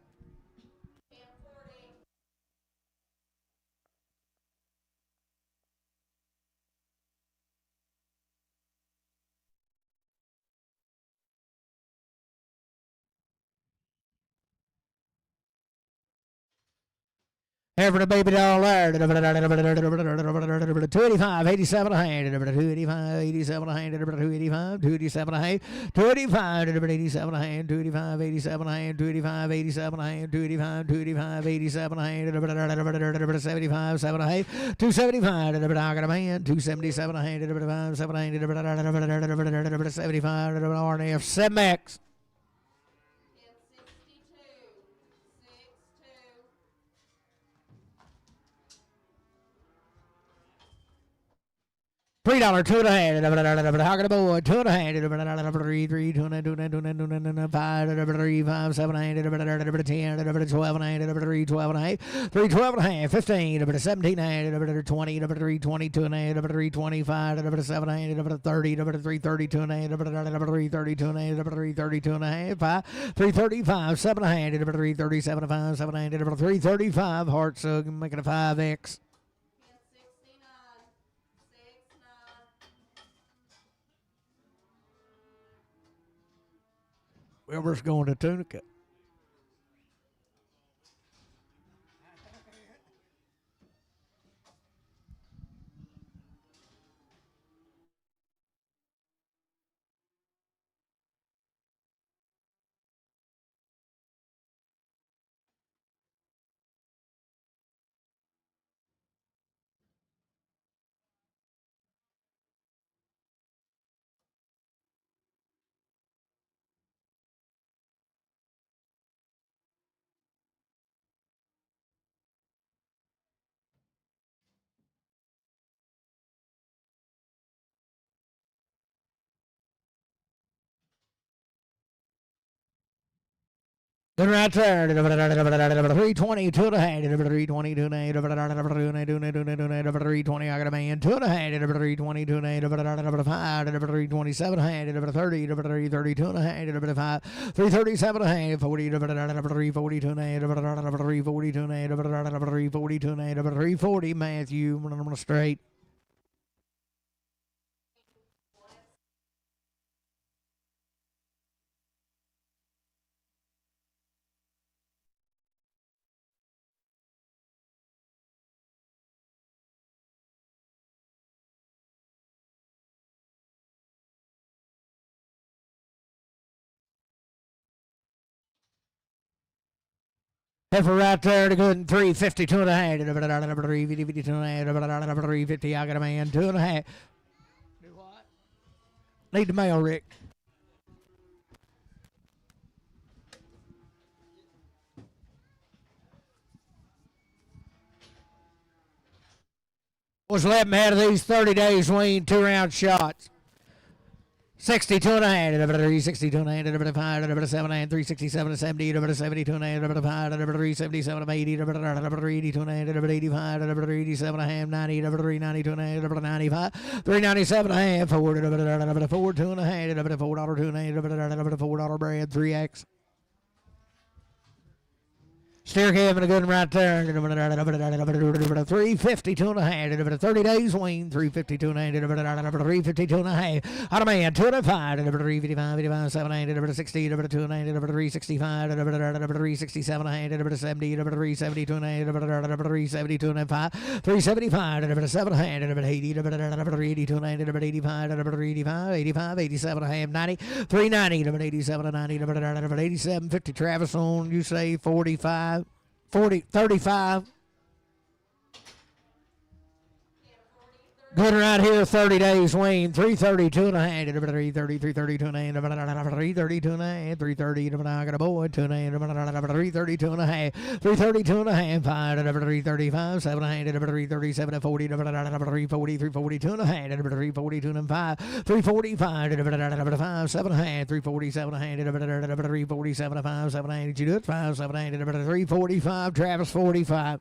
Every baby doll there. 285, 87 a hand. 285, 87 a hand. 285, 287 a hand. 285, 87 a hand. 285, 87 a hand. 285, 87 a hand. 285, 285, 87 a hand. 75, 7 a hand. 275, I got a man. 277 a hand. 75, 7 a hand. 75, RNF 7X. $3, 2.5, how can a boy, 2.5, 3, 3, 2, 5, 3, 5, 7, 8, 10, 12, 3, 12 and a half, 3, 12 and a half, 15, 17, 20, 3, 22 and a half, 3, 25, 7, 30, 3, 32 and a half, 3, 32 and a half, 3, 32 and a half, 3, 35, 7 and a half, 3, 37, 5, 7, 3, 35, heart sug, making a 5X. Wilbur's going to Tunica. Good right there. 320, 2 and a half, 320, 2 and a half, 320, I got a man, 2 and a half, 320, 2 and a half, 5, 327 and a half, 30, 32 and a half, 5, 337 and a half, 40, 342 and a half, 342 and a half, 342 and a half, 340, Matthew, I'm straight. Heifer right there to good 352 and a half. 352 and a half. 350. I got a man. 2 and a half. Do what? Need the mail, Rick. Was letting me out of these 30 days wean 2-round shots. 62 and a half, 362 and a half, 5, 7 and 367 70, 72 and a half, 5, 377 80, 382 and a half, 85, 387 and a half, 90, 392 and a half, 95, 397 and a half, 4, 2 and a half, $4.02 and a half, $4 bread, 3X. Steer having a good one right there. 352 and a half. 30 days wean. 352 and a half. 352 and a half. Out of man. 205. 355. 55. 7. 60. 2 and a half. 365. 367 and a half. 70. 372 and a half. 372 and a half. 375. 7 and a half. 80. 382 and a half. 85. 85. 85. 87 and a half. 90. 390. 87 and 90. 87. 50. Travis on. You say 45. 35. Good right here, 30 days wean. 332 and a half. 330, 332 and a half. 332 and a half. 330. I got a boy. 2 and a half. 332 and a half. 332 and a half. 5. 335. 7 and a half. 337 40. 340. 342 and a half. 342 and 5. 345. 5. 7 and a half. 347 and a half. 347 and 5. 7 and a half. Did you do it? 5. 7 and a half. 345. Travis 45.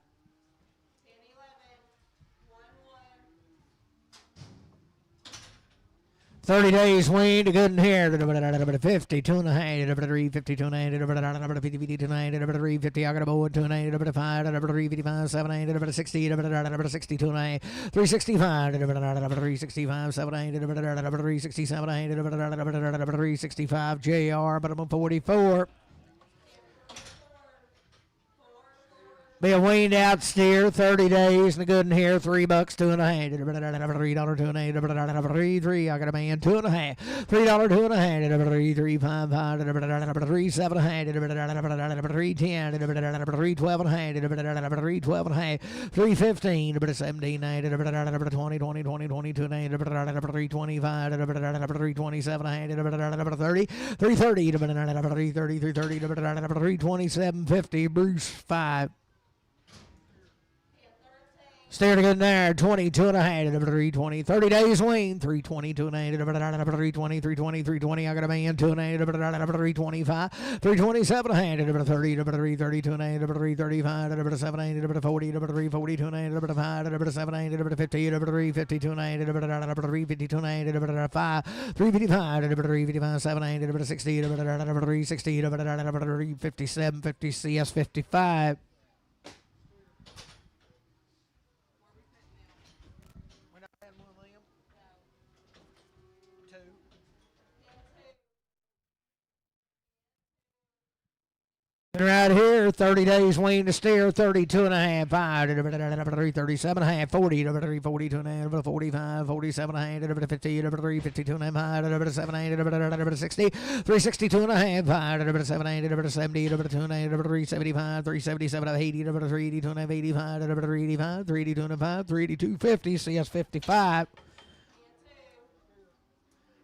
30 days weaned, good in here. 52 and a half. 352 and a half. 52 and a half. 350. I got a board. 2 and a half. 5. 355. 7 and a half. 60. 62 and a half. 365. 365. 7 and a half. 367 and a half. 365. JR, but I'm a 44. Be a weaned out steer, 30 days, and a good in here, $3, 2 and a half. $3, 2 and a half. 3. I got a man, 2 and a half. $3, 2 and a half. 3, 5, 5. 3, 7 and a half. 3, 10. 3, 12 and a half. 3, 12 and a half. 3, 15. 17 and a half. 20, 20, 20, 22 and a half. 3, 25. 3, 27 and a half. 30. 3, 30. 3, 30. 3, 30. 3, 27, 50. Bruce 5. Steered a good there, 22 and a half, 320, 30 days wean, 322 and a half, 320, 320, 320, I got a man, 2 and a half, 325, 327 and a half, 30, 332 and a half, 335, 7 and a half, 40, 342 and a half, 5, 7 and a half, 50, 352 and a half, 352 and a half, 5, 355, 355, 7 and a half, 60, 360, 357, 50, CS 55. Right here, 30 days wean to steer, 32 and a half, 5, 337 and a half, 40, 342 and a half, 45, 47 and a half, 50, 352 and a half, 7 and a half, 60, 362 and a half, 5, 7 and a half, 70, 2 and a half, 375, 377, 80, 382 and a half, 85, 385, 382 and a half, 382, 50, CS 55.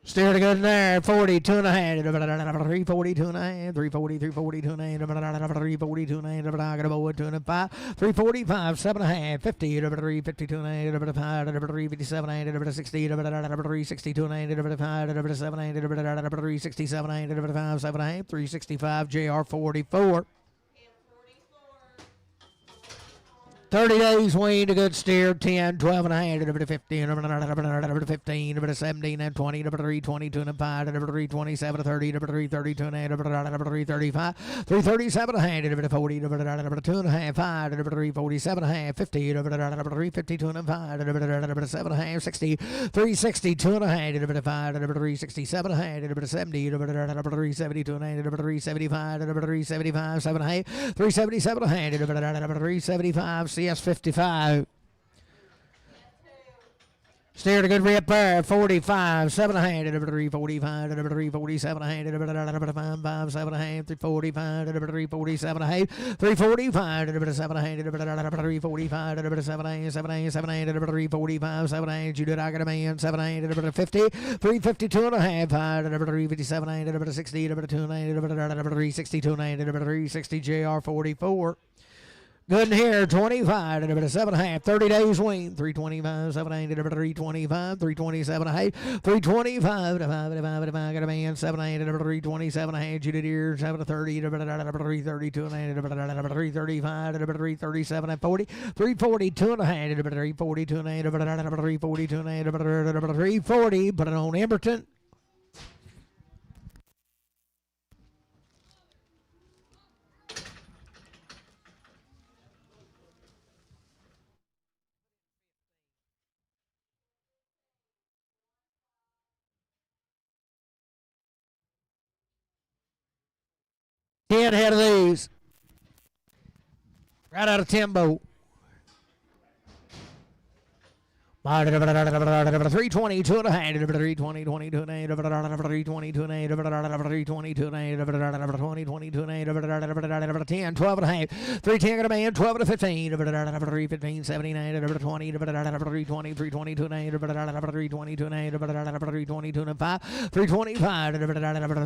Steered a good in there, 42 and a half, 342 and a half, 340, 342 and a half, 342 and a half, I got a board, 2 and 5, 345, 7 and a half, 50, 352 and a half, 5, 357 and a half, 60, 362 and a half, 5, 7 and a half, 367 and a half, 5, 7 and a half, 365, JR 44. 30 days weaned, a good steer, 10, 12 and a half, 15, 15, 17, and 20, 322 and 5, 327, 30, 332 and a half, 335, 337 and a half, 40, 2 and a half, 5, 347 and a half, 50, 352 and 5, 7 and a half, 60, 362 and a half, 5, 367 and a half, 70, 372 and a half, 375, 375, 7 and a half, 377 and a half, 375, CS 55. Steered a good rip there, 45, 7 and a half, 345, 347 and a half, 5, 7 and a half, 345, 347 and a half, 345, 7 and a half, 345, 7 and a half, 7 and a half, 7 and a half, 345, 7 and a half, you did, I got a man, 7 and a half, 50, 352 and a half, 357 and a half, 60, 2 and a half, 362 and a half, 360, JR 44. Good in here, 25, 7 and a half, 30 days wean, 325, 7 and a half, 325, 327 and a half, 325, 5, I got a man, 7 and a half, 327 and a half, you did here, 7 to 30, 332 and a half, 335, 337 and 40, 342 and a half, 342 and a half, 342 and a half, 340, put it on Emberton. 10 head of these. Right out of Timbo. 320, 2 and a half, 320, 22 and 8, 320, 2 and 8, 320, 2 and 8, 20, 22 and 8, 10, 12 and a half, 310 and a man, 12 and a 15, 315, 79, 20, 320, 322 and 8, 322 and 8, 322 and 5, 325,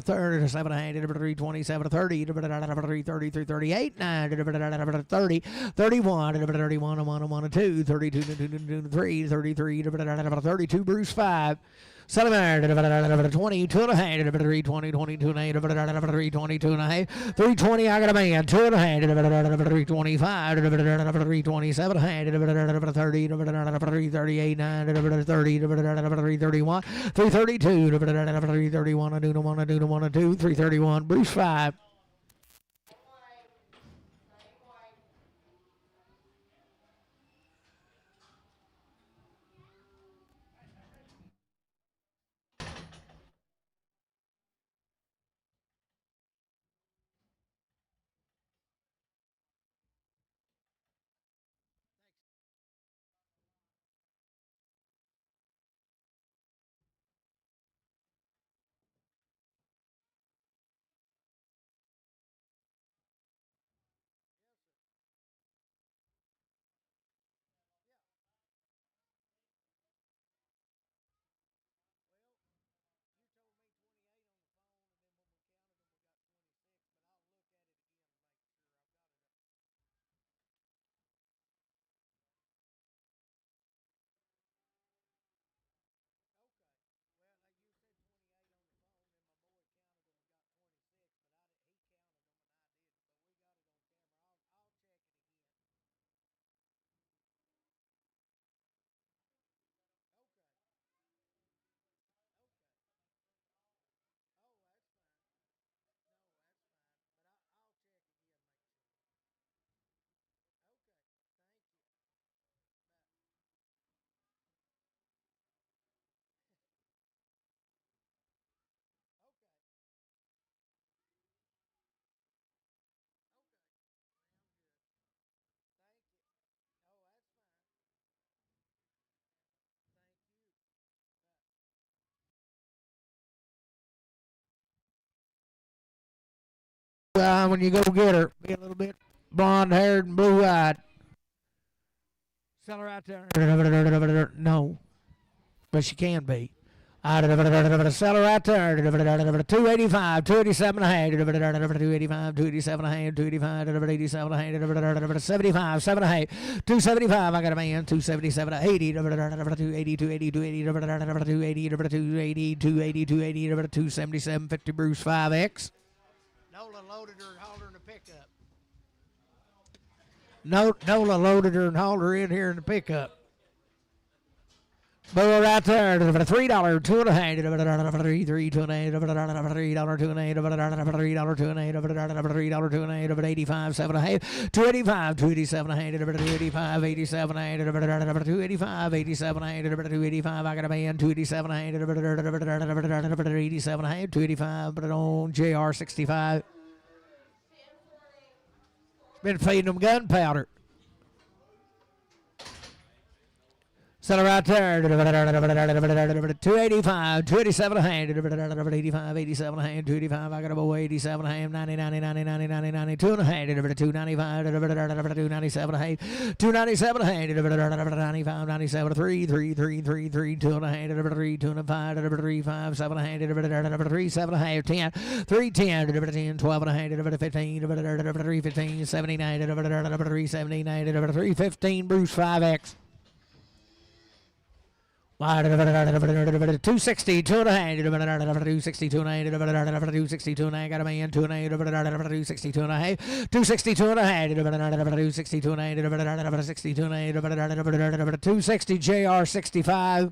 30, 7 and a half, 327, 30, 330, 338, 9, 30, 31, 31 and 1 and 1 and 2, 32 and 3, 33, 32, Bruce 5. Sullivan, 22 and a half, 320, 22 and 8, 322 and a half, 320, I got a man, 2 and a half, 325, 327 and a half, 30, 338, 9, 30, 331, 332, 331, I do no one, 2, 331, Bruce 5. When you go get her, be a little bit blonde haired and blue eyed. Sell her out there. No, but she can be. Sell her out there. 285, 287 and a half, 285, 287 and a half, 285, 287 and a half, 75, 7 and a half, 275. I got a man, 277, 80, 280, 280, 280, 280, 280, 280, 280, 277, 50 Bruce 5X. Nola loaded her and hauled her in the pickup. Nola loaded her and hauled her in here in the pickup. Bull right there, $3, 2 and a half, 3, 2 and a half, $3, 2 and a half, $3, 2 and a half, $3, 2 and a half, $3, 2 and a half, 85, 7 and a half, 285, 287 and a half, 285, 87 and a half, 285, 87 and a half, 285. I got a man, 287 and a half, 87 and a half, 285. Put it on JR 65. Been feeding them gunpowder. Sell her right there. 285, 287 and a half, 85, 87 and a half, 285. I got a boy, 87 and a half, 90, 90, 90, 90, 90, 92 and a half, 295, 297 and a half, 297 and a half, 95, 97, 3, 3, 3, 3, 3, 2 and a half, 3, 2 and 5, 3, 5, 7 and a half, 3, 7 and a half, 10, 3, 10, 10, 12 and a half, 15, 3, 15, 79, 3, 79, 3, 15, Bruce 5X. 260, 2 and a half, 262 and a half, 262 and a half, got a man, 2 and a half, 262 and a half, 262 and a half, 262 and a half, 62 and a half, 260 JR 65.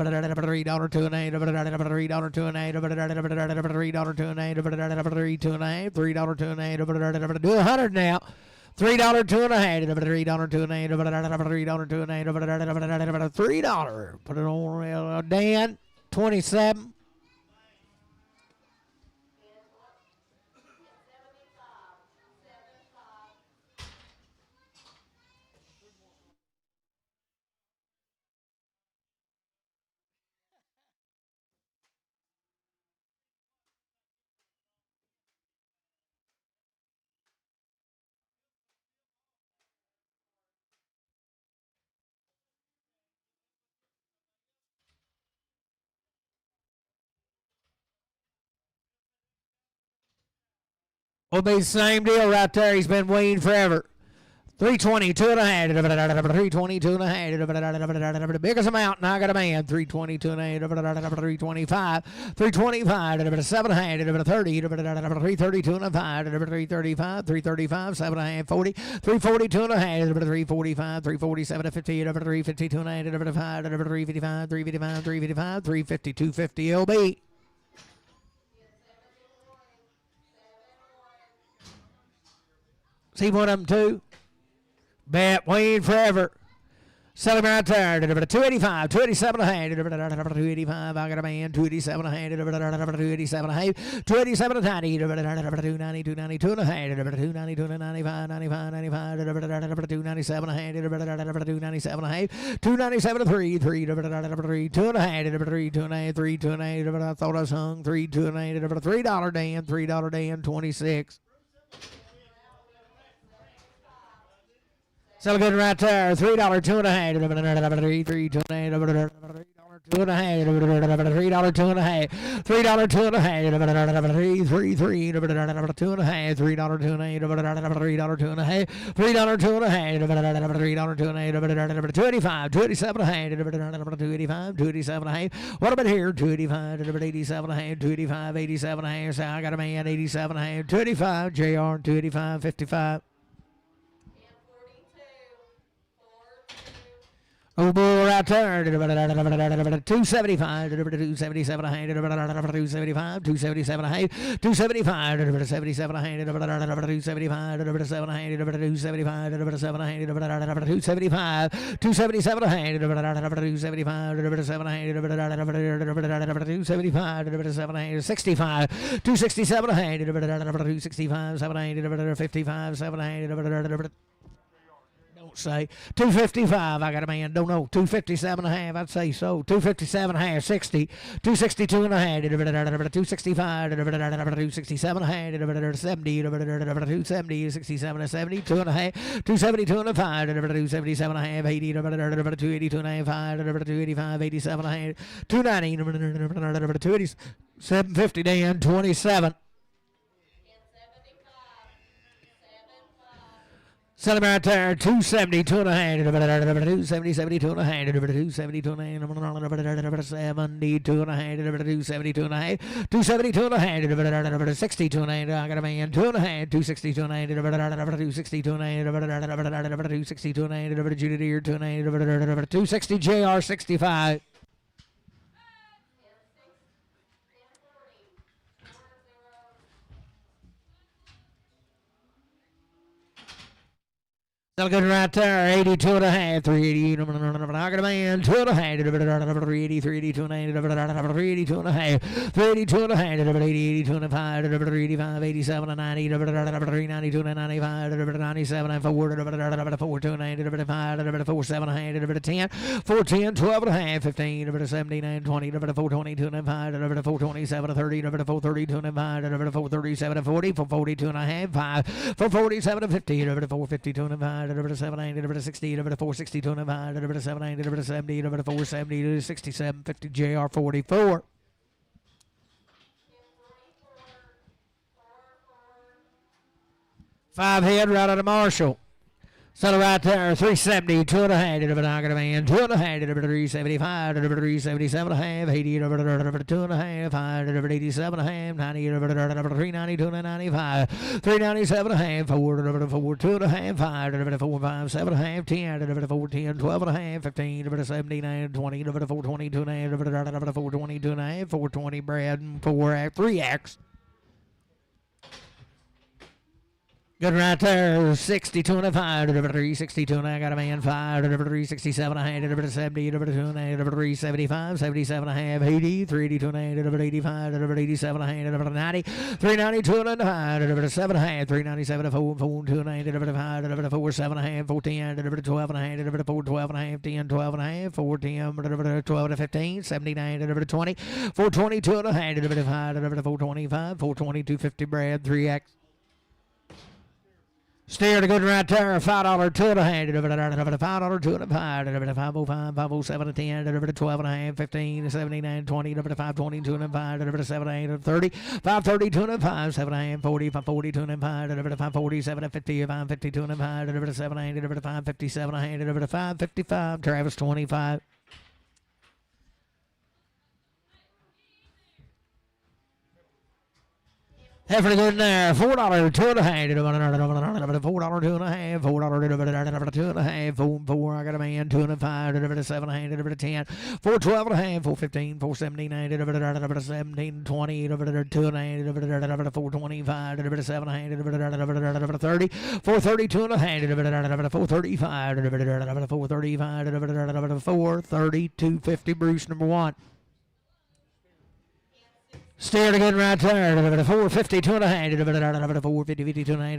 $3.28, $3.28, do 100 now. $3.28, put it on Dan, 27. Will be the same deal right there. He's been weaned forever. 322 and a half. 322 and a half. Biggest amount. Now I got a man. 322 and a half. 325. 325. 7 and a half. 30. 332 and a half. 335. 335. 7 and a half. 40. 342 and a half. 345. 347 50. 352 and a half. 355. 355. 355. 352 50 LB. See one of them too? Bet Wayne forever. Sell him right there. 285, 287 and a half. 285, I got a man. 287 and a half. 287 and a half. 287 and a half. 290, 292 and a half. 292 and 95, 95, 95. 297 and a half. 297 and a half. 297 and 3, 3, 2 and a half. 3, 2 and a half. 3, 2 and a half. I thought I was hung. 3, 2 and a half. $3 Dan. $3 Dan. 26. Sell good right there. $3, 2 and a half. 3, 3, 2 and a half. $2 and a half. $3, 2 and a half. $3, 2 and a half. 3, 3, 3. 2 and a half. $3, 2 and a half. $3, 2 and a half. $3, 2 and a half. $3, 2 and a half. 285, 287 and a half. 285, 287 and a half. What about here? 285, 87 and a half. 285, 87 and a half. So I got a man. 87 and a half. 285, JR. 285, 55. Oh, boy, right there. 275, 277 and a half. 275, 277 and a half. 275, 77 and a half. 275, 7 and a half. 275, 7 and a half. 275, 277 and a half. 275, 7 and a half. 275, 7 and a half. 65, 267 and a half. 265, 7 and a half. 55, 7 and a half. Say 255. I got a man. Don't know. 257 and a half. I'd say so. 257 and a half. 60. 262 and a half. 265. 267 and a half. 70. 270. 67 and 70. 2 and a half. 272 and a 5. 277 and a half. 80. 282 and a half. 285. 87 and a half. 290. 287. 50 Dan. 27. Sell him right there, 270, 2 and a half, 270, 72 and a half, 272 and a half, 72 and a half, 272 and a half, 272 and a half, 62 and a half, I got a man, 2 and a half, 262 and a half, 262 and a half, 262 and a half, Judy Deere, 2 and a half, 260 JR 65. Still good right there, 82 and a half, 380, I got a man, 2 and a half, 380, 382 and a half, 382 and a half, 382 and a half, 82 and a half, 385, 87 and 90, 392 and 95, 97 and 4, 42 and a half, 47 and a half, 10, 410, 12 and a half, 15, 79, 20, 422 and a half, 427 and 30, 432 and a half, 437 and 40, 442 and a half, 5, 447 and 50, 452 and a half, 790, 60, 462 and a half, 790, 70, 470, 67, 50 JR 44. Five head right out of Marshall. Settle right there, 370, 2 and a half, I got a man, 2 and a half, 375, 377 and a half, 80, 2 and a half, 587 and a half, 90, 392 and a 95, 397 and a half, 4, 2 and a half, 5, 4, 5, 7 and a half, 10, 4, 10, 12 and a half, 15, 79, 20, 4, 22 and a half, 4, 22 and a half, 420 Brad, 4, 3X. Good right there, 62 and a 5, 362 and I got a man, 5, 367 and a half, 70, 2 and a half, 375, 77 and a half, 80, 382 and a half, 85, 87 and a half, 90, 392 and a half, 7 and a half, 397, 4, 2 and a half, 5, 4, 7 and a half, 14, 12 and a half, 4, 12 and a half, 10, 12 and a half, 4, 10, 12 and 15, 79, 20, 422 and a half, 5, 425, 422, 50 Brad, 3X. Steer the good right there, $5 2 and a hand, $5 2 and a pie, $505, $507 a 10, $12 and a half, $15, $79, $20, $520 2 and a pie, $7 $30, $530 2 and a pie, $7 and a half, $40, $540 2 and a pie, $547 $50, $550 2 and a pie, $780, $557 a hand, $555, Travis 25. Heifer good in there, $4 2 and a half, $4 2 and a half, $4 2 and a half, $4 I got a man, 2 and a 5, 7 a hand, 10, $412 and a half, $415, $479, 17, 20, 2 and a half, $425, 7 a hand, 30, $430 2 and a half, $435, $430, $250, Bruce number 1. Steer again right there. 450, 2 and a half. 450, 50, 2 and a half.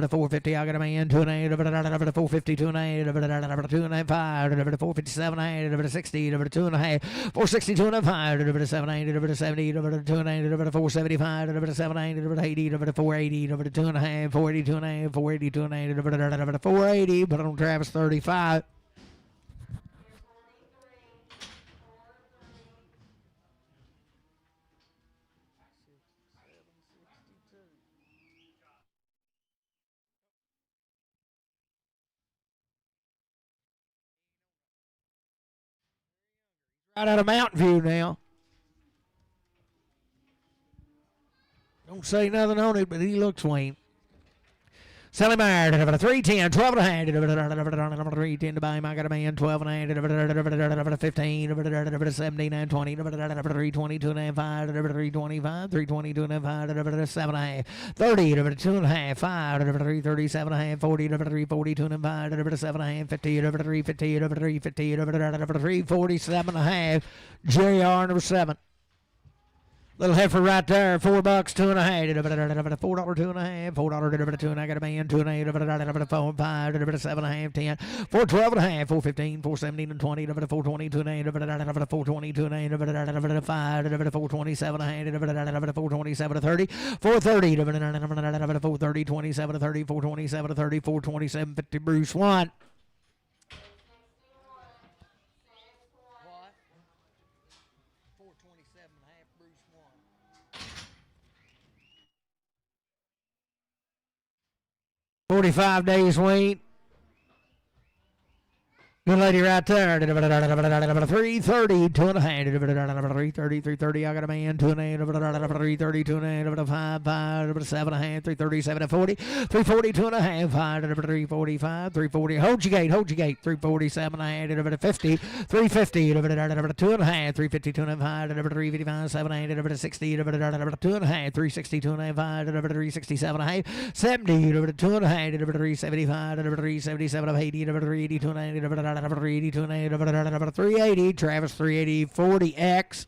450, I got a man, 2 and a half. 450, 2 and a half. 2 and a half, 5. 457, a half. 60, 2 and a half. 460, 2 and a half. 7, 70, 2 and a half. 475, 7, 80, 480, 2 and a half. 480, 2 and a half. 480, 2 and a half. 480, put on Travis 35. Right out of Mountain View now. Don't say nothing on it, but he looks Wayne. Sally Meyer, 310, 12 and a half, 310 to buy him. I got a man, 12 and a half, 15, 17, 20, 320, 2 and a half, 5, 325, 320, 2 and a half, 7 and a half, 30, 2 and a half, 5, 337 and a half, 40, 340, 2 and a half, 7 and a half, 50, 350, 350, 347 and a half, JR number 7. Little heifer right there, $4, 2 and a half, $4 2 and a half, $4 2 and I got a man, 2 and a half, 4 5, 7 and a half, 10, 412 and a half, 415, 417 and 20, 420, 2 and a half, 420, 2 and a half, 5, 427 and a half, 427 to 30, 430, 430, 27 to 30, 427 to 30, 427, 50, Bruce 1. 45 days wait. Good lady right there. 330, 2 and a half. 330, 330. I got a man, 2 and a half. 330, 2 and a half. 5, 7 and a half. 337 and 40. 340, 2 and a half. 345, 340. Hold your gate, hold your gate. 347 and a half. 50, 350. 2 and a half. 350, 2 and a half. 355, 7 and a half. 60, 2 and a half. 360, 2 and a half. 367 and a half. 70, 2 and a half. 375, 377 of 80, 382 and a half. 382 and a half. 380. Travis 380, 40X.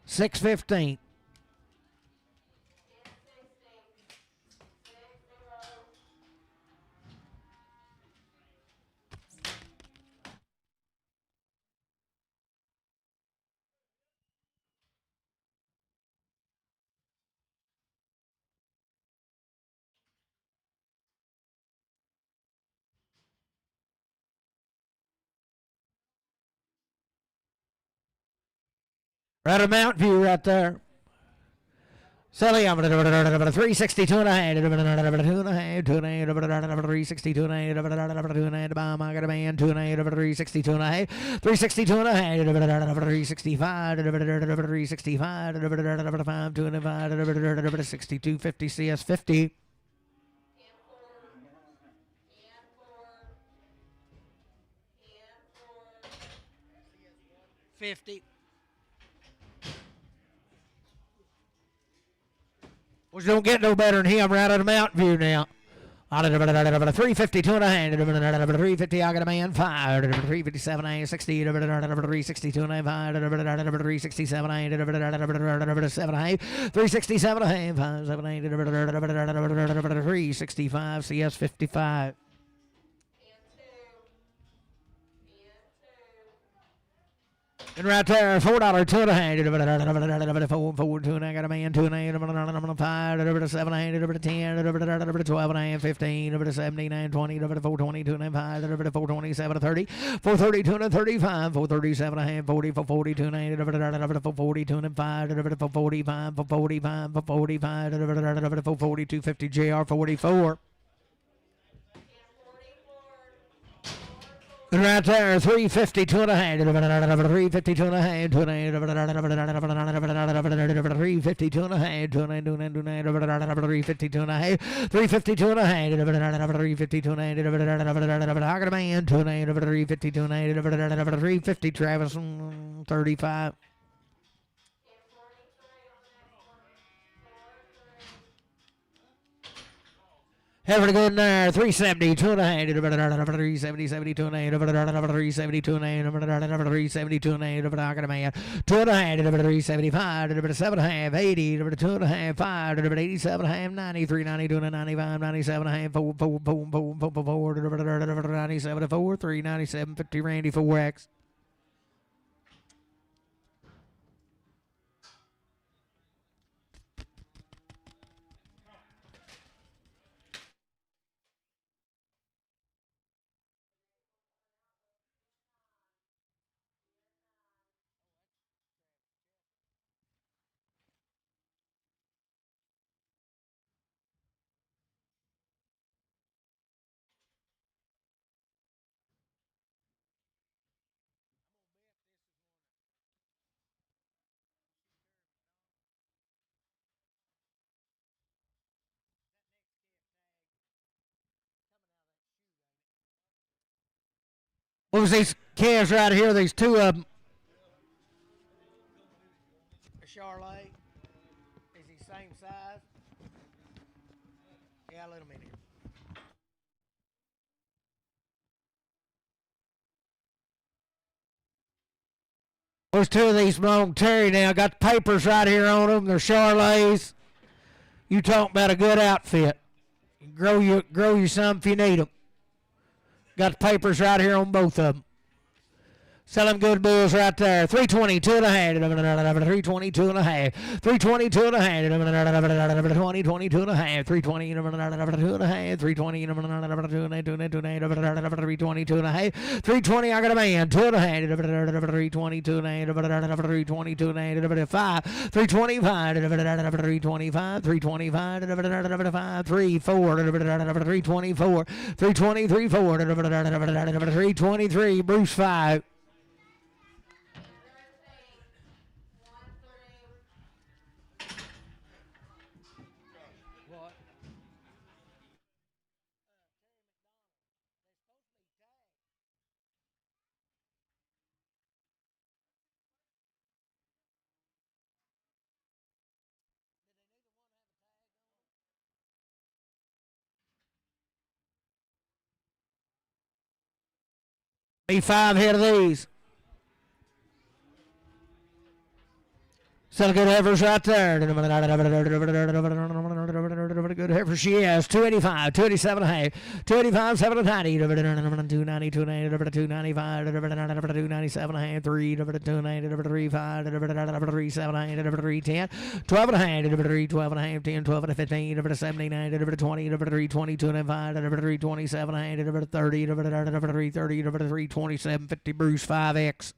$6.15. Right at Mountain View right there. Sally, I'm 362 and a half, 2 and a half, 362 and a half, 2 and a half, bomb, I got a man, 2 and a half, 362 and a half, 362 and a half, 365, 365, 5, 2 and a half, 62, 50, CS 50. 50. Well, don't get no better than him right out of Mountain View now. 352 and a half, 350, I got a man, 5, 357 and a half, 60, 362 and a half, 367 and a half, 7 and a half, 367 and a half, 5, 7 and a half, 365, CS 55. And right there, $4, 2.5, 4, 2, and I got a man, 2 and 8, 5, 7, 8, 10, 12 and a half, 15, 17, 20, 420, 2 and 5, 427, 30, 430, 2 and 35, 437 and a half, 40, 42 and 8, 42 and 5, 45, 45, 45, 442, 50, JR 44. And right there, 350, 2 and a half, 350, 2 and a half, 2 and a half, 350, 2 and a half, 2 and a half, 350, 2 and a half, 350, 2 and a half, 350, 2 and a half, I got a man, 2 and a half, 350, 2 and a half, 350, Travis, 35. Having a good there, 370, 2 and a half, 370, 72 and a half, 372 and a half, 372 and a half, I got a man, 2 and a half, 375, 7 and a half, 80, 2 and a half, 5, 87 and a half, 90, 392 and a 95, 97 and a half, 4, 97 4, 397, 50, Randy, 4X. What was these calves right here? These two of them. A Charolais. Is he same size? Yeah, let him in here. There's two of these from Terry now. Got the papers right here on them. They're Charolais. You talking about a good outfit. Grow you some if you need them. Got the papers right here on both of them. Selling good bulls right there. 322 and a half. 322 and a half. 322 and a half. 322 and a half. 320 and a half. 320 and a half. 322 and a half. 320. I got a man. 2 and a half. 322 and a half. 322 and a half. 5. 325. 325. 325. 3 4. 324. 323 4. 323. Bruce 5. Be 5 head of these. Selling good heifers right there. Good heifer she has. 285, 287 and a half, 285, 7 and 90, 290, 295, 297 and a half, 3, 290, 35, 37 and a half, 310, 12 and a half, 12 and a half, 10, 12 and a 15, 79, 20, 322 and 5, 327 and a half, 30, 330, 327, 50 Bruce 5X.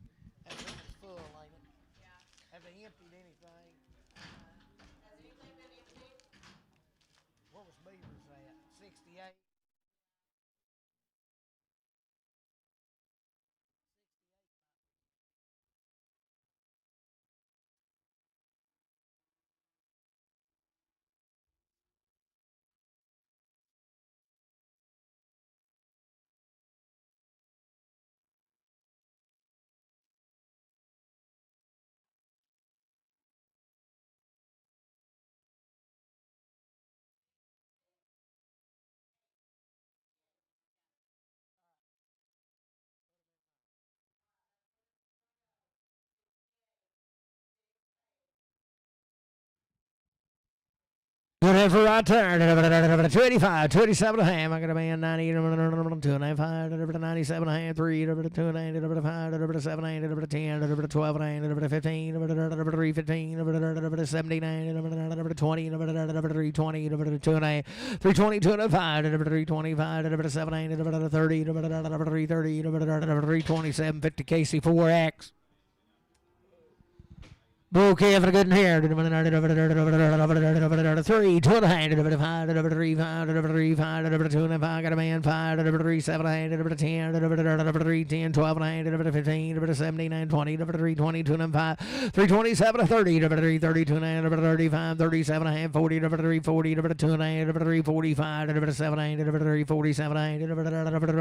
ahead for right turn. 285, 287 and a half. I got a man 90, 295, 97 and a half, 3, 2, 5, 7, 8, 10, 12 and a half, 15, 3, 15, 79, 20, 320, 2 and a half, 320, 2 and a 5, 325, 7, 8, 30, 330, 327, 50 KC4X. Okay, for a good in here. 3, 2 and a half, 5, 3, 5, 2 and a 5, got a man, 5, 3, 7 and a half, 10, 3, 10, 12 and a half, 15, 79, 20, 3, 20, 2 and a 5, 327, 30, 3, 30, 2 and a half, 35, 37 and a half, 40, 3, 40, 2 and a half, 3, 45, 7, 8, 3, 47 and a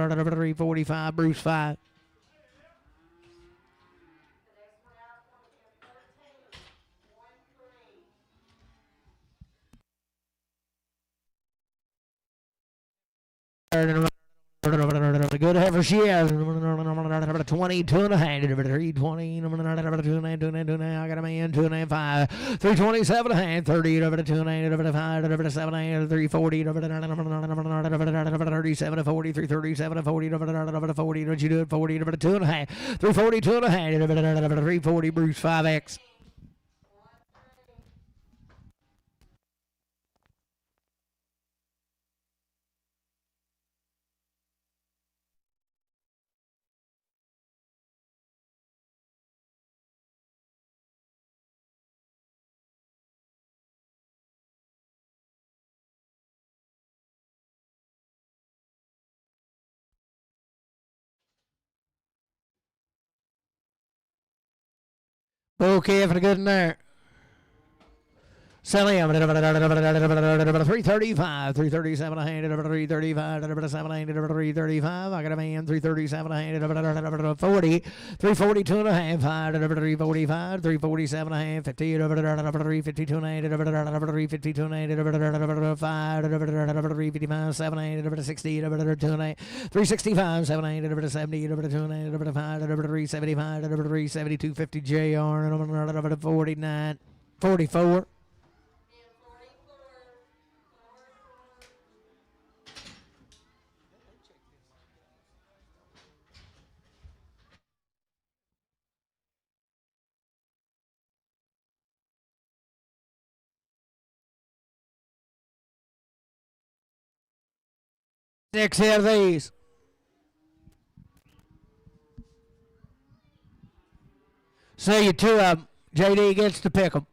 half, 3, 45, Bruce 5. Good heifer she has. 22 and a half, 320, 2 and a half, I got a man, 2 and a half, 5, 327 and a half, 30, 2 and a half, 5, 7 and a half, 340, 37, 40, 337, 40, 40, don't you do it, 40, 2 and a half, 342 and a half, 340, Bruce 5X. Okay, for the good in there. Sally, 335, 337 a hand, 335, 335. I got a man, 337 a hand, 40, 342 and a half, 345, 347 a half, 50, 352 and a half, 352 and a half, 5, 355, 7 8, 60, 2 and a half, 365, 7 8, 70, 2 and a half, 5, 375, 372, 50 JR, 49, 44. Six of these. See you, 2 of them. JD gets to pick them.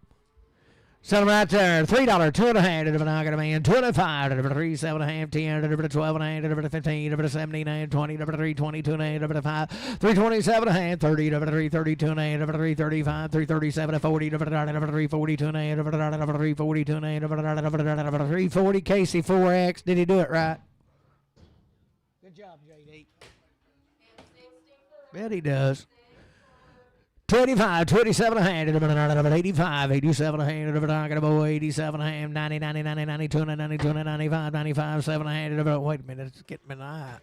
Sell them right there. $3, 2 and a half. I got a man. 25, 3, 7 and a half, 10, 12 and a half, 15, 17, 20, 3, 22 and a half, 5, 327 and a half, 30, 3, 32 and a half, 3, 35, 3, 37, 40, 3, 42 and a half, 3, 42 and a half, 340 KC4X. Did he do it right? Good job, JD. Bet he does. 25, 27 and a half, 85, 87 and a half, I got a boy, 87 and a half, 90, 90, 90, 92, 92, 95, 95, 7 and a half, wait a minute, it's getting me in the eye.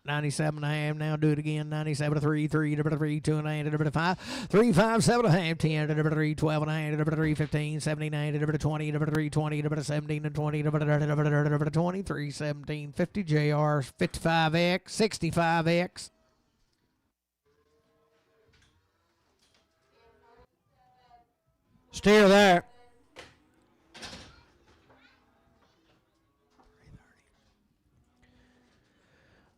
97 and a half, now do it again, 97, 3, 3, 3, 2 and a half, 5, 3, 5, 7 and a half, 10, 3, 12 and a half, 3, 15, 79, 20, 3, 20, 17 and 20, 23, 17, 50 JR, 55X, 65X. Still there.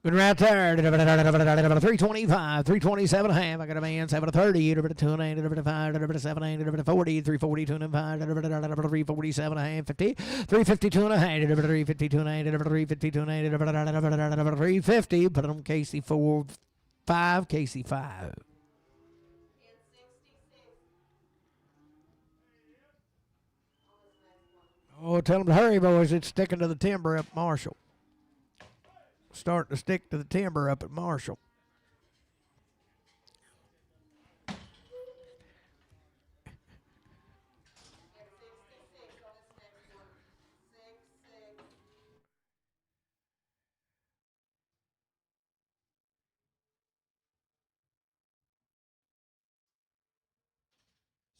Good right there. 325, 327 and a half. I got a man, 730, 2 and a half, 5, 7, 8, 40, 342 and a half, 347 and a half, 50, 352 and a half, 352 and a half, 352 and a half, 350. Put on KC4, 5, KC5. Oh, tell them to hurry, boys. It's sticking to the timber up Marshall. Starting to stick to the timber up at Marshall.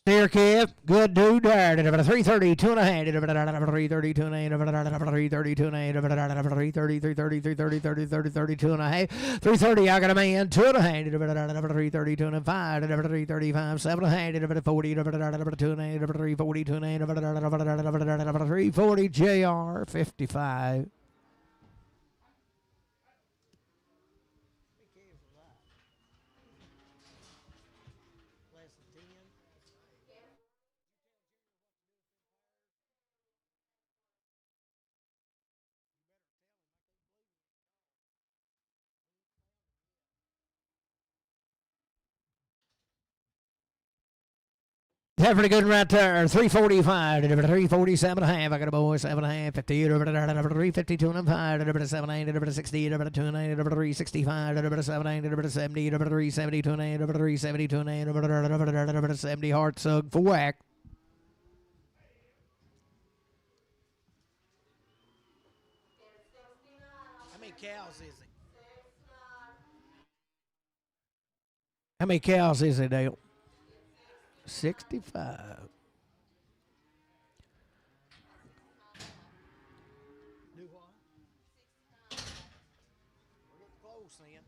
Steer Kev, good dude, 330, 2.5, 330, 2.5, 330, 2.5, 330, 2.5, 330, I got a man, 2.5, 330, 2.5, 335, 7.5, 40, 2.5, 340, 2.5, 340, JR, 55. That's pretty good right there. 345, 347 and a half. I got a boy, 7.5, 50, 352 and 5, 7, 60, 2, 365, 7, 70, 372 and 372 and 70 hard sug for whack. How many cows is it? How many cows is it, Dale? 65. Do what? We're getting close then.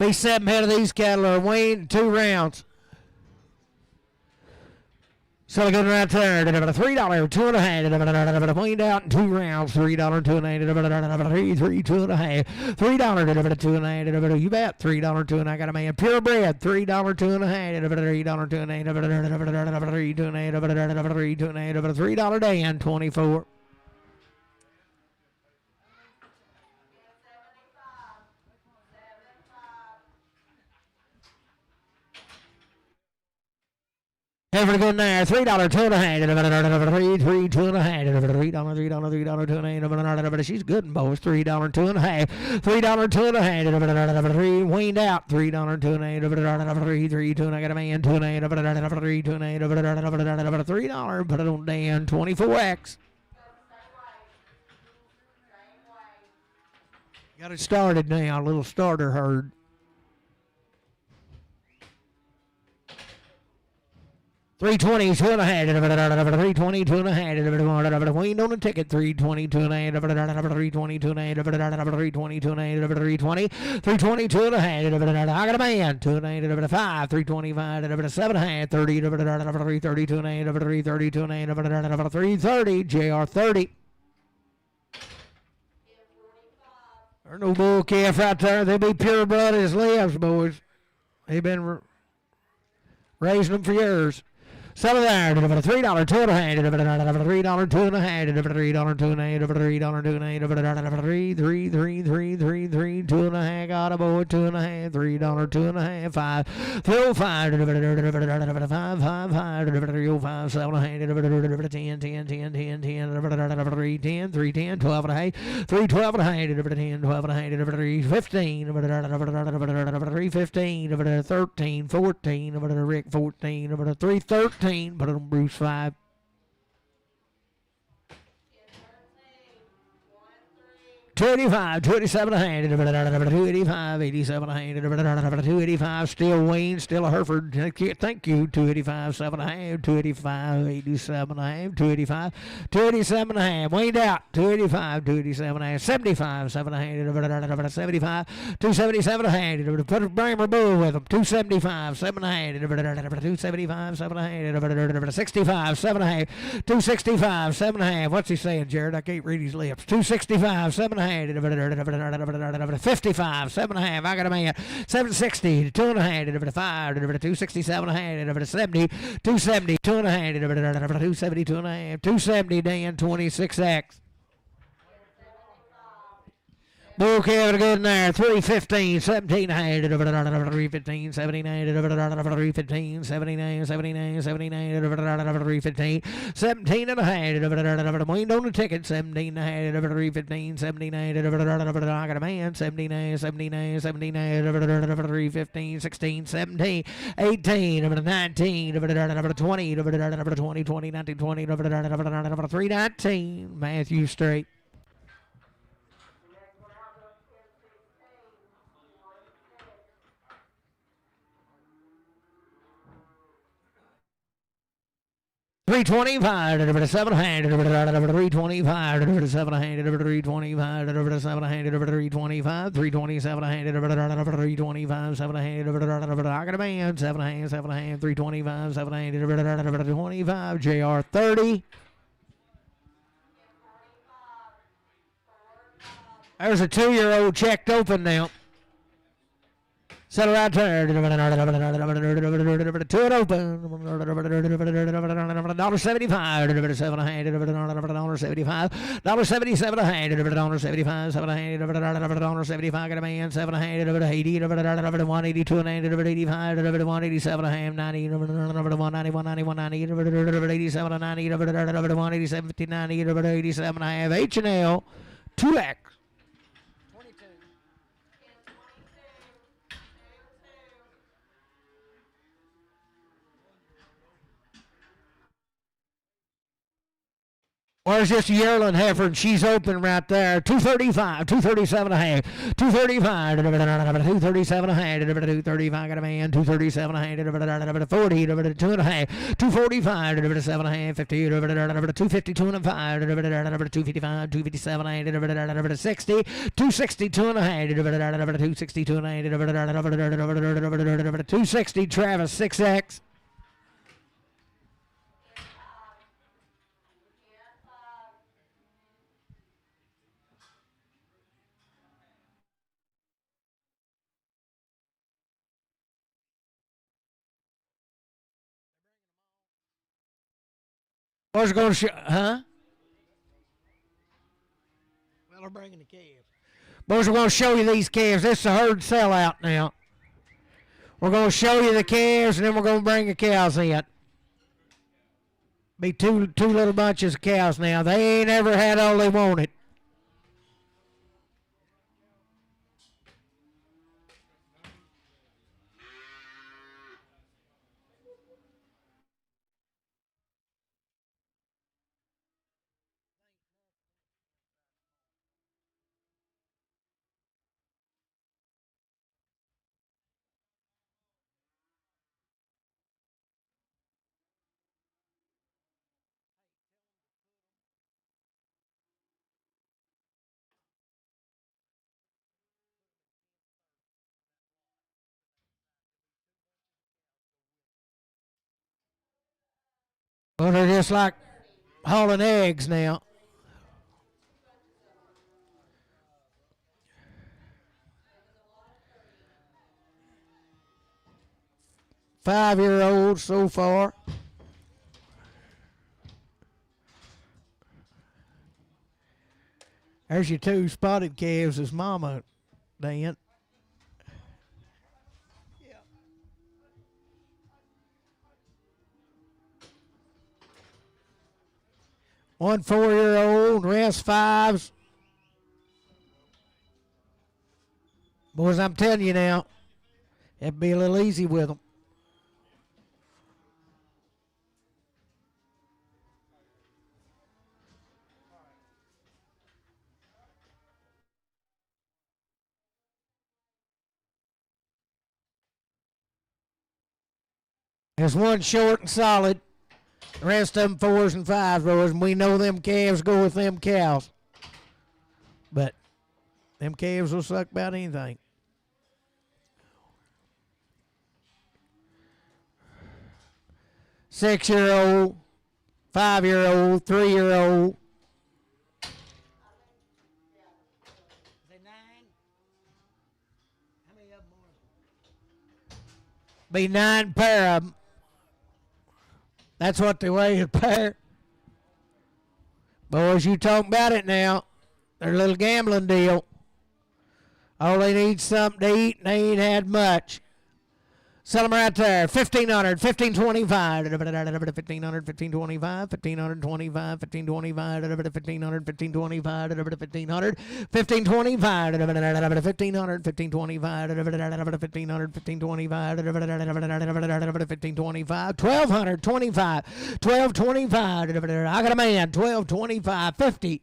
B7 head of these cattle are weaned 2 rounds. So good right there. $3, 2.5. Weaned out in 2 rounds. $3, 2.5. 3, 2.5. $3, 2.5. You bet. $3, 2.5. I got a man. Purebred. $3, 2.5. $3, 2.5. 3, 2.5. $3 Dan. 24. Every good there, $3, 2.5, 3, 2.5, $3, 2.5. She's good in both. $3, 2.5, $3, 2.5, 3 weaned out. $3, 2.5, 3, 2, I got a man. 2.5, 3, 2.5, $3. Put it on Dan. 24X. Got it started now. A little starter herd. 320, 2.5, 320, 2.5, weaned on the ticket, 320, 2.5, 320, 2.5, 320, 2.5, 320, 320, 2.5, I got a man, 2.5, 5, 325, 7.5, 30, 330, 2.5, 330, 2.5, 330, JR 30. There's no bull calf right there. They'll be pure blood as lives, boys. They've been raising them for years. So there, $3, 2.5, $3, 2.5, $3, 2.5, 3, 3, 3, 3, 3, 3, 2.5, got a boy, 2.5, $3, 2.5, 5, 305, 5, 5, 5, 305, 7.5, 10, 10, 10, 10, 10, 3, 10, 3, 10, 12 and a half, 3, 12 and a half, 10, 12 and a half, 3, 15, 3, 15, 13, 14, Rick 14, 3, 13. Put it on Bruce 5. 285, 287 a hand, 285, 87 a hand, 285, still Wayne, still a Hereford. Thank you. 285, 7 a half, 285, 87 a half, 285, 287 a half, Wayne out, 285, 287 a half, 75, 7 a hand, 75, 277 a hand, put a Bramer Bull with them, 275, 7 a hand, 275, 7 a hand, 65, 7 a half, 265, 7 a half. What's he saying, Jared? I can't read his lips. 265, 7 a half. 55, 7.5. I got a man. 760, 2.5, 5, 267 a hand, 70, 270, 2.5, 270, 2.5, 270, Dan, 26X. Bull Kevin good in there. 315, 17 hand, 315, 79, 315, 79, 79, 79, 315, 17 and a hand, Wayne on the ticket, 17 and a hand, 315, 79, I got a man, 79, 79, 79, 315, 16, 17, 18, 19, 20, 20, 20, 19, 20, 319, Matthew Straight. 325, 700, 325, 700, 325, 700, 325, 327, 325, 700, I got a man, 700, 325, 700, 25, JR 30. There's a 2-year-old checked open now. Settle right there. To it open. $1.75. $7.75. $1.77. $1.75. $7.75. Got a man. $7.80. $182. $185. $187. $90. $190. $187. $90. $187. $59. $87.5. H&L. 2X. Where's this yearling heifer? And she's open right there. 235, 237 a half, 235, 237 a half, 235 got a man, 237 a half, 40, 2 and a half, 245, 7 and a half, 50, 252 and a 5, 255, 257 a half, 60, 262 and a half, 262 and a half, 260 Travis 6X. Where's it going to show? Huh? Well, they're bringing the calves. Boys, we're going to show you these calves. This is a herd sellout now. We're going to show you the calves, and then we're going to bring the cows in. Be two little bunches of cows now. They ain't ever had all they wanted. Well, they're just like hauling eggs now. Five-year-olds so far. There's your two spotted calves. His mama, Dan. One 4-year-old, rest 5s. Boys, I'm telling you now, it'd be a little easy with them. There's one short and solid. The rest of them 4s and 5s, boys, and we know them calves go with them cows. But them calves will suck about anything. Six-year-old, 5-year-old, 3-year-old. Is they 9? How many of them are? Be 9 pair of them. That's what they weigh a pair. Boys, you talking about it now. They're a little gambling deal. All they need is something to eat, and they ain't had much. Sell them right there. 1,500, 1,525. 1,500, 1,525, 1,525, 1,525, 1,500, 1,525, 1,500, 1,525, 1,500, 1,525, 1,500, 1,525, 1,525, 1,225, 1,225. I got a man. 1,225, 50.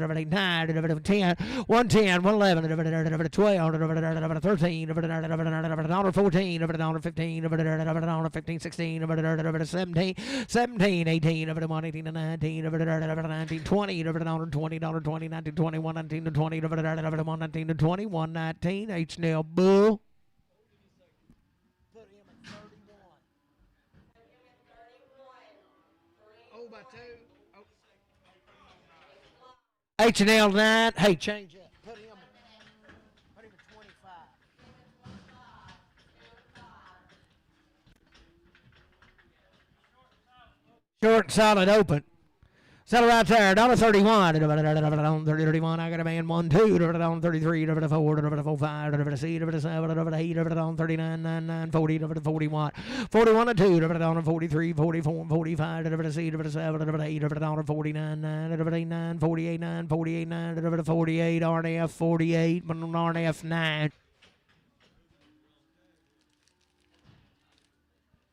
9, 10, 110, 111, 12, 13, 14, 15, 15, 16, 17, 17, 18, 1, 18, 19, 19, 20, 20, 20, 19, 21, 19, 20, 1, 19, 20, 119, H. Nell Bull. Put him at 31. Oh, by 2. Oh. H&L 9. Hey, change up. Put him at 25. Short and solid open. Settle right there. $1.31. $30.31. I got a man 1, 2. $33. $4. $4, 5. $6. $7. $8. $39.99. $40. $41. 41 and 2. $43. 44. 45. $6. $7. $8. $49.9. $89. 48.9. 48.9. 48. RNF 48. RNF 9.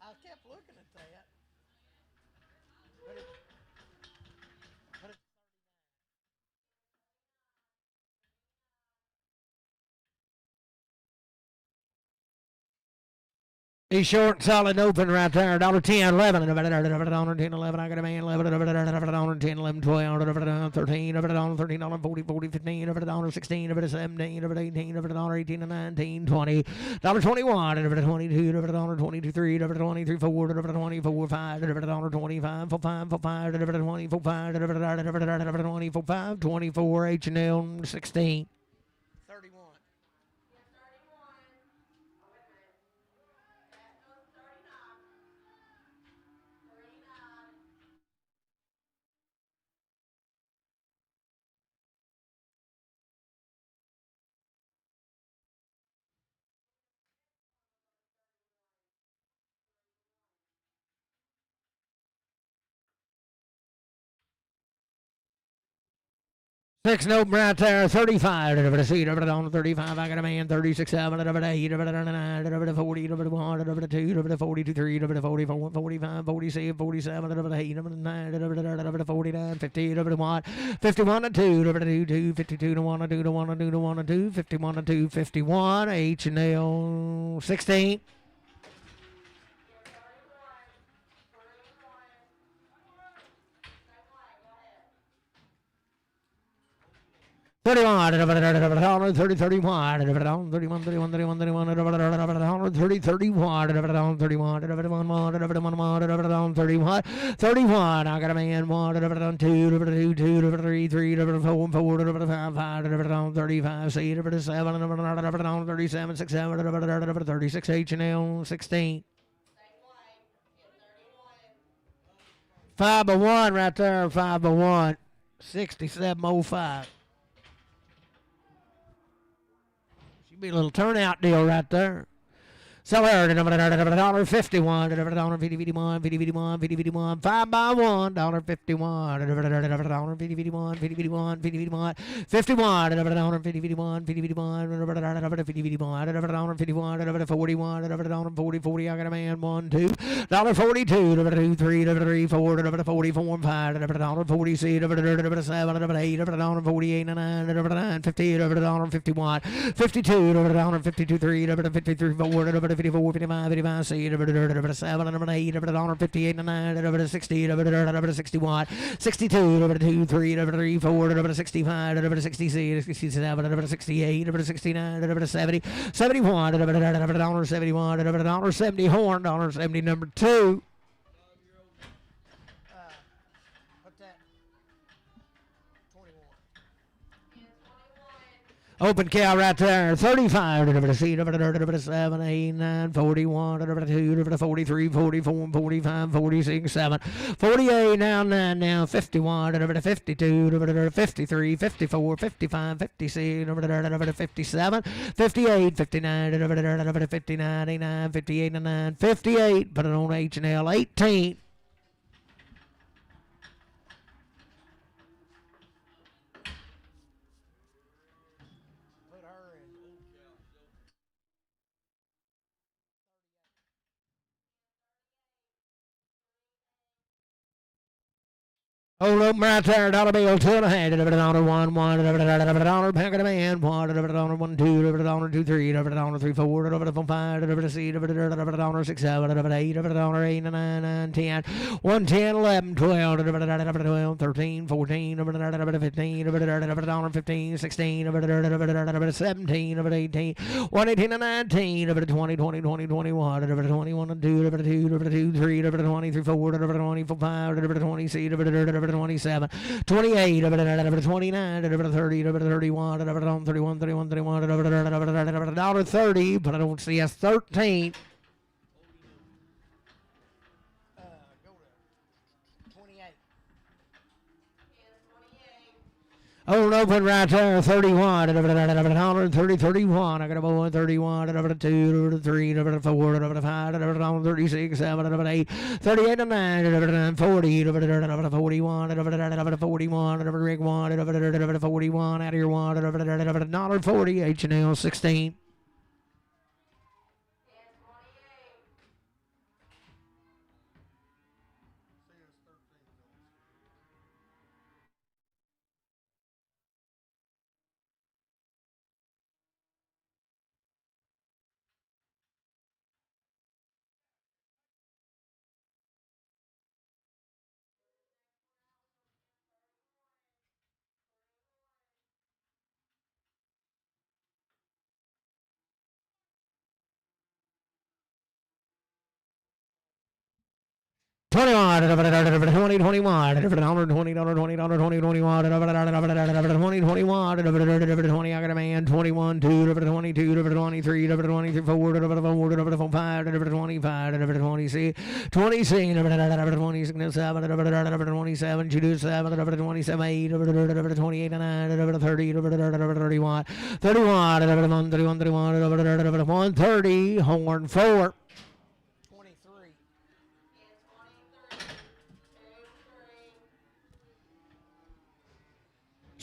I kept looking at that. He's short and solid open right there. $10, 11, $10, 11. I got a man 11, $10, 11, 12, 13, $13, 40, 40, 15, 16, 17, 18, $18, 19, 20, $21, 22, $22, 3, $23, 4, $24, 5, $25, 5, 24, 5, 24, 5, 24, H&L 16. 31. 6 and open right there, 35, over the seat, over the on 35, I got a man, 36, 7, over the 8, over the 9, over the 40, over the 1, over the 2, over the 42, 3, over the 44, 45, 46, 47, over the 8, over the 9, over the 49, 50, over the 1, 51 and 2, over the 2, 2, 52 to 1, 2 to 1, 2 to 1, 2, 51 and 2, 51, H&L 16. 31, 30, 31, 31, 31, 31, 31, 30, 31, 31, 31, 31, I got a man, 1, 2, 2, 2, 3, 3, 4, 4, 5, 5, 35, 6, 7, 37, 6, 7, 36, H&L 16. 501 right there, 501, 6705. Be a little turnout deal right there. So $51, $51, 51, 5 by $1, $51, $51, 51, 51, 51, 51, 51, 40, 40, I got a man, 1, 2, $42, 2, 3, 3, 4, 44, 5, $40, 7, 8, 48, 9, 50, 51, 52, 52, 3, 53, 4, 54, 55, 55, 7, 8, 58, 9, 60, 61, 62, 2, 3, 4, 65, 66, 67, 68, 69, 70, 71, $71, 70 horn, 70 number 2. Open cow right there, 35, over the seat, over the 7, 8, 9, 41, over the 2, over the 43, 44, 45, 46, 7, 48, now 9, now 51, over the 52, over the 53, 54, 55, 56, over the 57, 58, 59, over the 59, 89, 58, 9, 58, put it on H&L 18. Hold up right there, dollar bill, 2 and a half, $1, 1, $1, pack of the man, $1, 1, 2, 2, 3, $3, 4, 5, $6, 6, 7, 8, $8, 9, 9, 10, 1, 10, 11, 12, 12, 13, 14, 15, 15, 16, 17, 18, 1, 18, 19, 20, 20, 20, 21, 21, 2, 2, 3, 23, 4, 24, 5, 26, 27, 28, 29, 30, 31, 31, 31, 31, $30, but I don't see a 13. Hold open right there, 31, 30, 31, I got a boy, 31, 2, 3, 4, 5, 36, 7, 8, 38, 9, 40, 41, 41, rig 1, 41, out of your one, $40, H&L 16. $21, $20, $21, $20, $20, $21, $20, I got a man, 21, 2, 22, 23, 24, 5, 25, 26, 27, 27, 27, 8, 28, 9, 30, 31, 31, 130, horn 4.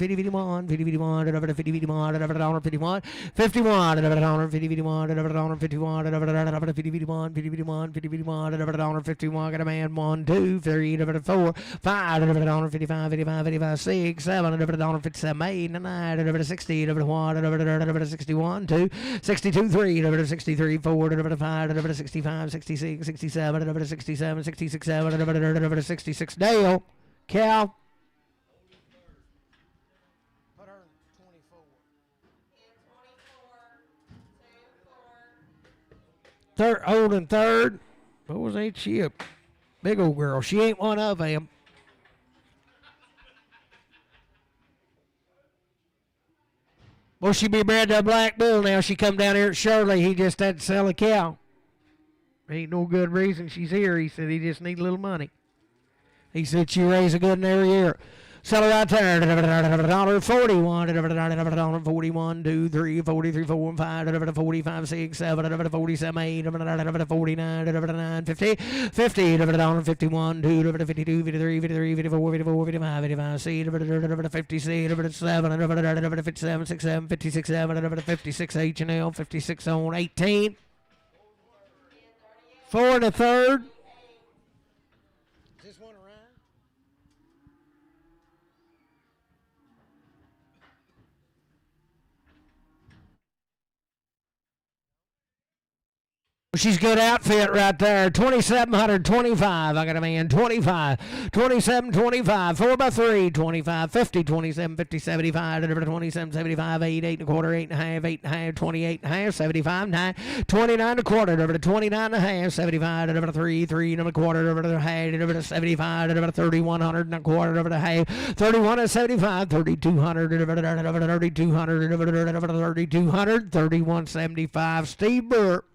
50, 51, 50, 51, over to 50, 51, over to $1, 51, 51, over to $1, 50, 51, over to $1, 51, over to 50, 51, 50, 51, 50, 51, over to $1, 51, got a man, 1, 2, 3, over to 4, 5, over to $1, 55, 55, 55, 6, 7, over to $1, 57, 8, 9, over to 60, over to 1, over to 61, 2, 62, 3, over to 63, 4, over to 5, over to 65, 66, 67, over to 67, 66, 7, over to 66, Dale, Cal. Put her 24. Third, holding third. What was that? She a big old girl. She ain't one of them. Well, she be bred to a black bull now. She come down here at Shirley. He just had to sell a cow. Ain't no good reason she's here. He said he just need a little money. He said she raised a good in every year. Sell her right there. $41. 41, 2, 3, 43, 4, 5, 45, 6, 7, 47, 8, 49, 9, 50, 50, $51, 2, 52, 53, 53, 54, 54, 55, 55, C, 56, 7, 57, 6, 7, 56, 7, 56, H&L, 56 on 18. 4 and a third. Is this one around? She's good outfit right there. 2,725. I got a man. 25. 27, 25. 4 by 3. 25, 50, 27, 50, 75. 27, 75. 8, 8 and a quarter. 8 and a half. 8 and a half. 28 and a half. 75, 9. 29 and a quarter. Over to 29 and a half. 75. Over to 3, 3 and a quarter. Over to the half. Over to 75. Over to 3,100 and a quarter. Over to half. 31 and 75. 3,200. Over to 3,200. Over to 3,200. 31.75. Steve Burke.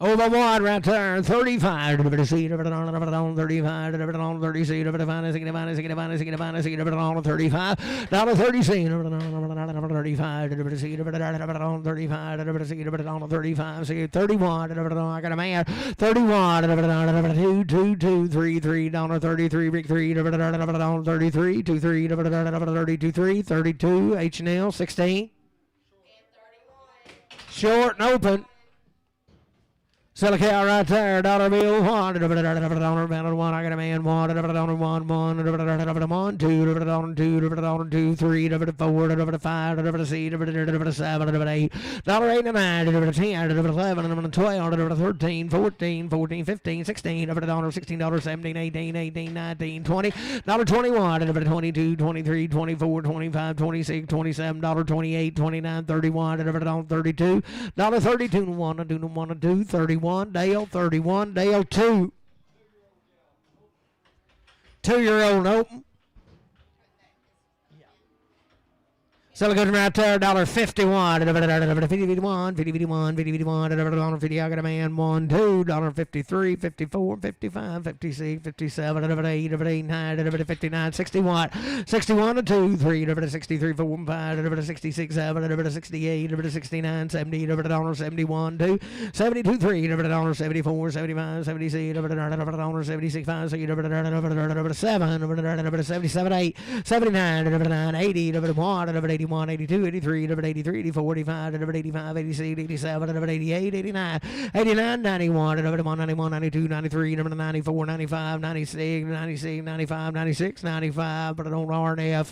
Over one right there, 35, over the seat, over the on, 35, over the on, 30 seat, over the finance, over the finance, over the finance, over the on, 35, down to 30 seat, over the on, 35, over the seat, over the on, 35, over the seat, over the on, 35, seat, 31, over the on, I got a man, 31, over the on, 2, 2, 2, 3, 3, down to 33, big 3, over the on, 33, 2, 3, over the 32, 3, 32, H&L, 16, short and open. Sell a cow right there, dollar bill, one, dollar bill, one, I got a man, one, dollar one, one, two, dollar two, three, dollar four, dollar five, dollar six, dollar seven, dollar eight, dollar eight and nine, dollar 10, dollar 11, dollar 12, dollar 13, 14, 14, 15, 16, dollar 16, dollar 17, 18, 18, 19, 20, dollar 21, dollar 22, 23, 24, 25, 26, 27, dollar 28, 29, 31, dollar 32, dollar 32, one, two, 31, Dale, 31, Dale, 2. 2-year-old open. Sell a good right there, $1.51, $50, $50, I got a man, 1, $2, $53, $54, $55, $56, $57, $8, $89, $59, $61, $61 2, $3, $63, $4, $5, $66, $7, $68, $69, $70, $71 2, $72, $3, $74, $75, $76, $76, $5, $7, $77, $8, $79, $80, $1, 81, 82, 83, 83, 84, 85, 85, 86, 87, 88, 89, 89, 91, 91, 92, 93, 94, 95, 96, 96, 95, 96, 95, but I don't RNF.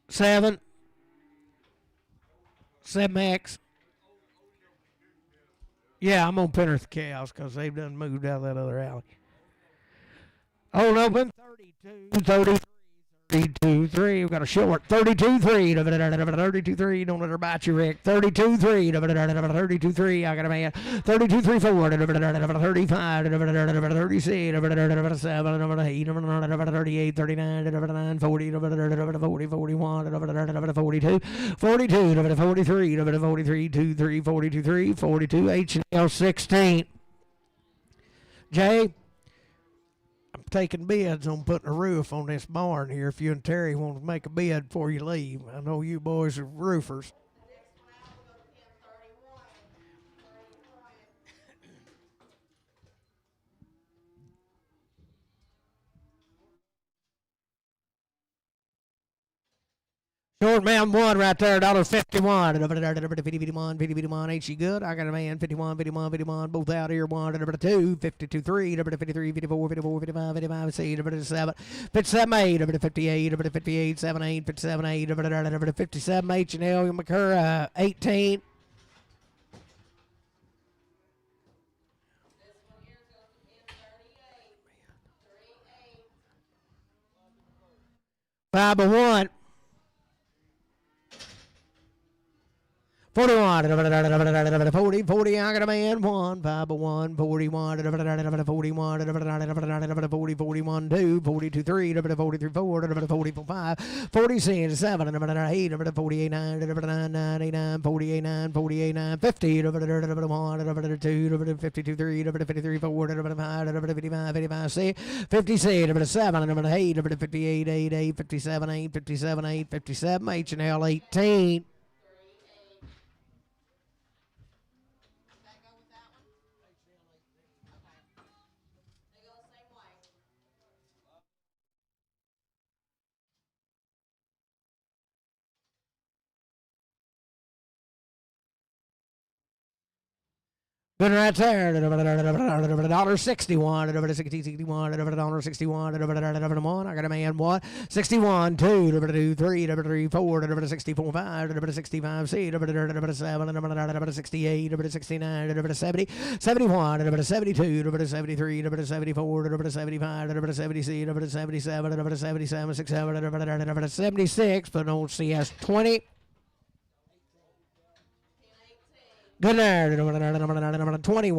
7, 7X. Yeah, I'm on Penrith Cows because they've done moved out of that other alley. Hold open, 32, 33, 32, 3. We've got a short, 32, 3, 32, 3. Don't let her bite you, Rick. 32, 3, 32, 3. I got a man. 32, 3, 4, 35, 36, 7, 8, 38, 39, 40, 40, 41, 42, 42, 43, 43, 2, 3, 42, 3, 42, H&L 16. Jay? Taking bids on putting a roof on this barn here if you and Terry want to make a bid before you leave. I know you boys are roofers. Short man 1 right there, $1.51. 51, ain't she good? I got a man, 51, both out here, 1, 2, 52, 3, 53, 54, 54, 55, 55, 57, 57, 8, 58, 58, 7, 8, 57, 8, 57, H&L, McCurra, 18. Five by 1. 41, 40, 40, I got a man, 1, 5 by 1, 41, 41, 40, 41, 2, 42, 3, 43, 4, 44, 5, 46, 7, 8, 48, 9, 99, 48, 9, 48, 9, 50, 1, 2, 52, 3, 53, 4, 5, 55, 55, 6, 56, 7, 8, 58, 8, 8, 57, 8, 57, 8, 57, H&L 18. Good right there. $1.61. 61. $1.61. I got a man. 1. 61. 2. 3. 4. 64. 5. 65. 6. 7. 68. 69. 70. 71. 72. 73. 74. 75. 76. 77. 77. 67. 76. But don't see us 20. Good there, 21, 20,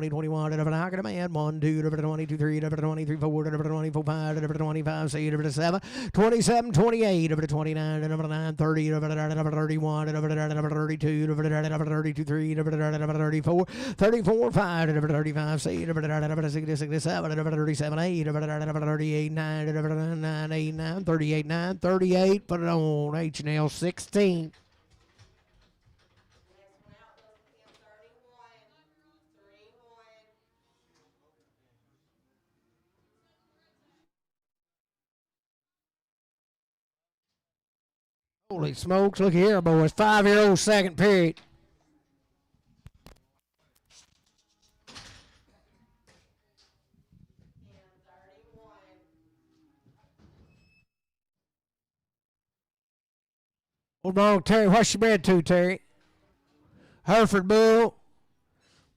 21, I got a man, 1, 2, 22, 3, 23, 4, 24, 5, 25, 6, 7, 27, 28, 29, 9, 30, 31, 32, 32, 3, 34, 34, 5, 35, 6, 67, 37, 8, 38, 9, 8, 9, 38, 9, 38, put it on H&L 16. Holy smokes, look here, boys. 5-year-old second period. Hold on, Terry. What's your bred to, Terry? Hereford Bull.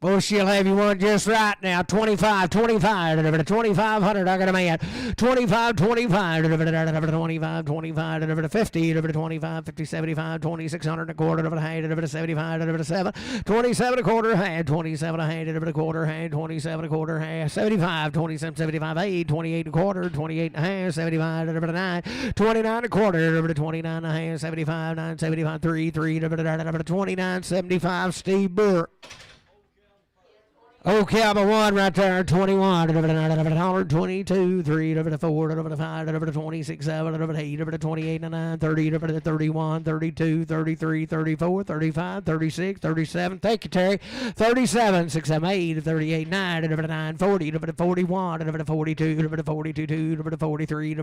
Well, she'll have you one just right now. 25, 25, 2,500. I got a man. 25, 25, 25, 25, 50, 25, 50, 75, 2,600 and a quarter, of a hand, 75, 7, 27 a quarter, hand, 27 a hand, a quarter, hand, 27 a quarter, hand, 75, 27, 75, 8, 28 a quarter, 28 and a half, 75, 9, 29 a quarter, 29 a hand, 75, 9, 75, 3, 29, 75, Steve Burke. Okay, I'm a one right there. 21, $122, 3, 4, 5, 26, 7, 8, 28, 9, 30, 31, 32, 33, 34, 35, 36, 37. Thank you, Terry. 37, 6, 7, 8, 38, 9, 40, 41, 42, 42, 2, 43,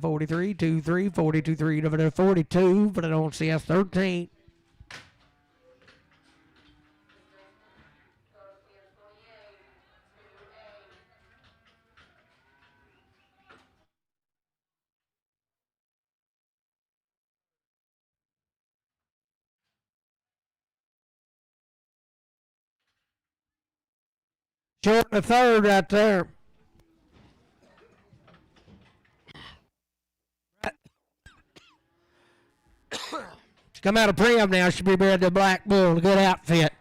43, 2, 3, 42, 3, 42, but I don't see us 13. Short and a third right there. She's come out of Prim now. She'll be bred to Black Bull. A good outfit.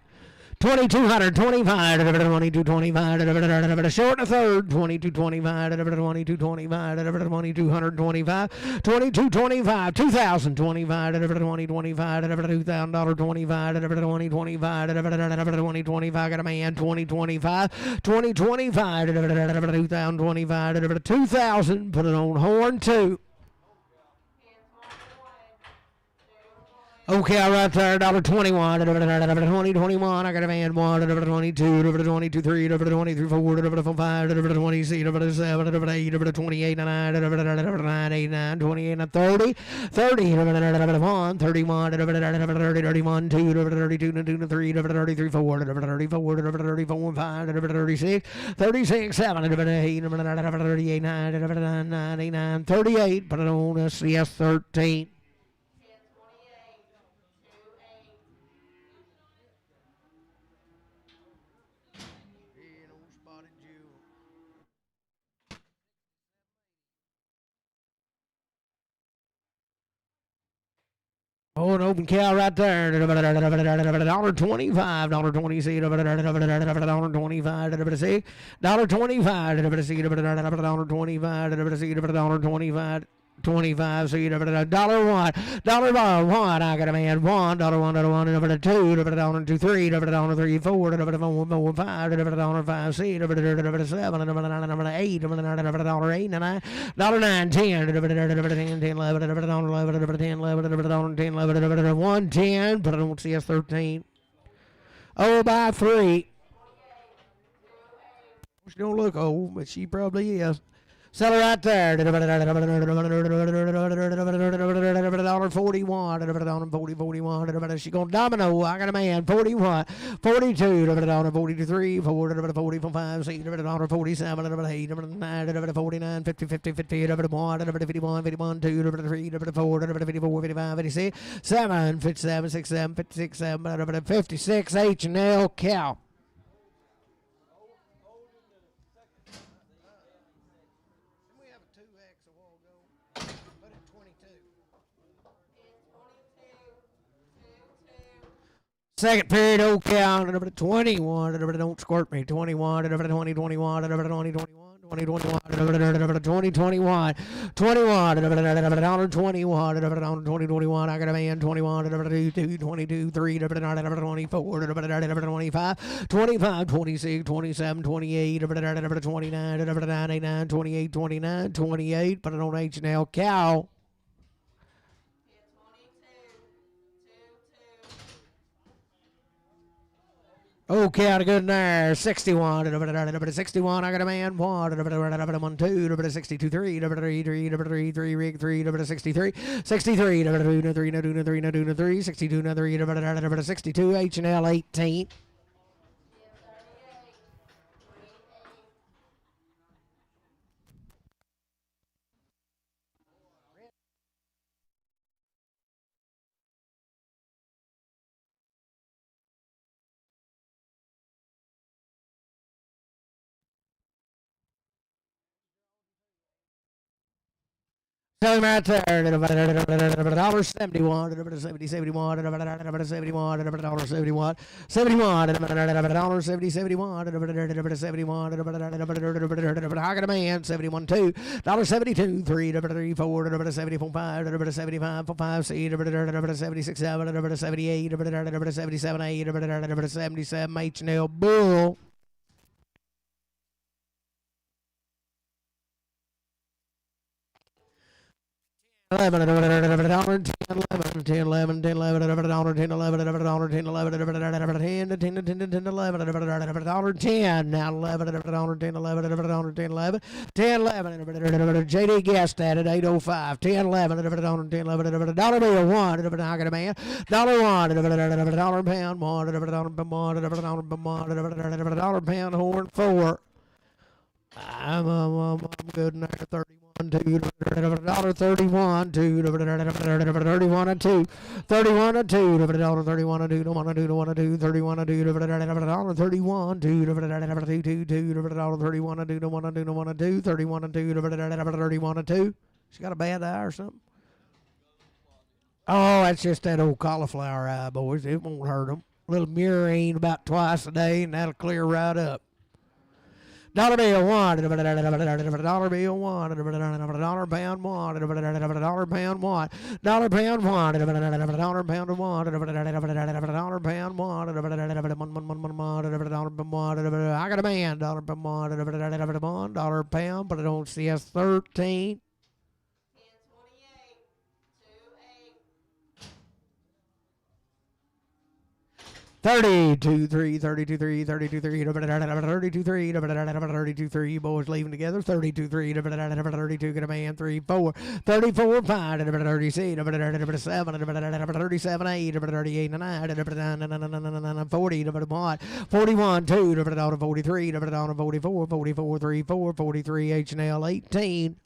2,200, 25, 22, 25, short and a third, 22, 25, 22, 25, 2,225, 22, 25, 2,025, 20, 25, $2,000, 25, 20, 25, 20, 25, got a man, 20, 25, 20, 25, 2,025, 2,000, put it on horn two. Okay, right there, $1.21, 20, 21, I got a man, 1, 22, 22, 3, 23, 4, 5, 26, 7, 8, 28, 9, 9, 8, 9, 28, 30, 30, 1, 31, 31, 2, 32, 3, 33, 4, 34, 5, 36, 36, 7, 8, 38, 9, 9, 38, put it on a CS 13. Oh, an open cow right there. $1.25, $1.26, $1.25, $1.26, $1.25, 25, so you never $1, $1, I got a man, $1, $1, $2, $2, 3, $3, 4, $4, 5, $5, 6, $7, $8, $8, $9, 10, 10, 11, 10, 11, 110, but I don't see us 13. Oh, by 3. She don't look old, but she probably is. Sell her right there. $41. 41. She going domino. I got a man. 41. 42. 43. 4. 45. 6. 47. 8. 9. 49. 50. 50. 50. 51. 51. 51. 2. 3. 4. 54. 55. 56. 7. 57. 67. 56. 7. 56. H&L cow. Second period, old cow, number 21, don't squirt me, 21, 20, 21, 20, 21, 20, 21, 20, 21, 21, $21, 20, 21, I got a man, 21, 22, 22, 3, 24, 25, 25, 26, 27, 28, 29, 99, 28, 29, 28, but I don't H&L cow. Okay, out of good there. 61. 61. I got a man. 1. 1, 2. 62. 3. 3. 3. 3. Rig 3. 63. 63. 3. 3. 3. 62. 3. 62. H&L 18. Tell him right there. $1.71. 70, 71. $71. 71. $71. 70, 71. I got a man. 71. $2. $72. 3. 3. 4. 74. 5. 75. 5. C. 76. 7. 78. 77. 8. 77. H&L Bull. 11, $10, 11, 10, 11, 10, 11, 10, 11, $10, 10, 11, $10, 10, 11, 10, 10, 10, 10, 11, $10, now 11, $10, 11, 10, 11, 10, 11, JD guessed at it, 805, 10, 11, $10, 10, 11, dollar bill, 1, I got a man, $1, dollar pound, 1, dollar pound, horn, 4. I'm good in there, 31. $2, $31, $2, $31 and 2, $31 and 2, $31 and 2, $1 and 2, $1 and 2, $31 and 2, $31, $2, $31 and 2, $31 and 2, $1 and 2, $1 and 2, $31 and 2, $31 and 2. She got a bad eye or something? Oh, that's just that old cauliflower eye, boys. It won't hurt them. A little murine about twice a day, and that'll clear right up. Dollar bill, 1, dollar bill, 1, dollar pound, 1, dollar pound, 1, dollar pound, 1, dollar pound, 1, dollar pound, 1, I got a man, dollar pound, dollar pound, but I don't see us 13. 32, 3, 32, 3, 32, 3, 32, 3, 32, 3, boys leaving together, 32, 3, 32, get a man, 3, 4, 34, 5, 36, 7, 37, 8, 38, 9, 40, 41, 2, 43, 44, 44, 3, 4, 43, H&L 18.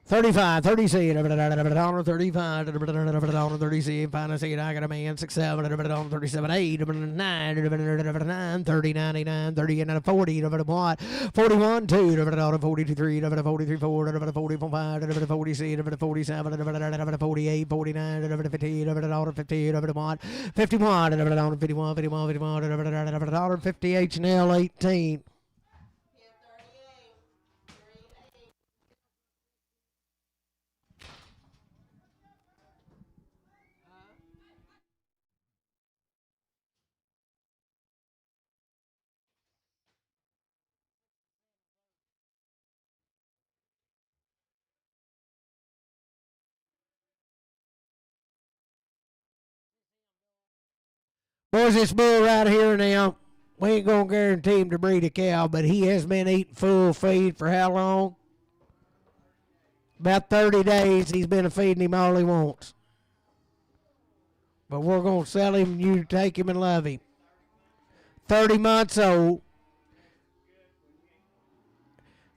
35, 36, $35, 36, final seat, I got a man, 6, 7, 37, 8, 9, 30, 99, 30, 40, 41, 2, 42, 3, 43, 4, 44, 5, 46, 47, 48, 49, 50, 51, 51, 51, 50, H&L 18. Boys, this bull right here now, we ain't going to guarantee him to breed a cow, but he has been eating full feed for how long? About 30 days he's been feeding him all he wants. But we're going to sell him and you take him and love him. 30 months old.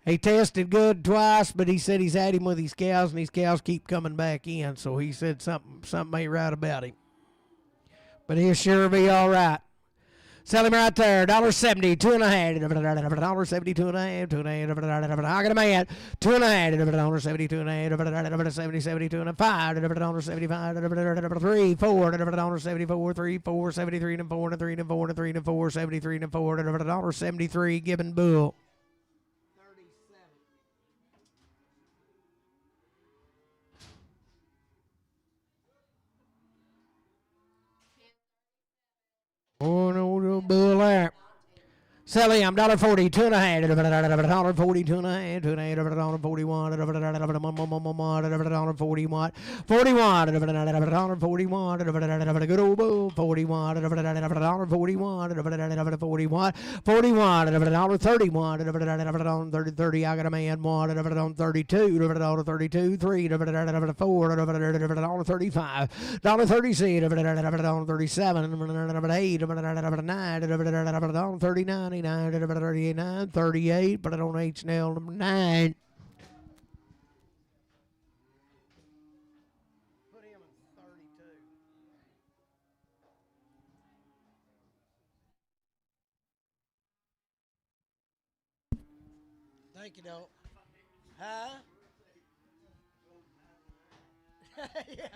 He tested good twice, but he said he's had him with his cows, and his cows keep coming back in, so he said something ain't right about him. But he'll sure be all right. Sell him right there. $1.70, 2.5. $1.70, 2.5, 2.5. I got a man. 2.5. $1.70, 2.5. 70, 72 and 5. $1.75. 3, 4. $1.74, 3, 4. 73 and 4 and 3 and 4 and 3 and 4. 73 and 4. $1.73. Gibbon Bull. Oh, no, bull there. Sell him $1.40, $2.5, $1.40, $2.5, $2.5, $1.41, $1.41, $41, good old bull, $41, $41, $41, $31, $30, I got a man, $1, $32, $32, $3, $4, $35, $36, $37, $8, $9, 30, 99, 38, 38, but I don't H&L number 9. Put him in 32. Thank you, Doc. Huh? Yeah.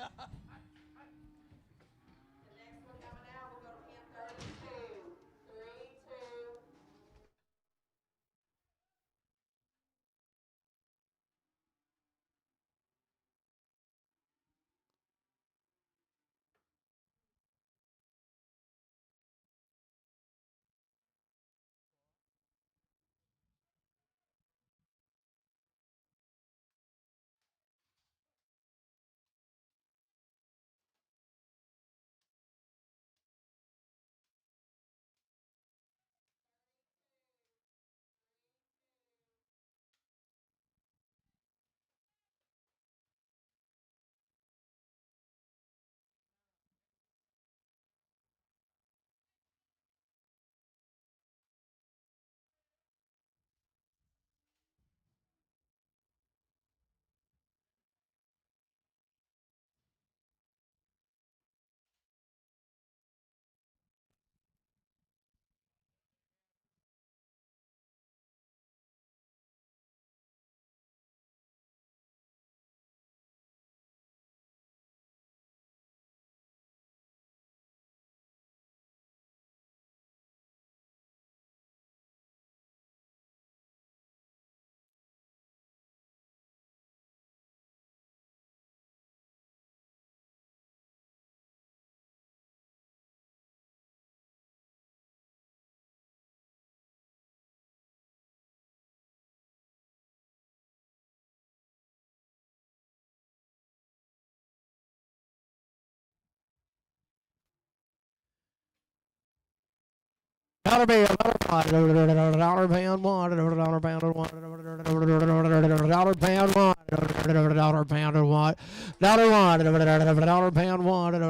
Dollar bill, dollar pound one, dollar pound one, dollar pound one, dollar pound one, dollar one, dollar pound one, dollar pound one,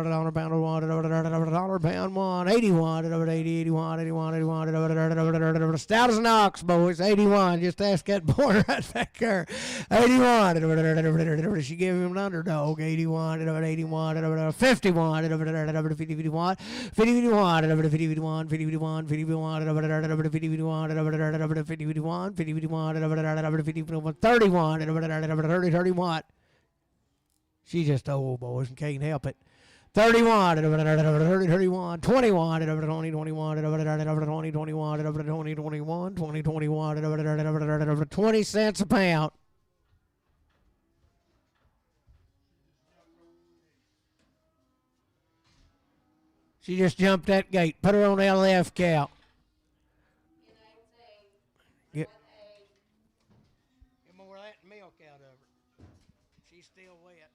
dollar pound one, 81, 80, 81, 81, 81, stout as an ox, boys, 81. Just ask that boy right back there, 81. She gave him an underdog, 81, 81, 51, 51, 51, 51, 51, 51. 31. She's just old, boys, and can't help it. 31, 31, 21, 20, 21, 20, 21, 20, 21, 20, 21, 20 cents a pound. She just jumped that gate. Put her on LF cow. Get more of that milk out of her. She's still wet.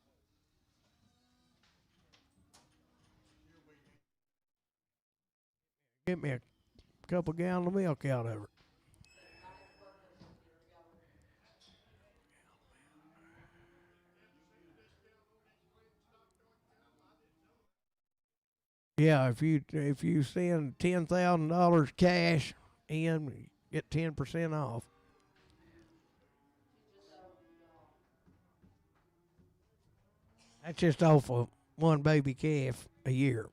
Get me a couple gallons of milk out of her. Yeah, if you send $10,000 cash in, get 10% off. That's just off of one baby calf a year.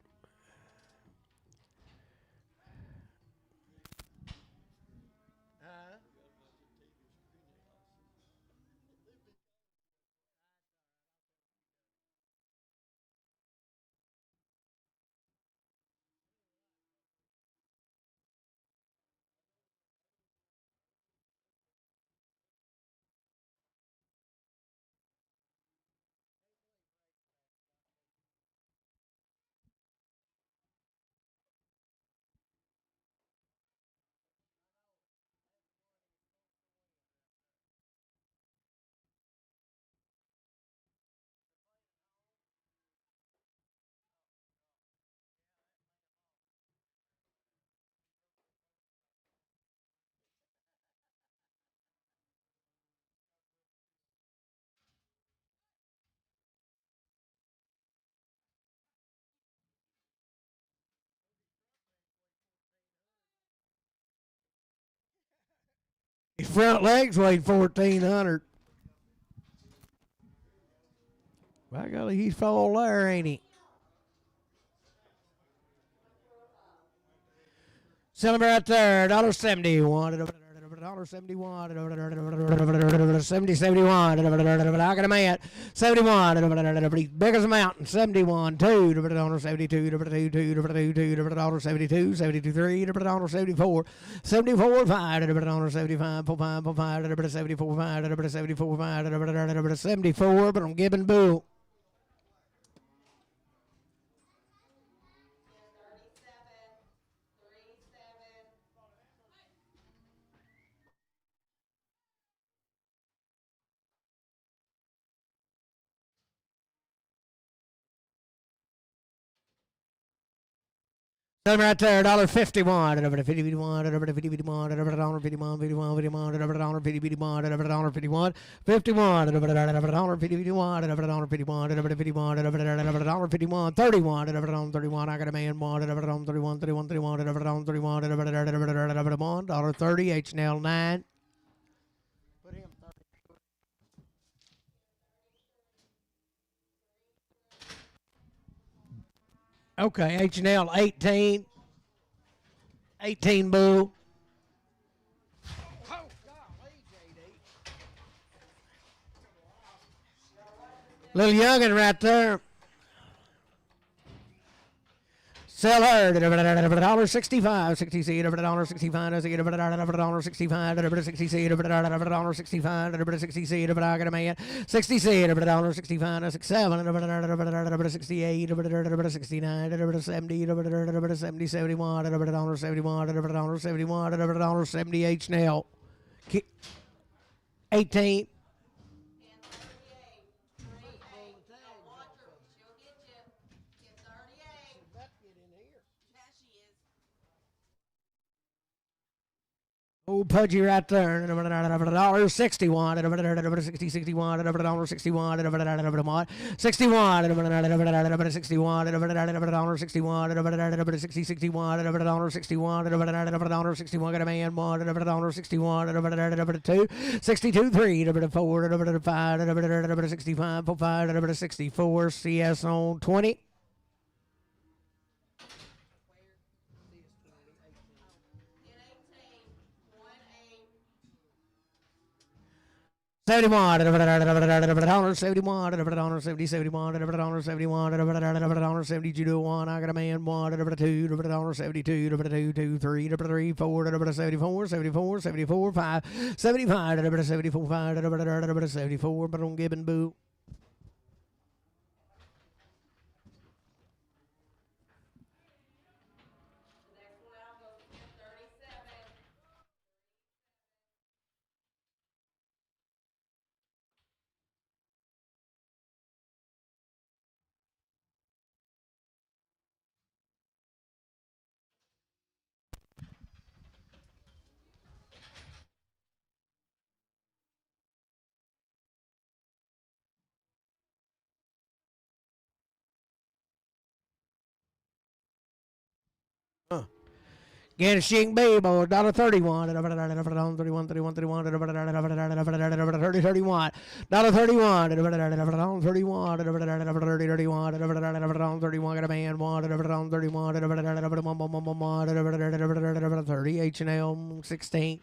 His front legs weighed 1,400. By golly, he's full there, ain't he? Sell him right there, $1.71. $1.71. 71. I got him at 71. He's big as a mountain. 71. $2. $72. $72. 72. 3. $74. 74. 5. $75. 5. 74. 5. 74. 5. 74. But I'm giving Boo. Sell him right there, $1.51. $1.51. $1.51. $1.51. $1.51. $1.51. $1.51. $1.51. $31. $31. I got a man. $31. $31. $31. $31. $1.30. H&L 9. Put him 30. Okay, H&L 18. 18 Boo. Little youngin' right there. Sell her $1.65. 60 seed over $1.65. I get $1.65. 60 seed over $1.65. 60 seed over I got a man. 60 seed over $1.65. 67 over 68 over 69 over 70 over 70 71 over $1.71 over $1.71 over $1.70 H&L 18. Oh, pudgy right there. $1.61. $60, 61. $1.61. 61. $61. 61. $60, 61. $61. Got a man. $1.61. 2. 62. 3. 4. 5. 65. 5. 64. CS on 20. $71. $71. $70 judo 1. I got a man. 1. $2. $72. 2. 3. 3. 4. $74. 74. 74. 5. 75. $74. 5. 74. But I'm giving Boo. Ganashing Bay Boy, $1.31. $31. 31. 31. 31. $30. 31. $31. $31. 31. Got a man. 31. 30. H&L 16.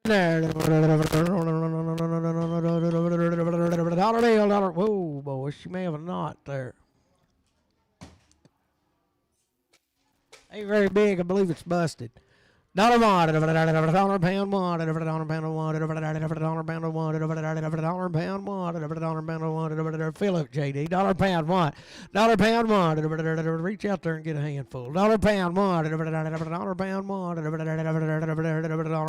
$1. Whoa, boy, she may have a knot there. Ain't very big. I believe it's busted. $1 pound $1 pound $1 pound $1 $1 pound fill up JD $1 pound $1 pound $1 reach out there and get a handful $1 pound $1 $1 pound $1 $1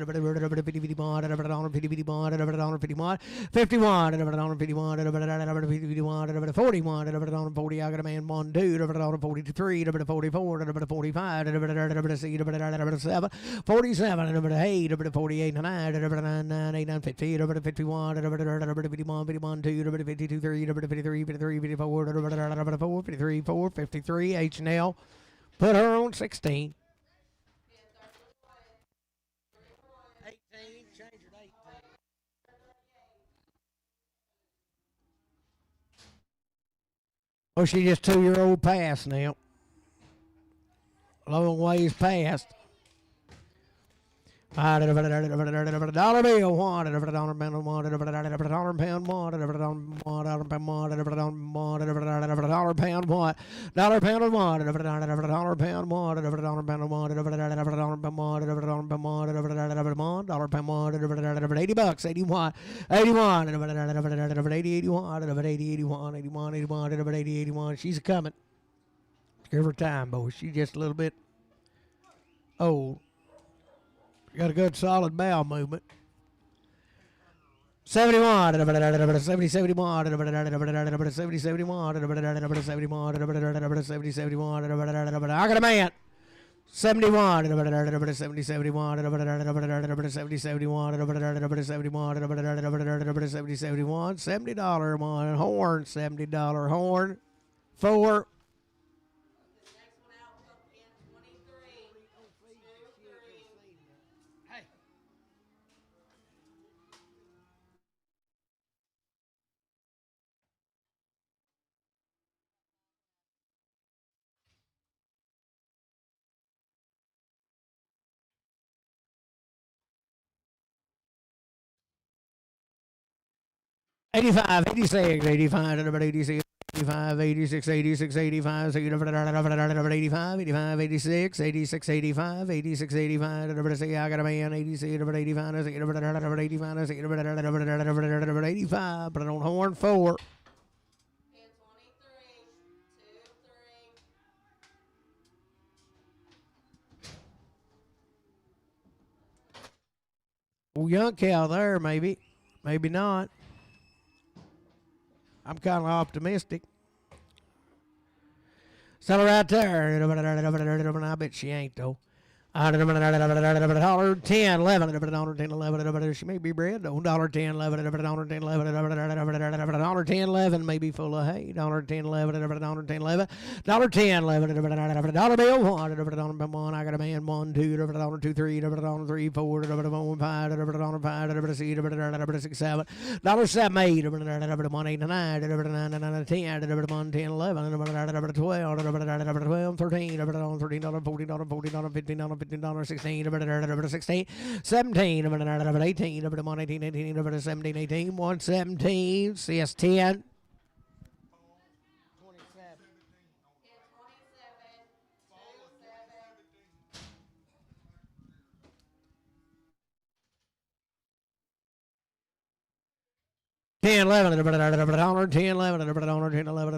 I got a man 1, 2, 43, 44, 45, 7, 47, 8, 48, 9, 9, 50, 51, 51, 2, 52, 3, 53, 54, 53, 4, 53, H and L. Put her on 16. 18, change it to 18. Oh, she just 2-year-old past now. Long ways past. Dollar bill, $1, $1, $1, $1, $1, $1, pound, $1, $1, pound, $1, $1, pound, $1, dollar pound, $1, $1, pound, $1, $1, pound, $1, dollar pound, $80, 81, 81, 80, 81, 80, 81, 81, 81, 80, 81. She's coming. Give her time, boys. She's just a little bit old. Got a good solid bowel movement. 71, 70, 71, 70, 71, 70, 71, I got a man. 71, 70, 71, 70, 71, 70, 71, $70 one horn, $70 horn, 4. $85, $86, $85, $86, $85, $86, $86, $85, $85, $86, $86, $85, $86, $85, I got a man, $86, $85, $85, put it on horn, 4. Well, young cow there, maybe. Maybe not. I'm kind of optimistic. Settle right there. I bet she ain't, though. $10, $11, $10, $11. She may be bred though. $10, $11, $10, $11, $10, $11 may be full of hay. $10, $11, $10, $11, $10, $11, dollar bill one. I got a man 1, 2, $2, 3, $3, 4, $5, $5, 6, 7, $7, 8, $1, 8, 9, 10, 1, 10, 11, 12, 13, $13, $14, $15, $15, 16, 16, 17, 18, 18, 18, 17, 18, 117, CS 10. 10, 11, 10, 11, 10, 11, 10, 11,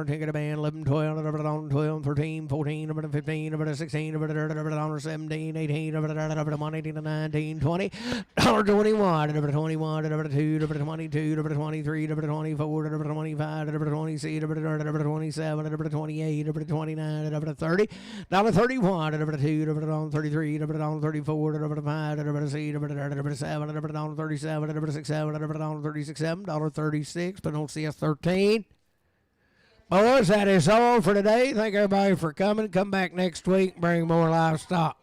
10, get a band, 11, 12, 12, 13, 14, 15, 16, 17, 18, 18, 19, 20, 21, 21, 22, 22, 23, 24, 25, 26, 27, 28, 29, 30, $31, 32, 33, 34, 35, 37, 37, $36, but don't see us 13. Boys, that is all for today. Thank everybody for coming. Come back next week. Bring more livestock.